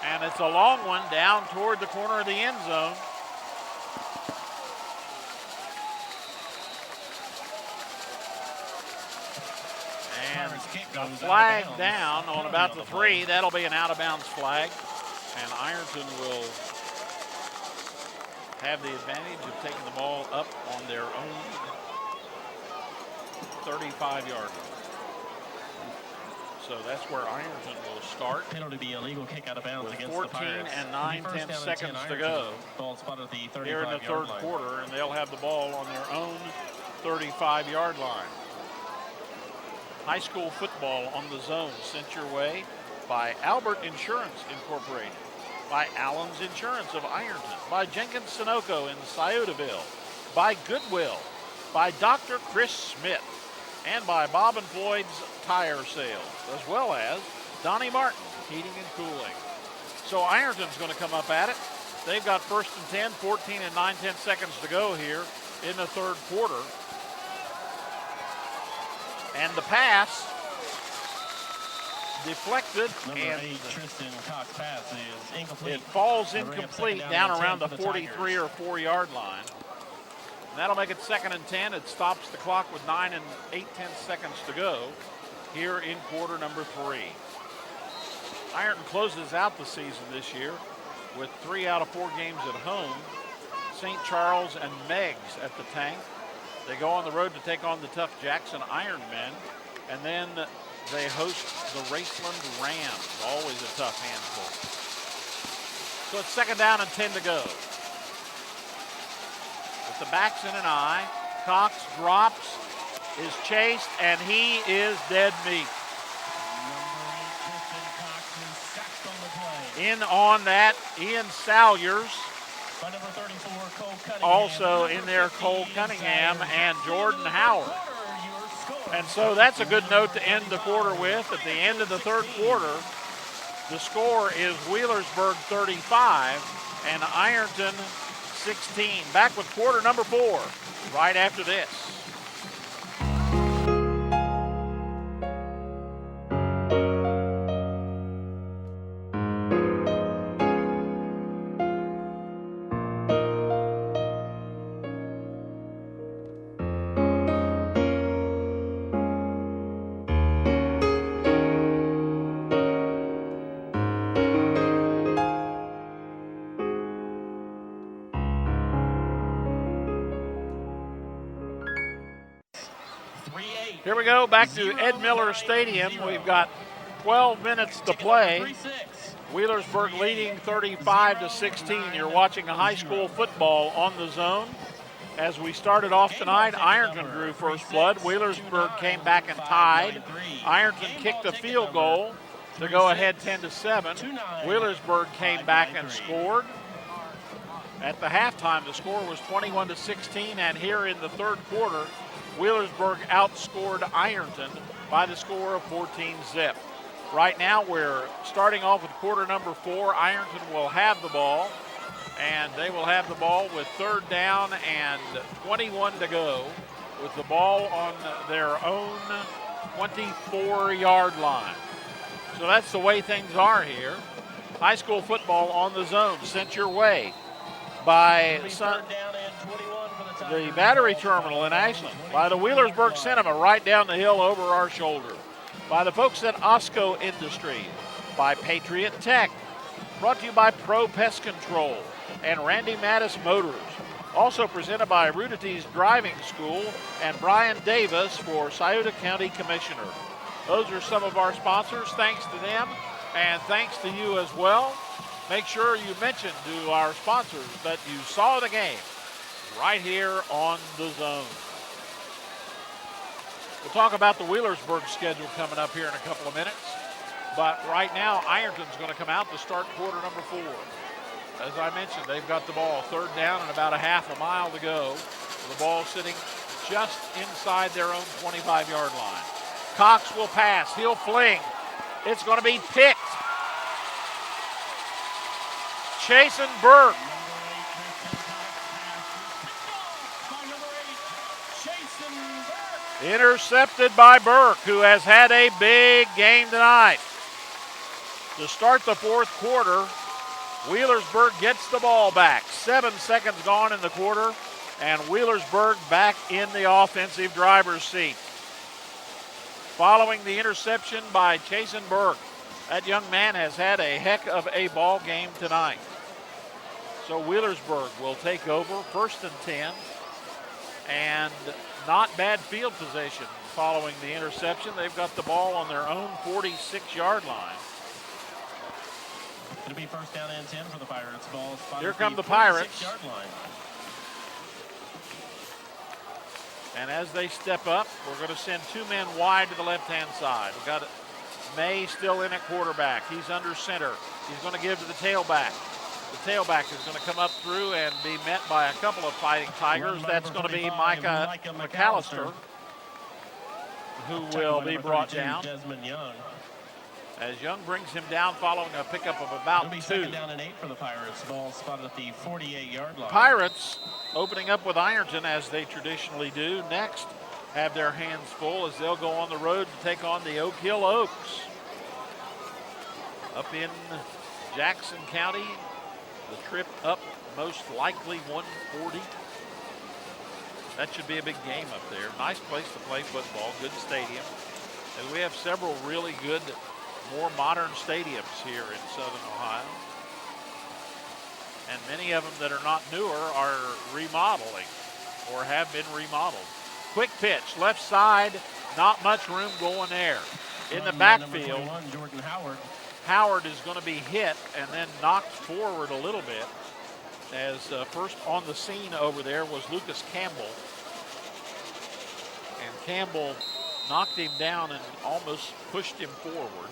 and it's a long one down toward the corner of the end zone. And a flag down on about the 3. That'll be an out-of-bounds flag. And Ironton will have the advantage of taking the ball up on their own 35-yard line. So that's where Ironton will start. Penalty be illegal kick out of bounds with against 14 the Pirates. and 9/10 seconds to go. Ball spotted the 35-yard here in the 3rd line. quarter, and they'll have the ball on their own 35-yard line. High school football on the zone sent your way by Albert Insurance Incorporated. by Allen's Insurance of Ironton, by Jenkins Sunoco in Sciotoville, by Goodwill, by Dr. Chris Smith, and by Bob and Floyd's Tire Sales, as well as Donnie Martin Heating and Cooling. So Ironton's going to come up at it. They've got 1st and 10, 14 and 9/10 seconds to go here in the third quarter. And the pass deflected, and Tristan Cox pass is incomplete. it falls incomplete down around the 43 or 4-yard line. And that'll make it 2nd and 10. It stops the clock with 9 and 8/10 seconds to go here in quarter number 3. Ironton closes out the season this year with 3 out of 4 games at home. St. Charles and Meigs at the Tank. They go on the road to take on the tough Jackson Ironmen, and then they host the Raceland Rams, always a tough handful. So it's 2nd down and 10 to go. With the backs in an eye, Cox drops, is chased, and he is dead meat. In on that, Ian Salyers. By number 34, Cole Cunningham. Also in there, Cole Cunningham and Jordan Howard. And so that's a good note to end the quarter with. At the end of the third quarter, the score is Wheelersburg 35 and Ironton 16. Back with quarter number 4 right after this. Here we go, back to Ed Miller Stadium. We've got 12 minutes to play. Wheelersburg leading 35-16. You're watching a high school football on the zone. As we started off tonight, Ironton drew first blood. Wheelersburg came back and tied. Ironton kicked a field goal to go ahead 10-7. Wheelersburg came back and scored. At the halftime, the score was 21-16, and here in the third quarter, Wheelersburg outscored Ironton by the score of 14-zip. Right now, we're starting off with quarter number 4. Ironton will have the ball, and they will have the ball with 3rd down and 21 to go, with the ball on their own 24-yard line. So that's the way things are here. High school football on the zone, sent your way by the Battery Terminal in Ashland, by the Wheelersburg Cinema right down the hill over our shoulder, by the folks at Osco Industries, by Patriot Tech, brought to you by Pro Pest Control and Randy Mattis Motors. Also presented by Rudity's Driving School and Brian Davis for Scioto County Commissioner. Those are some of our sponsors. Thanks to them, and thanks to you as well. Make sure you mention to our sponsors that you saw the game right here on the zone. We'll talk about the Wheelersburg schedule coming up here in a couple of minutes. But right now, Ironton's going to come out to start quarter number 4. As I mentioned, they've got the ball 3rd down and about a half a mile to go. The ball sitting just inside their own 25-yard line. Cox will pass. He'll fling. It's going to be picked. Chasen Burke. Intercepted by Burke, who has had a big game tonight. To start the fourth quarter, Wheelersburg gets the ball back. 7 seconds gone in the quarter, and Wheelersburg back in the offensive driver's seat. Following the interception by Chasen Burke, that young man has had a heck of a ball game tonight. So Wheelersburg will take over, 1st and 10, and not bad field position following the interception. They've got the ball on their own 46-yard line. It'll be 1st down and 10 for the Pirates. Ball here come the Pirates. Line. And as they step up, we're going to send 2 men wide to the left-hand side. We've got May still in at quarterback. He's under center. He's going to give to the tailback. The tailback is going to come up through and be met by a couple of Fighting Tigers. That's going to be Micah McAllister, who will be brought down. Desmond Young. As Young brings him down following a pickup of about It'll be 2. second down and 8 for the Pirates. Ball spotted at the 48-yard line. Pirates opening up with Ironton as they traditionally do. Next, have their hands full as they'll go on the road to take on the Oak Hill Oaks. Up in Jackson County, the trip up most likely 140. That should be a big game up there. Nice place to play football, good stadium. And we have several really good, more modern stadiums here in Southern Ohio. And many of them that are not newer are remodeling or have been remodeled. Quick pitch, left side, not much room going there. In the backfield, Jordan Howard. Howard is going to be hit and then knocked forward a little bit, as first on the scene over there was Lucas Campbell. And Campbell knocked him down and almost pushed him forward.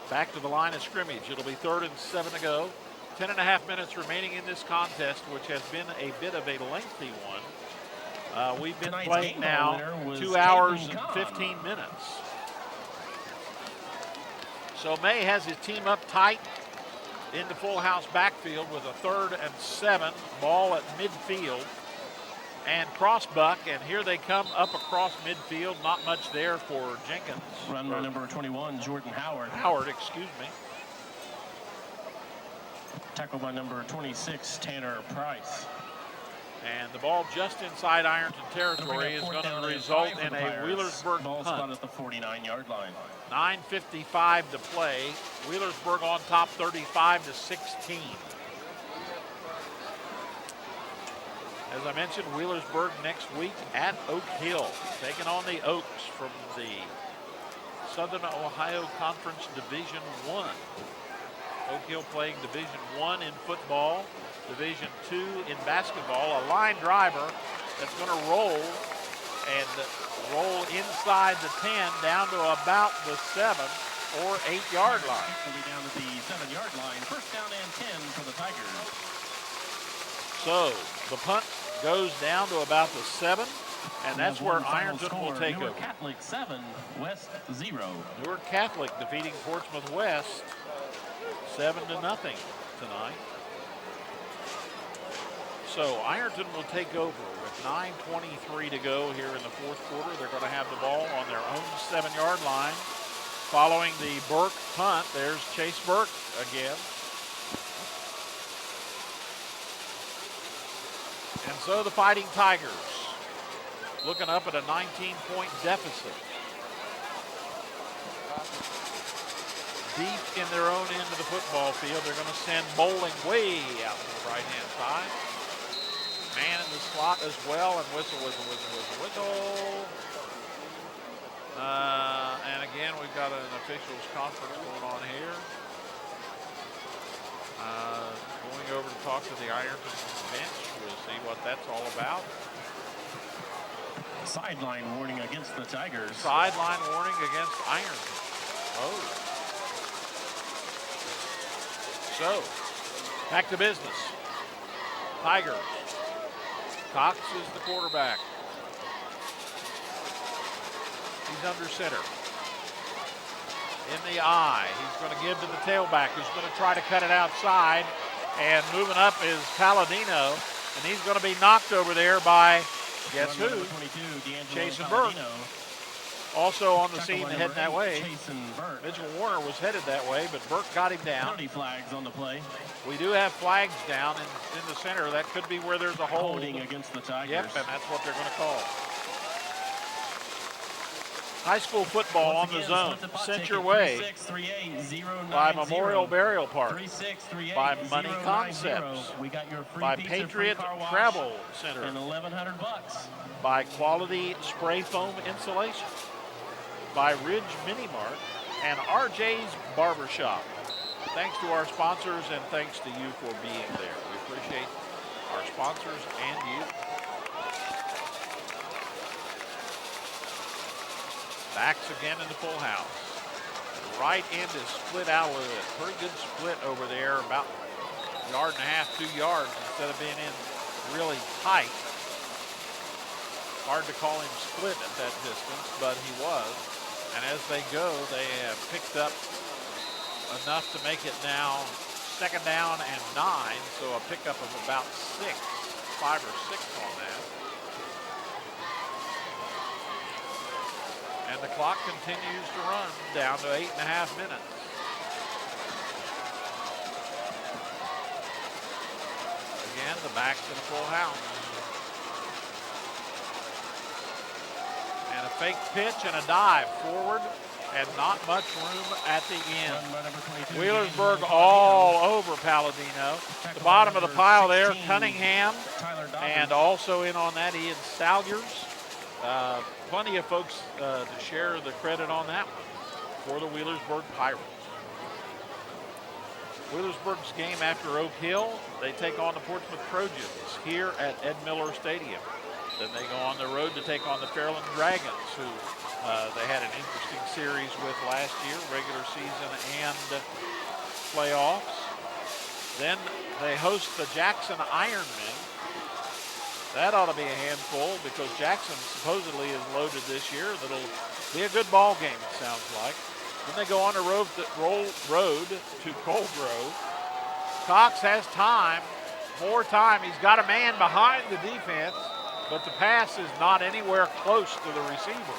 Back to the line of scrimmage. It'll be 3rd and 7 to go. 10.5 minutes remaining in this contest, which has been a bit of a lengthy one. We've been playing now 2 hours and 15 minutes. So May has his team up tight in the full house backfield with a 3rd and 7, ball at midfield and crossbuck, and here they come up across midfield. Not much there for Jenkins. Run by number 21, Jordan Howard. Howard, excuse me. Tackle by number 26, Tanner Price. And the ball just inside Ironton territory is going to result in a Wheelersburg ball punt. spot at the 49-yard line. 9:55 to play. Wheelersburg on top 35-16. As I mentioned, Wheelersburg next week at Oak Hill, taking on the Oaks from the Southern Ohio Conference Division I. Oak Hill playing Division I in football, Division II in basketball. A line driver that's going to roll inside the 10 down to about the 7 or 8-yard line. Will be down to the 7-yard line. First down and 10 for the Tigers. So the punt goes down to about the 7, and that's where Ironton will take over. Newark Catholic 7, West 0. Newark Catholic defeating Portsmouth West 7-0 tonight. So Ironton will take over with 9:23 to go here in the 4th quarter. They're going to have the ball on their own 7-yard line. Following the Burke punt, there's Chase Burke again. And so the Fighting Tigers looking up at a 19-point deficit. Deep in their own end of the football field, they're going to send bowling way out to the right-hand side. Man in the slot as well, and whistle, whistle, whistle, whistle, whistle. And again, we've got an officials conference going on here. Going over to talk to the Ironton bench. We'll see what that's all about. Sideline warning against the Tigers. Sideline warning against Ironton. Oh. So, back to business. Tigers. Cox is the quarterback. He's under center. In the eye. He's going to give to the tailback, who's going to try to cut it outside. And moving up is Palladino. And he's going to be knocked over there by, guess who? Jason Burke. Also on the scene heading that way. Mitchell Warner was headed that way, but Burke got him down. 30 flags on the play. We do have flags down in the center. That could be where there's a hold. Holding against the Tigers. Yep, and that's what they're going to call. High school football on the zone. Sent your way by Memorial Burial Park, by Money Concepts, by Patriot Travel Center, and $1,100. by Quality Spray Foam Insulation, by Ridge Mini Mart, and RJ's Barbershop. Thanks to our sponsors and thanks to you for being there. We appreciate our sponsors and you. Backs again in the full house. right end is split out a little bit. Pretty good split over there, about a yard and a half, 2 yards, instead of being in really tight. Hard to call him split at that distance, but he was. And as they go, they have picked up enough to make it now 2nd down and 9, so a pickup of about 5 or 6 on that. And the clock continues to run down to 8.5 minutes. Again, the back's in a full house. And a fake pitch and a dive forward, and not much room at the end. Wheelersburg all over Palladino. The bottom of the pile there, Cunningham, and also in on that, Ian Salyers. Plenty of folks to share the credit on that one for the Wheelersburg Pirates. Wheelersburg's game after Oak Hill, they take on the Portsmouth Trojans here at Ed Miller Stadium. Then they go on the road to take on the Fairland Dragons, who they had an interesting series with last year, regular season and playoffs. Then they host the Jackson Ironmen. That ought to be a handful because Jackson supposedly is loaded this year. That'll be a good ball game, it sounds like. Then they go on the road to Coldgrove. Cox has time, more time. He's got a man behind the defense, but the pass is not anywhere close to the receiver.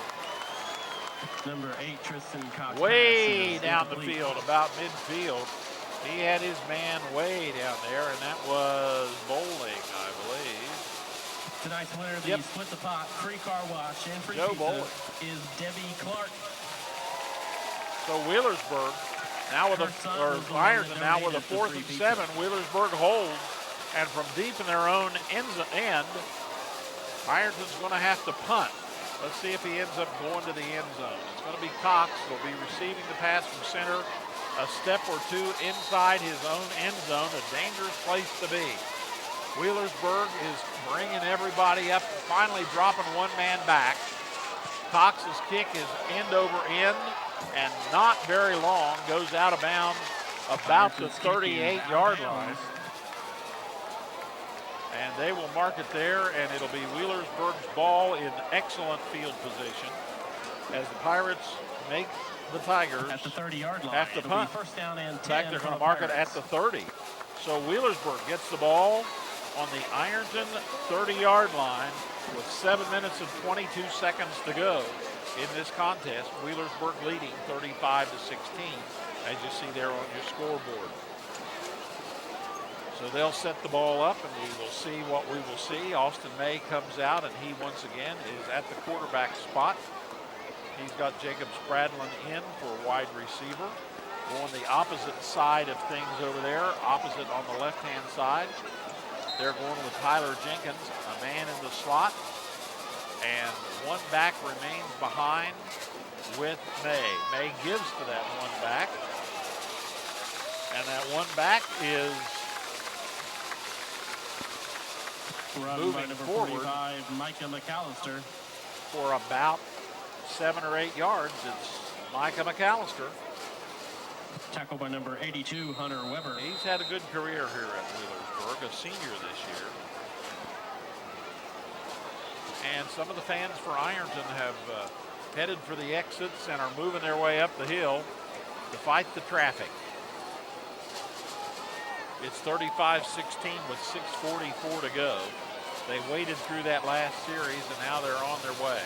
Number 8, Tristan Cox. Way down the field, about midfield. He had his man way down there, and that was Bowling, I believe. Tonight's winner of the Split the Pot free car wash and free pizza is Debbie Clark. So Wheelersburg now with Ironton now with a 4th and 7. Wheelersburg holds, and from deep in their own end, Ironton's going to have to punt. Let's see if he ends up going to the end zone. It's going to be Cox. He'll be receiving the pass from center, a step or two inside his own end zone, a dangerous place to be. Wheelersburg is bringing everybody up, finally dropping one man back. Cox's kick is end over end and not very long, goes out of bounds about the 38-yard line. And they will mark it there, and it'll be Wheelersburg's ball in excellent field position as the Pirates make the Tigers at the 30-yard line. Have to punt. First down and 10. In fact, they're going to mark it at the 30. So Wheelersburg gets the ball on the Ironton 30-yard line with 7 minutes and 22 seconds to go in this contest. Wheelersburg leading 35-16, as you see there on your scoreboard. So they'll set the ball up, and we will see what we will see. Austin May comes out, and he once again is at the quarterback spot. He's got Jacob Spradlin in for wide receiver. Going the opposite side of things over there, opposite on the left-hand side. They're going with Tyler Jenkins, a man in the slot. And one back remains behind with May. May gives to that one back. And that one back is moving forward 45, Micah McAllister. For about 7 or 8 yards. It's Micah McAllister. Tackled by number 82, Hunter Weber. He's had a good career here at Wheelersburg, a senior this year. And some of the fans for Ironton have headed for the exits and are moving their way up the hill to fight the traffic. It's 35-16 with 6:44 to go. They waded through that last series, and now they're on their way.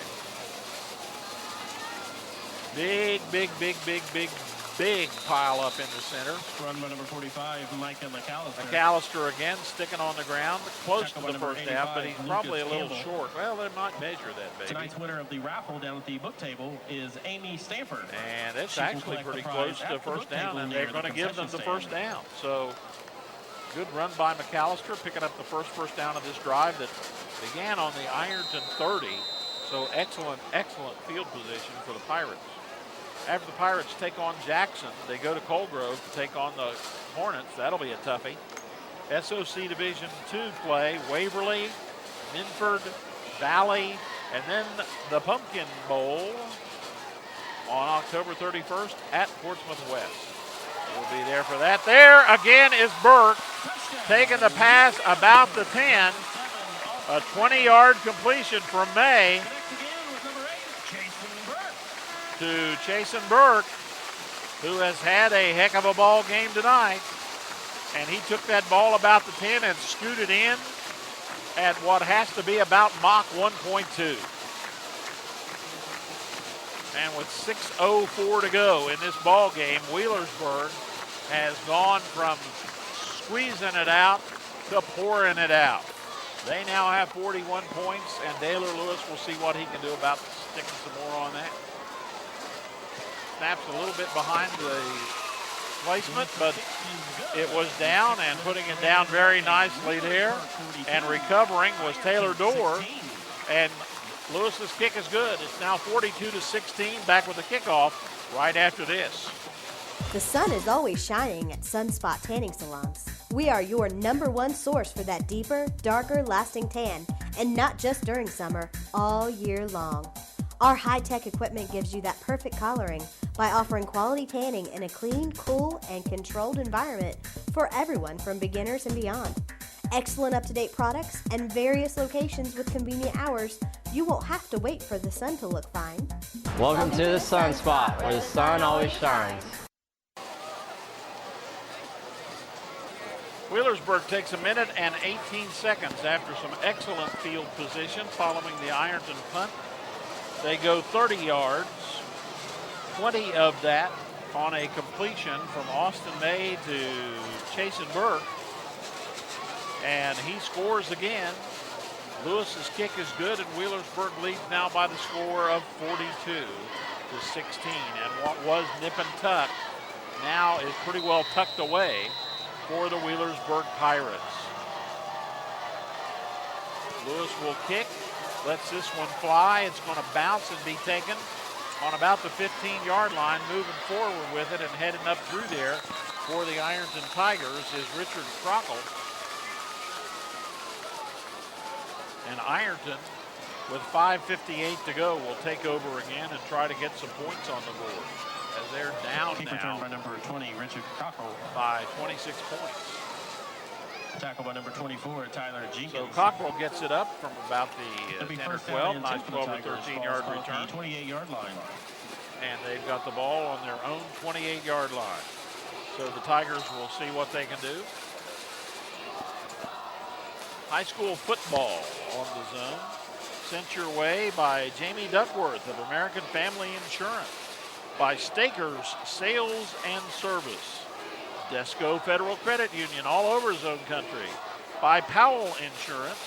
Big pile up in the center. Run by number 45, Micah McAllister. McAllister again sticking on the ground, close to the first half, but he's probably a little short. Well, they might measure that, baby. Tonight's winner of the raffle down at the book table is Amy Stanford. And it's actually pretty close to the first down, and they're going to give them the first down. So good run by McAllister, picking up the first down of this drive that began on the Ironton 30. So excellent field position for the Pirates. After the Pirates take on Jackson, they go to Coldgrove to take on the Hornets. That'll be a toughie. SOC Division II play, Waverly, Minford, Valley, and then the Pumpkin Bowl on October 31st at Portsmouth West. We'll be there for that. There again is Burke taking the pass about the 10. A 20-yard completion from May to Chasen Burke, who has had a heck of a ball game tonight. And he took that ball about the 10 and scooted in at what has to be about Mach 1.2. And with 6:04 to go in this ball game, Wheelersburg has gone from squeezing it out to pouring it out. They now have 41 points, and Daylor Lewis will see what he can do about sticking some more on that. Snaps a little bit behind the placement, but it was down, and putting it down very nicely there. And recovering was Taylor Dorr, and Lewis's kick is good. It's now 42-16, back with the kickoff right after this. The sun is always shining at Sunspot Tanning Salons. We are your #1 source for that deeper, darker, lasting tan, and not just during summer, all year long. Our high-tech equipment gives you that perfect coloring by offering quality tanning in a clean, cool, and controlled environment for everyone from beginners and beyond. Excellent up-to-date products and various locations with convenient hours. You won't have to wait for the sun to look fine. Welcome to the Sunspot, where the sun always shines. Wheelersburg takes a minute and 18 seconds after some excellent field position following the Ironton punt. They go 30 yards, 20 of that on a completion from Austin May to Chasen Burke. And he scores again. Lewis's kick is good, and Wheelersburg leads now by the score of 42-16. And what was nip and tuck now is pretty well tucked away for the Wheelersburg Pirates. Lewis will kick, lets this one fly. It's going to bounce and be taken on about the 15-yard line. Moving forward with it and heading up through there for the Ironton Tigers is Richard Crockle. And Ironton, with 5:58 to go, will take over again and try to get some points on the board, as they're down now by number 20, Richard Cockle, by 26 points. Tackle by number 24, Tyler Jenkins. So Cockrell gets it up from about the 10 or 12, nice 12 to 13-yard return. 28-yard line. And they've got the ball on their own 28-yard line. So the Tigers will see what they can do. High school football on the zone. Sent your way by Jamie Duckworth of American Family Insurance, by Stakers Sales and Service, Desco Federal Credit Union all over Zone Country, by Powell Insurance,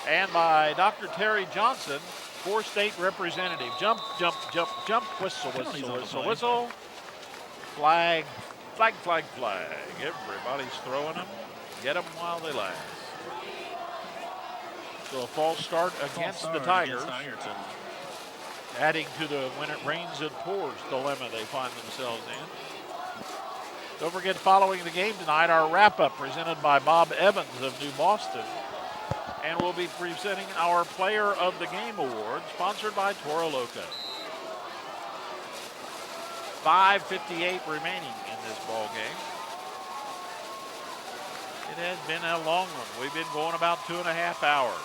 and by Dr. Terry Johnson, 4-state representative. Jump, jump, jump, jump, whistle, whistle, whistle, whistle. Flag, flag, flag, flag. Everybody's throwing them. Get them while they last. So a false start against the Tigers, adding to the when it rains it pours dilemma they find themselves in. Don't forget, following the game tonight, our wrap-up presented by Bob Evans of New Boston. And we'll be presenting our Player of the Game Award, sponsored by Toro Loco. 5:58 remaining in this ball game. It has been a long one. We've been going about 2.5 hours.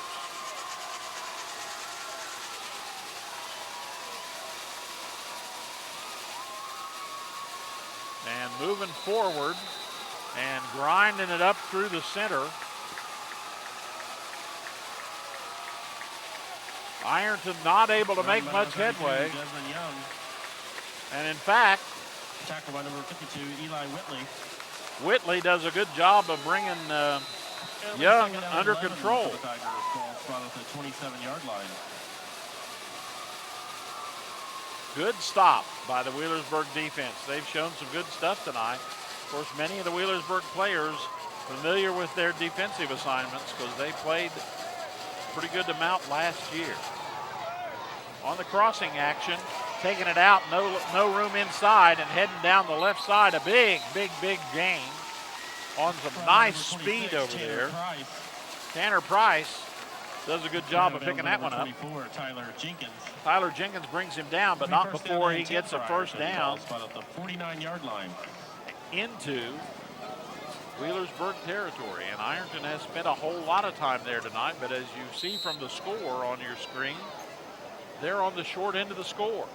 And moving forward and grinding it up through the center. Ironton not able to make much headway. And in fact, tackle by number 52, Eli Whitley. Whitley does a good job of bringing Young under control. The Tigers brought up the 27-yard line. Good stop by the Wheelersburg defense. They've shown some good stuff tonight. Of course, many of the Wheelersburg players familiar with their defensive assignments because they played a pretty good amount last year. On the crossing action, taking it out, no room inside, and heading down the left side. A big, big, big gain on some nice speed over there. Tanner Price does a good job of picking that one up. Tyler Jenkins brings him down, but not before he gets a first down at the 49-yard line into Wheelersburg territory. And Ironton has spent a whole lot of time there tonight, but as you see from the score on your screen, they're on the short end of the score.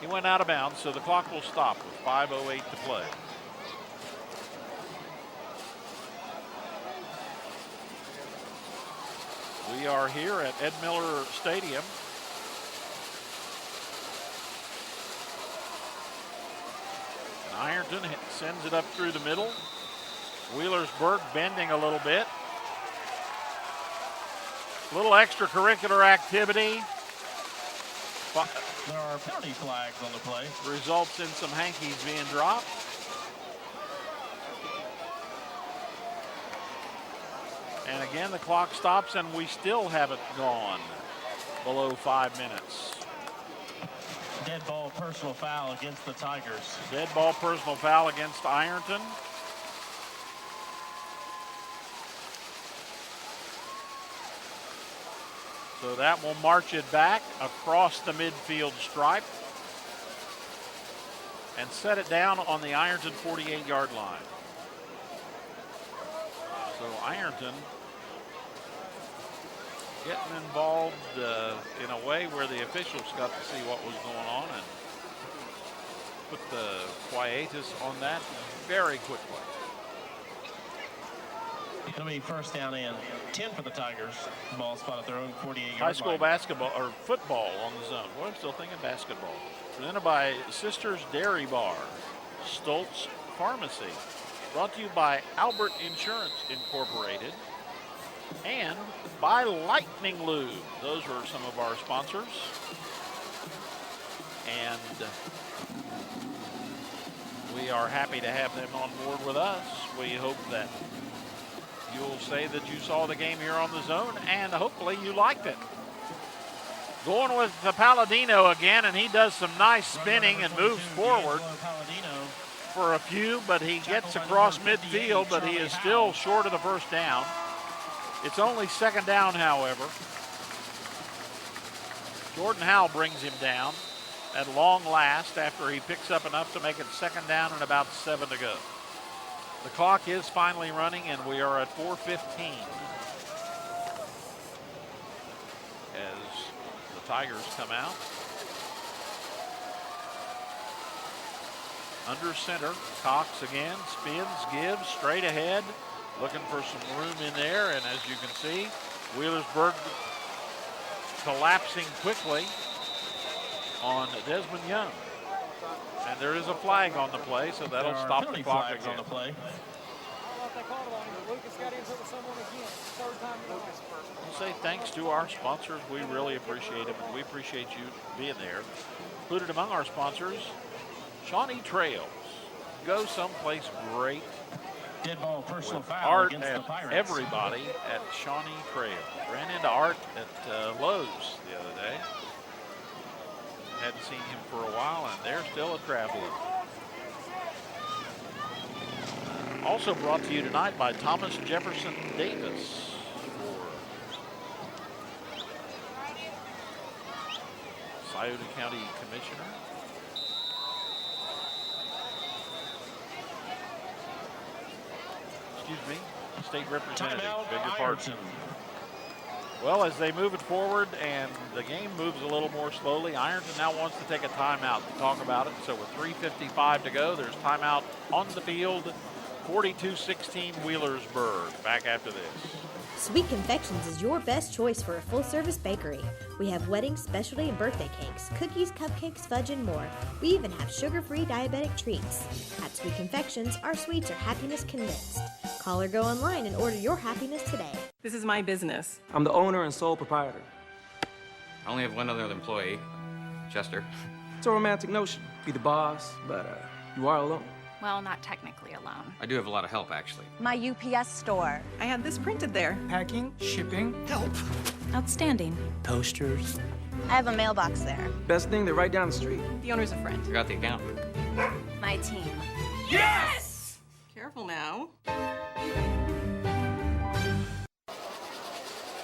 He went out of bounds, so the clock will stop with 5:08 to play. We are here at Ed Miller Stadium. And Ironton sends it up through the middle. Wheelersburg bending a little bit. Little extracurricular activity. There are penalty flags on the play. Results in some hankies being dropped. And again, the clock stops, and we still haven't gone below 5 minutes. Dead ball personal foul against the Tigers. Dead ball personal foul against Ironton. So that will march it back across the midfield stripe and set it down on the Ironton 48-yard line. So Ironton getting involved in a way where the officials got to see what was going on and put the quietus on that very quickly. It'll be first down and 10 for the Tigers. Ball spot at their own 48-yard line. High school basketball or football on the zone. Well, I'm still thinking basketball. Presented by Sisters Dairy Bar, Stoltz Pharmacy. Brought to you by Albert Insurance Incorporated and by Lightning Lube. Those are some of our sponsors. And we are happy to have them on board with us. We hope that you'll say that you saw the game here on the zone, and hopefully you liked it. Going with the Palladino again, and he does some nice spinning and moves forward for a few, but he gets across midfield, but he is still short of the first down. It's only second down, however. Jordan Howell brings him down at long last after he picks up enough to make it second down and about 7 to go. The clock is finally running, and we are at 4:15 as the Tigers come out. Under center, Cox again, spins, gives, straight ahead, looking for some room in there, and as you can see, Wheelersburg collapsing quickly on Desmond Young. And there is a flag on the play, so that'll stop the clock again. On the play. We'll say thanks to our sponsors. We really appreciate them, and we appreciate you being there. Included among our sponsors, Shawnee Trails. Go someplace great. Dead ball personal foul Art against the and Pirates. everybody at Shawnee Trails. Ran into Art at Lowe's the other day. Hadn't seen him for a while, and they're still a traveler. Also brought to you tonight by Thomas Jefferson Davis for Scioto County Commissioner. Excuse me, State Representative, beg your pardon. Well, as they move it forward and the game moves a little more slowly, Ironton now wants to take a timeout to talk about it. So with 3:55 to go, there's timeout on the field. 42-16 Wheelersburg. Back after this. Sweet Confections is your best choice for a full-service bakery. We have wedding, specialty, and birthday cakes, cookies, cupcakes, fudge, and more. We even have sugar-free diabetic treats. At Sweet Confections, our sweets are happiness convinced. Call or go online and order your happiness today. This is my business. I'm the owner and sole proprietor. I only have one other employee, Chester. It's a romantic notion. Be the boss, but you are alone. Well, not technically alone. I do have a lot of help, actually. My UPS store. I had this printed there. Packing, shipping, help. Outstanding. Toasters. I have a mailbox there. Best thing, they're right down the street. The owner's a friend. I got the account. My team. Yes! Careful now.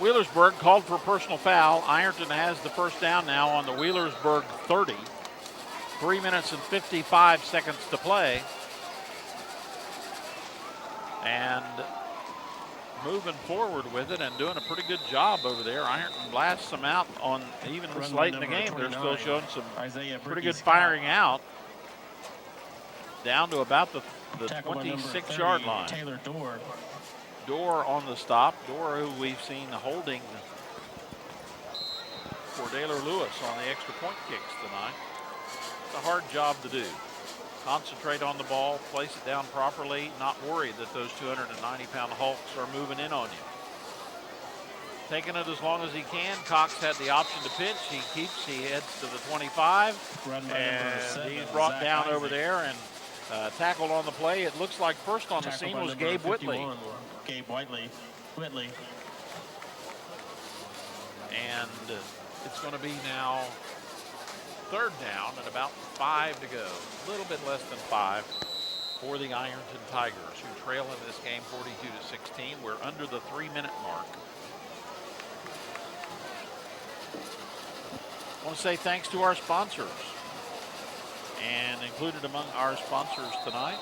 Wheelersburg called for a personal foul. Ironton has the first down now on the Wheelersburg 30. 3 minutes and 55 seconds to play. And moving forward with it and doing a pretty good job over there. Ironton blasts them out on even this late in the game. They're still showing some pretty good firing out. Down to about the 26-yard line. Taylor Dorr on the stop. Dorr, who we've seen holding for Daylor Lewis on the extra point kicks tonight. It's a hard job to do. Concentrate on the ball, place it down properly, not worried that those 290-pound hulks are moving in on you. Taking it as long as he can. Cox had the option to pitch. He heads to the 25, and he's brought down over there and tackled on the play. It looks like first on the scene was Gabe Whitley. Gabe Whitley. And it's going to be now third down and about 5 to go. A little bit less than 5 for the Ironton Tigers, who trail in this game 42-16. We're under the 3-minute mark. I want to say thanks to our sponsors. And included among our sponsors tonight,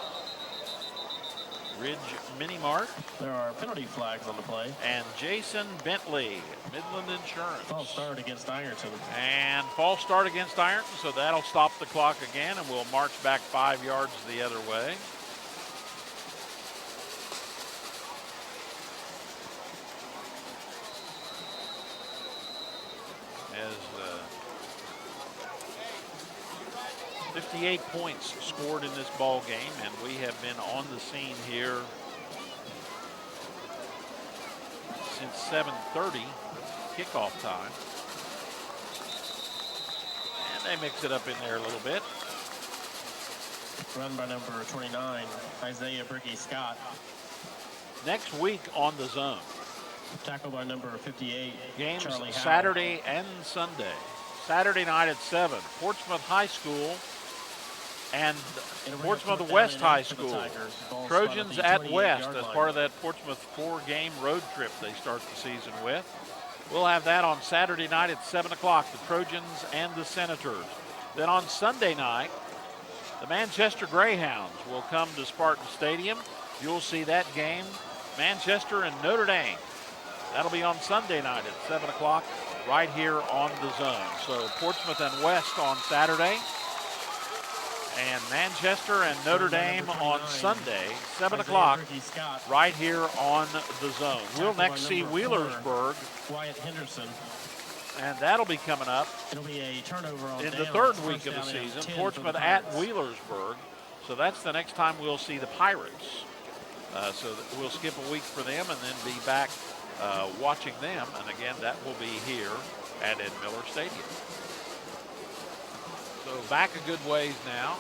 Ridge Mini Mart. There are penalty flags on the play. And Jason Bentley, Midland Insurance. False start against Ironton. And false start against Ironton, so that'll stop the clock again, and we'll march back 5 yards the other way. As 58 points scored in this ball game, and we have been on the scene here since 7:30 kickoff time. And they mix it up in there a little bit. Run by number 29, Isaiah Bricky Scott. Next week on the zone. Tackle by number 58, games Charlie Saturday and Sunday. Saturday night at 7, Portsmouth High School and Portsmouth West High School. Trojans at West as part of that Portsmouth 4-game road trip they start the season with. We'll have that on Saturday night at 7 o'clock, the Trojans and the Senators. Then on Sunday night, the Manchester Greyhounds will come to Spartan Stadium. You'll see that game, Manchester and Notre Dame. That'll be on Sunday night at 7 o'clock right here on the zone. So Portsmouth and West on Saturday, and Manchester and Notre Dame on Sunday, 7 o'clock, right here on the zone. We'll next see Wheelersburg. Wyatt Henderson. And that'll be coming up It'll be a turnover on in the downs. third week First of the down and season. 10 Portsmouth for the at Pirates. Wheelersburg. So that's the next time we'll see the Pirates. So we'll skip a week for them and then be back watching them. And again, that will be here at Ed Miller Stadium. So back a good ways now.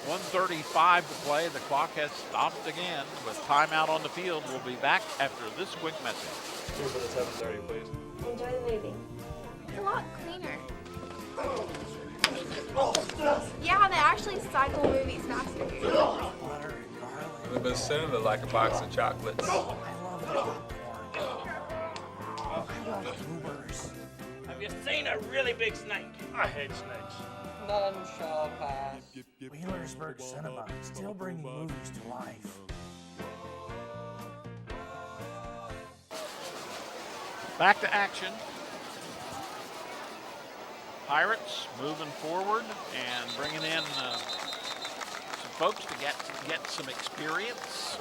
1:35 to play. The clock has stopped again with timeout on the field. We'll be back after this quick message. Here for the 7:30, please. Enjoy the movie. It's a lot cleaner. Yeah, they actually cycle movies faster here. We've been sending it like a box of chocolates. Have you seen a really big snake? I hate snakes. None shall pass. Wheelersburg Cinema, still bringing movies to life. Back to action. Pirates moving forward and bringing in some folks to get some experience.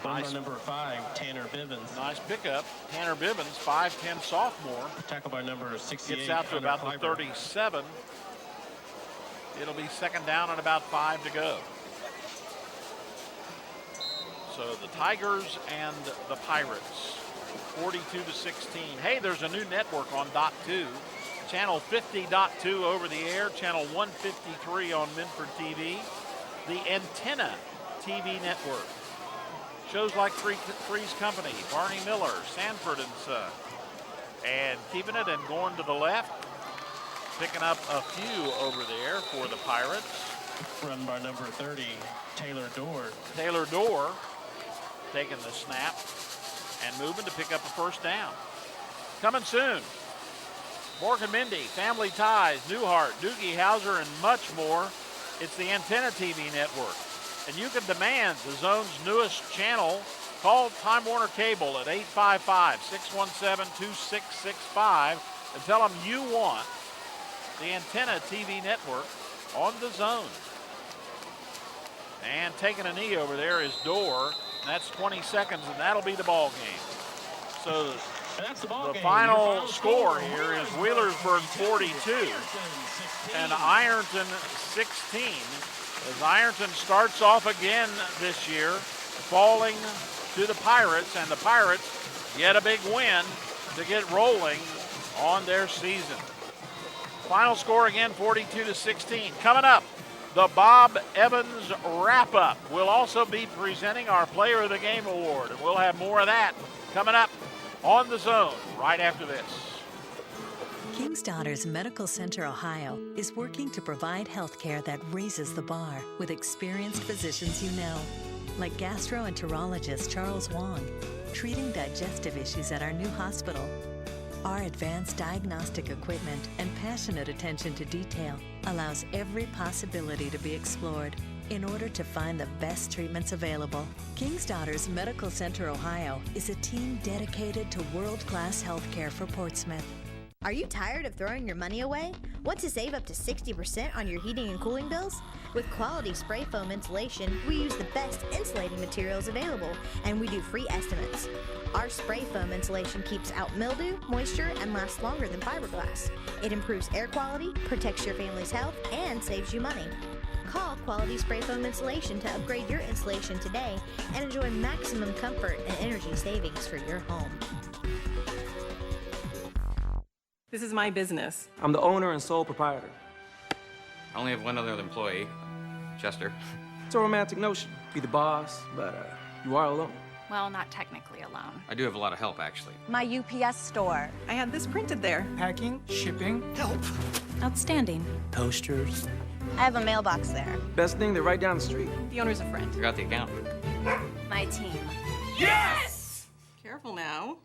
Nice. Number 5, Tanner Bivens. Nice pickup. Tanner Bivens, 5'10" sophomore. Tackle by number 68. Gets out to about the 37. It'll be second down and about 5 to go. So the Tigers and the Pirates, 42-16. Hey, there's a new network on .2. Channel 50.2 over the air. Channel 153 on Minford TV. The Antenna TV network. Shows like Three's Company, Barney Miller, Sanford and Son. And keeping it and going to the left. Picking up a few over there for the Pirates. Run by number 30, Taylor Dorr. Taylor Dorr taking the snap. and moving to pick up a first down. Coming soon, Morgan Mindy, Family Ties, Newhart, Doogie Howser, and much more. It's the Antenna TV network. And you can demand the Zone's newest channel. Call Time Warner Cable at 855-617-2665 and tell them you want the Antenna TV network on the Zone. And taking a knee over there is Dorr. That's 20 seconds, and that'll be the ball game. So the final score here is Wheelersburg 42 and Ironton 16. As Ironton starts off again this year, falling to the Pirates, and the Pirates get a big win to get rolling on their season. Final score again, 42-16. Coming up, the Bob Evans wrap-up. We'll also be presenting our Player of the Game award, and we'll have more of that coming up on the Zone right after this. King's Daughters Medical Center Ohio is working to provide health care that raises the bar with experienced physicians you know, like gastroenterologist Charles Wong, treating digestive issues at our new hospital. Our advanced diagnostic equipment and passionate attention to detail allows every possibility to be explored in order to find the best treatments available. King's Daughters Medical Center Ohio is a team dedicated to world-class health care for Portsmouth. Are you tired of throwing your money away? Want to save up to 60% on your heating and cooling bills? With quality spray foam insulation, we use the best insulating materials available, and we do free estimates. Our spray foam insulation keeps out mildew, moisture, and lasts longer than fiberglass. It improves air quality, protects your family's health, and saves you money. Call Quality Spray Foam Insulation to upgrade your insulation today and enjoy maximum comfort and energy savings for your home. This is my business. I'm the owner and sole proprietor. I only have one other employee, Chester. It's a romantic notion. Be the boss, but you are alone. Well, not technically alone. I do have a lot of help, actually. My UPS store. I had this printed there. Packing, shipping, help. Outstanding. Toasters. I have a mailbox there. Best thing, they're right down the street. The owner's a friend. I got the account. My team. Yes! Careful now.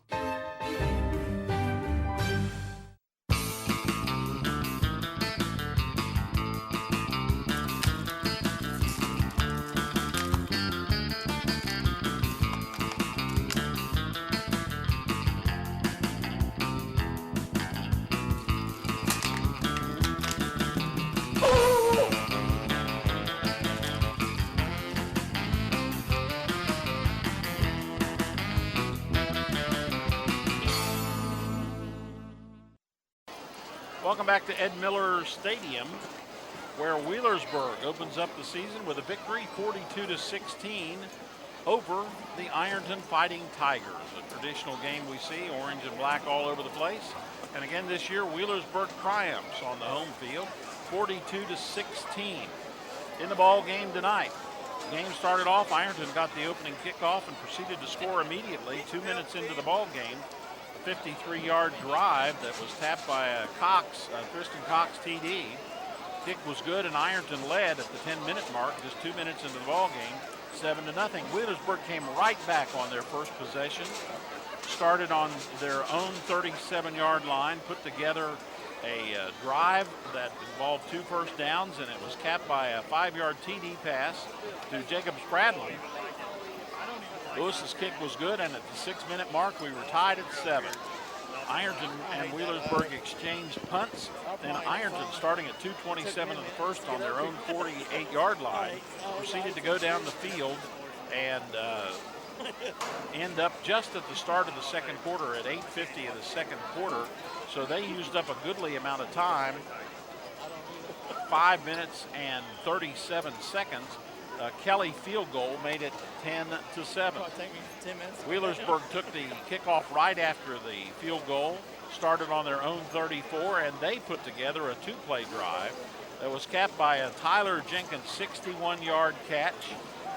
Welcome back to Ed Miller Stadium, where Wheelersburg opens up the season with a victory 42-16 over the Ironton Fighting Tigers. A traditional game we see, orange and black all over the place. And again this year, Wheelersburg triumphs on the home field, 42-16. In the ball game tonight, the game started off, Ironton got the opening kickoff and proceeded to score immediately 2 minutes into the ball game. 53-yard drive that was tapped by a Tristan Cox TD. Kick was good, and Ironton led at the 10-minute mark, just 2 minutes into the ball game, 7-0. Wheelersburg came right back on their first possession, started on their own 37-yard line, put together a drive that involved 2 first downs, and it was capped by a 5-yard TD pass to Jacob Spradlin. Lewis's kick was good, and at the 6-minute mark, we were tied at 7. Ironton and Wheelersburg exchanged punts. Then Ironton, starting at 2:27 of the first on their own 48-yard line, proceeded to go down the field and end up just at the start of the second quarter at 8:50 of the second quarter. So they used up a goodly amount of time, 5 minutes and 37 seconds. Kelly field goal made it 10-7. Wheelersburg took the kickoff right after the field goal, started on their own 34, and they put together a 2-play drive that was capped by a Tyler Jenkins 61-yard catch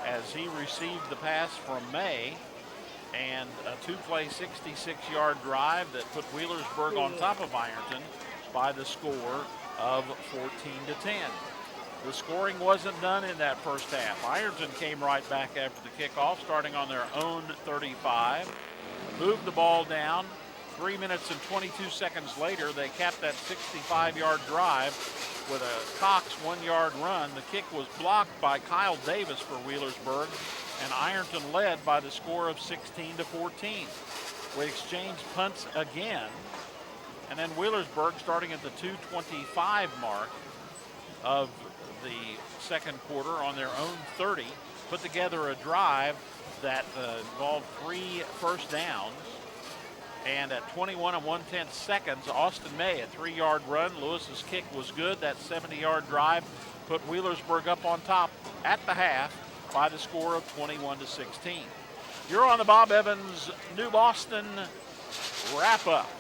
as he received the pass from May, and a 2-play 66-yard drive that put Wheelersburg on top of Ironton by the score of 14-10. The scoring wasn't done in that first half. Ironton came right back after the kickoff, starting on their own 35. moved the ball down. 3 minutes and 22 seconds later, they capped that 65-yard drive with a Cox 1-yard run. The kick was blocked by Kyle Davis for Wheelersburg, and Ironton led by the score of 16-14. We exchanged punts again, and then Wheelersburg, starting at the 2:25 mark of the second quarter on their own 30, put together a drive that involved 3 first downs. And at 21 1/10 seconds, Austin May, a 3-yard run. Lewis's kick was good. That 70-yard drive put Wheelersburg up on top at the half by the score of 21-16. You're on the Bob Evans New Boston wrap-up.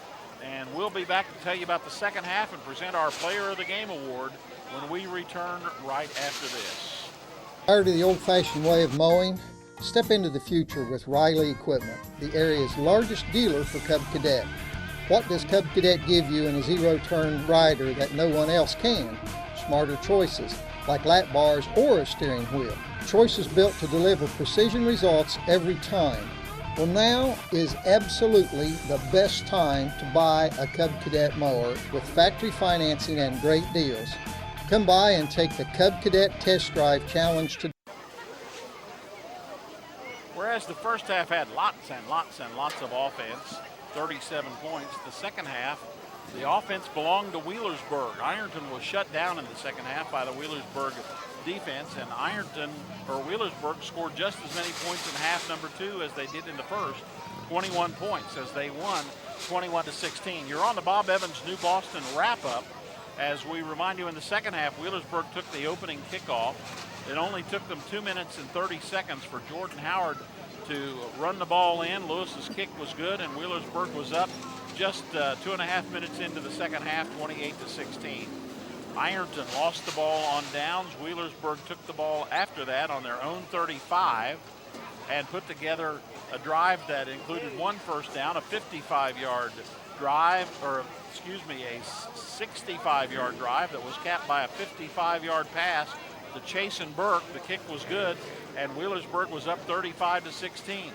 And we'll be back to tell you about the second half and present our Player of the Game award when we return right after this. Tired of the old-fashioned way of mowing? Step into the future with Riley Equipment, the area's largest dealer for Cub Cadet. What does Cub Cadet give you in a zero-turn rider that no one else can? Smarter choices, like lap bars or a steering wheel. Choices built to deliver precision results every time. Well, now is absolutely the best time to buy a Cub Cadet mower with factory financing and great deals. Come by and take the Cub Cadet Test Drive Challenge today. Whereas the first half had lots and lots and lots of offense, 37 points, the second half, the offense belonged to Wheelersburg. Ironton was shut down in the second half by the Wheelersburg defense, and Wheelersburg scored just as many points in half number 2 as they did in the first, 21 points as they won 21-16. You're on the Bob Evans New Boston wrap-up. As we remind you, in the second half, Wheelersburg took the opening kickoff. It only took them 2 minutes and 30 seconds for Jordan Howard to run the ball in. Lewis's kick was good, and Wheelersburg was up just 2.5 minutes into the second half, 28-16. Ironton lost the ball on downs. Wheelersburg took the ball after that on their own 35 and put together a drive that included 1 first down, a 55-yard drive, a 65-yard drive that was capped by a 55-yard pass to Chasen Burke. The kick was good, and Wheelersburg was up 35-16.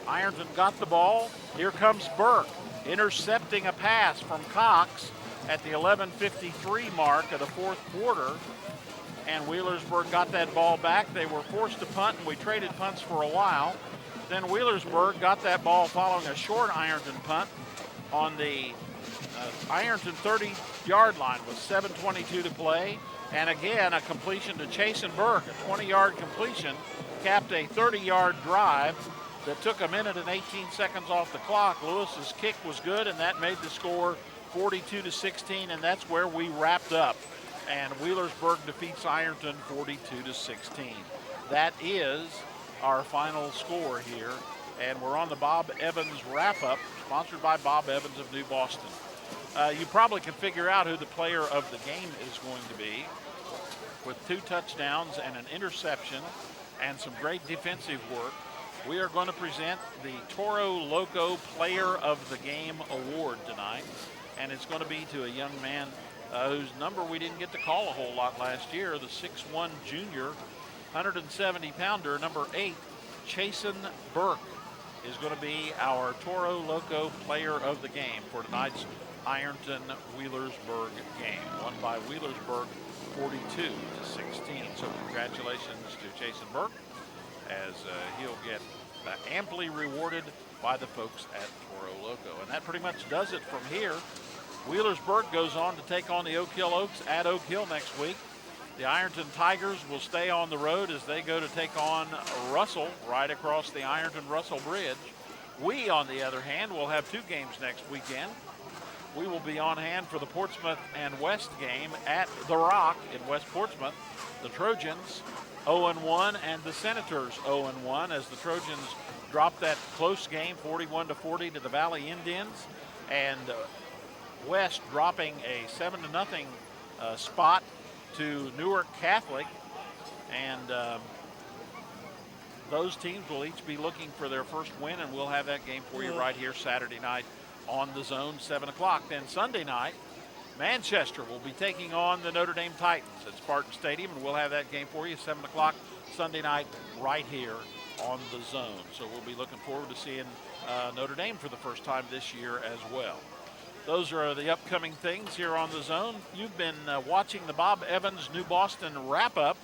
Ironton got the ball. Here comes Burke, intercepting a pass from Cox at the 11:53 mark of the fourth quarter, and Wheelersburg got that ball back. They were forced to punt, and we traded punts for a while. Then Wheelersburg got that ball following a short Ironton punt on the Ironton 30-yard line with 7:22 to play. And again, a completion to Chasen Burke, a 20-yard completion, capped a 30-yard drive that took 1 minute and 18 seconds off the clock. Lewis's kick was good, and that made the score 42-16, and that's where we wrapped up. And Wheelersburg defeats Ironton 42-16. That is our final score here, and we're on the Bob Evans wrap-up, sponsored by Bob Evans of New Boston. You probably can figure out who the player of the game is going to be. With 2 touchdowns and an interception and some great defensive work, we are going to present the Toro Loco Player of the Game award tonight, and it's going to be to a young man whose number we didn't get to call a whole lot last year, the 6'1 junior, 170-pounder, number 8, Chasen Burke, is going to be our Toro Loco Player of the Game for tonight's Ironton Wheelersburg game, won by Wheelersburg 42-16. So congratulations to Chasen Burke, as he'll get amply rewarded by the folks at Toro Loco. And that pretty much does it from here. Wheelersburg goes on to take on the Oak Hill Oaks at Oak Hill next week. The Ironton Tigers will stay on the road as they go to take on Russell right across the Ironton-Russell Bridge. We, on the other hand, will have 2 games next weekend. We will be on hand for the Portsmouth and West game at The Rock in West Portsmouth. The Trojans 0-1 and the Senators 0-1 as the Trojans drop that close game 41-40 to the Valley Indians, and West dropping a 7-0 spot to Newark Catholic, and those teams will each be looking for their first win, and we'll have that game for you right here Saturday night on the Zone, 7 o'clock. Then Sunday night, Manchester will be taking on the Notre Dame Titans at Spartan Stadium, and we'll have that game for you 7 o'clock Sunday night right here on the Zone. So we'll be looking forward to seeing Notre Dame for the first time this year as well. Those are the upcoming things here on the Zone. You've been watching the Bob Evans New Boston wrap-up,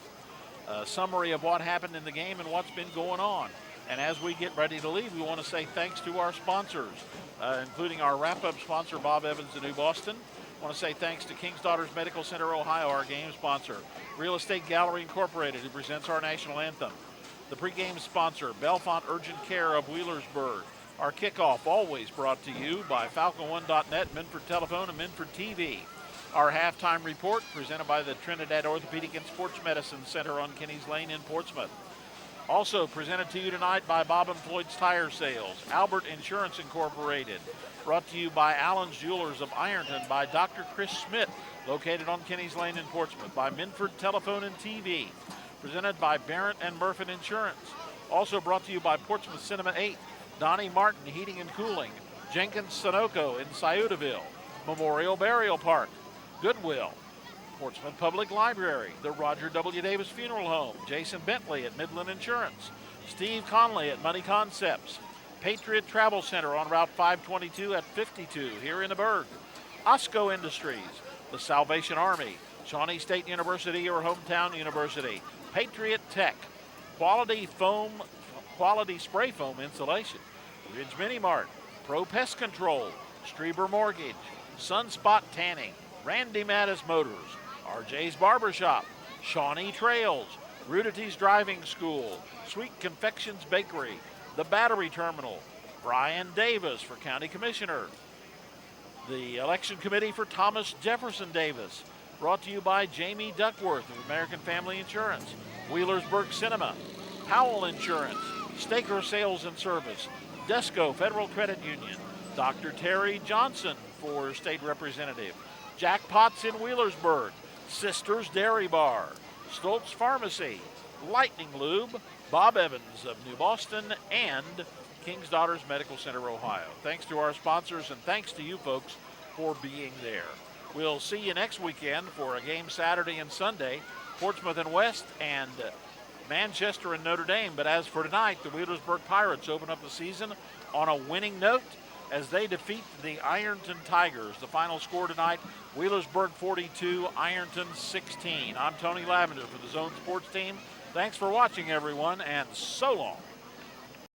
summary of what happened in the game and what's been going on. And as we get ready to leave, we want to say thanks to our sponsors, including our wrap-up sponsor, Bob Evans of New Boston. I want to say thanks to King's Daughters Medical Center, Ohio, our game sponsor. Real Estate Gallery Incorporated, who presents our national anthem. The pregame sponsor, Belfont Urgent Care of Wheelersburg. Our kickoff, always brought to you by Falcon1.net, Minford Telephone, and Minford TV. Our halftime report, presented by the Trinidad Orthopedic and Sports Medicine Center on Kinney's Lane in Portsmouth. Also presented to you tonight by Bob and Floyd's Tire Sales, Albert Insurance Incorporated, brought to you by Allen's Jewelers of Ironton, by Dr. Chris Schmidt, located on Kinney's Lane in Portsmouth, by Minford Telephone and TV, presented by Barrett and Murphin Insurance. Also brought to you by Portsmouth Cinema 8, Donnie Martin Heating and Cooling, Jenkins Sunoco in Sciotoville, Memorial Burial Park, Goodwill, Portsmouth Public Library, the Roger W. Davis Funeral Home, Jason Bentley at Midland Insurance, Steve Conley at Money Concepts, Patriot Travel Center on Route 522 at 52 here in the Berg, Osco Industries, the Salvation Army, Shawnee State University, your hometown university, Patriot Tech, Quality Spray Foam Insulation, Ridge Mini Mart, Pro Pest Control, Strieber Mortgage, Sunspot Tanning, Randy Mattis Motors, RJ's Barbershop, Shawnee Trails, Rudity's Driving School, Sweet Confections Bakery, the Battery Terminal, Brian Davis for County Commissioner, the Election Committee for Thomas Jefferson Davis, brought to you by Jamie Duckworth of American Family Insurance, Wheelersburg Cinema, Powell Insurance, Staker Sales and Service, Desco Federal Credit Union, Dr. Terry Johnson for State Representative, Jackpots in Wheelersburg, Sisters Dairy Bar, Stoltz Pharmacy, Lightning Lube, Bob Evans of New Boston, and King's Daughters Medical Center, Ohio. Thanks to our sponsors and thanks to you folks for being there. We'll see you next weekend for a game Saturday and Sunday, Portsmouth and West and Manchester and Notre Dame. But as for tonight, the Wheelersburg Pirates open up the season on a winning note as they defeat the Ironton Tigers. The final score tonight, Wheelersburg 42, Ironton 16. I'm Tony Lavender for the Zone Sports Team. Thanks for watching, everyone, and so long.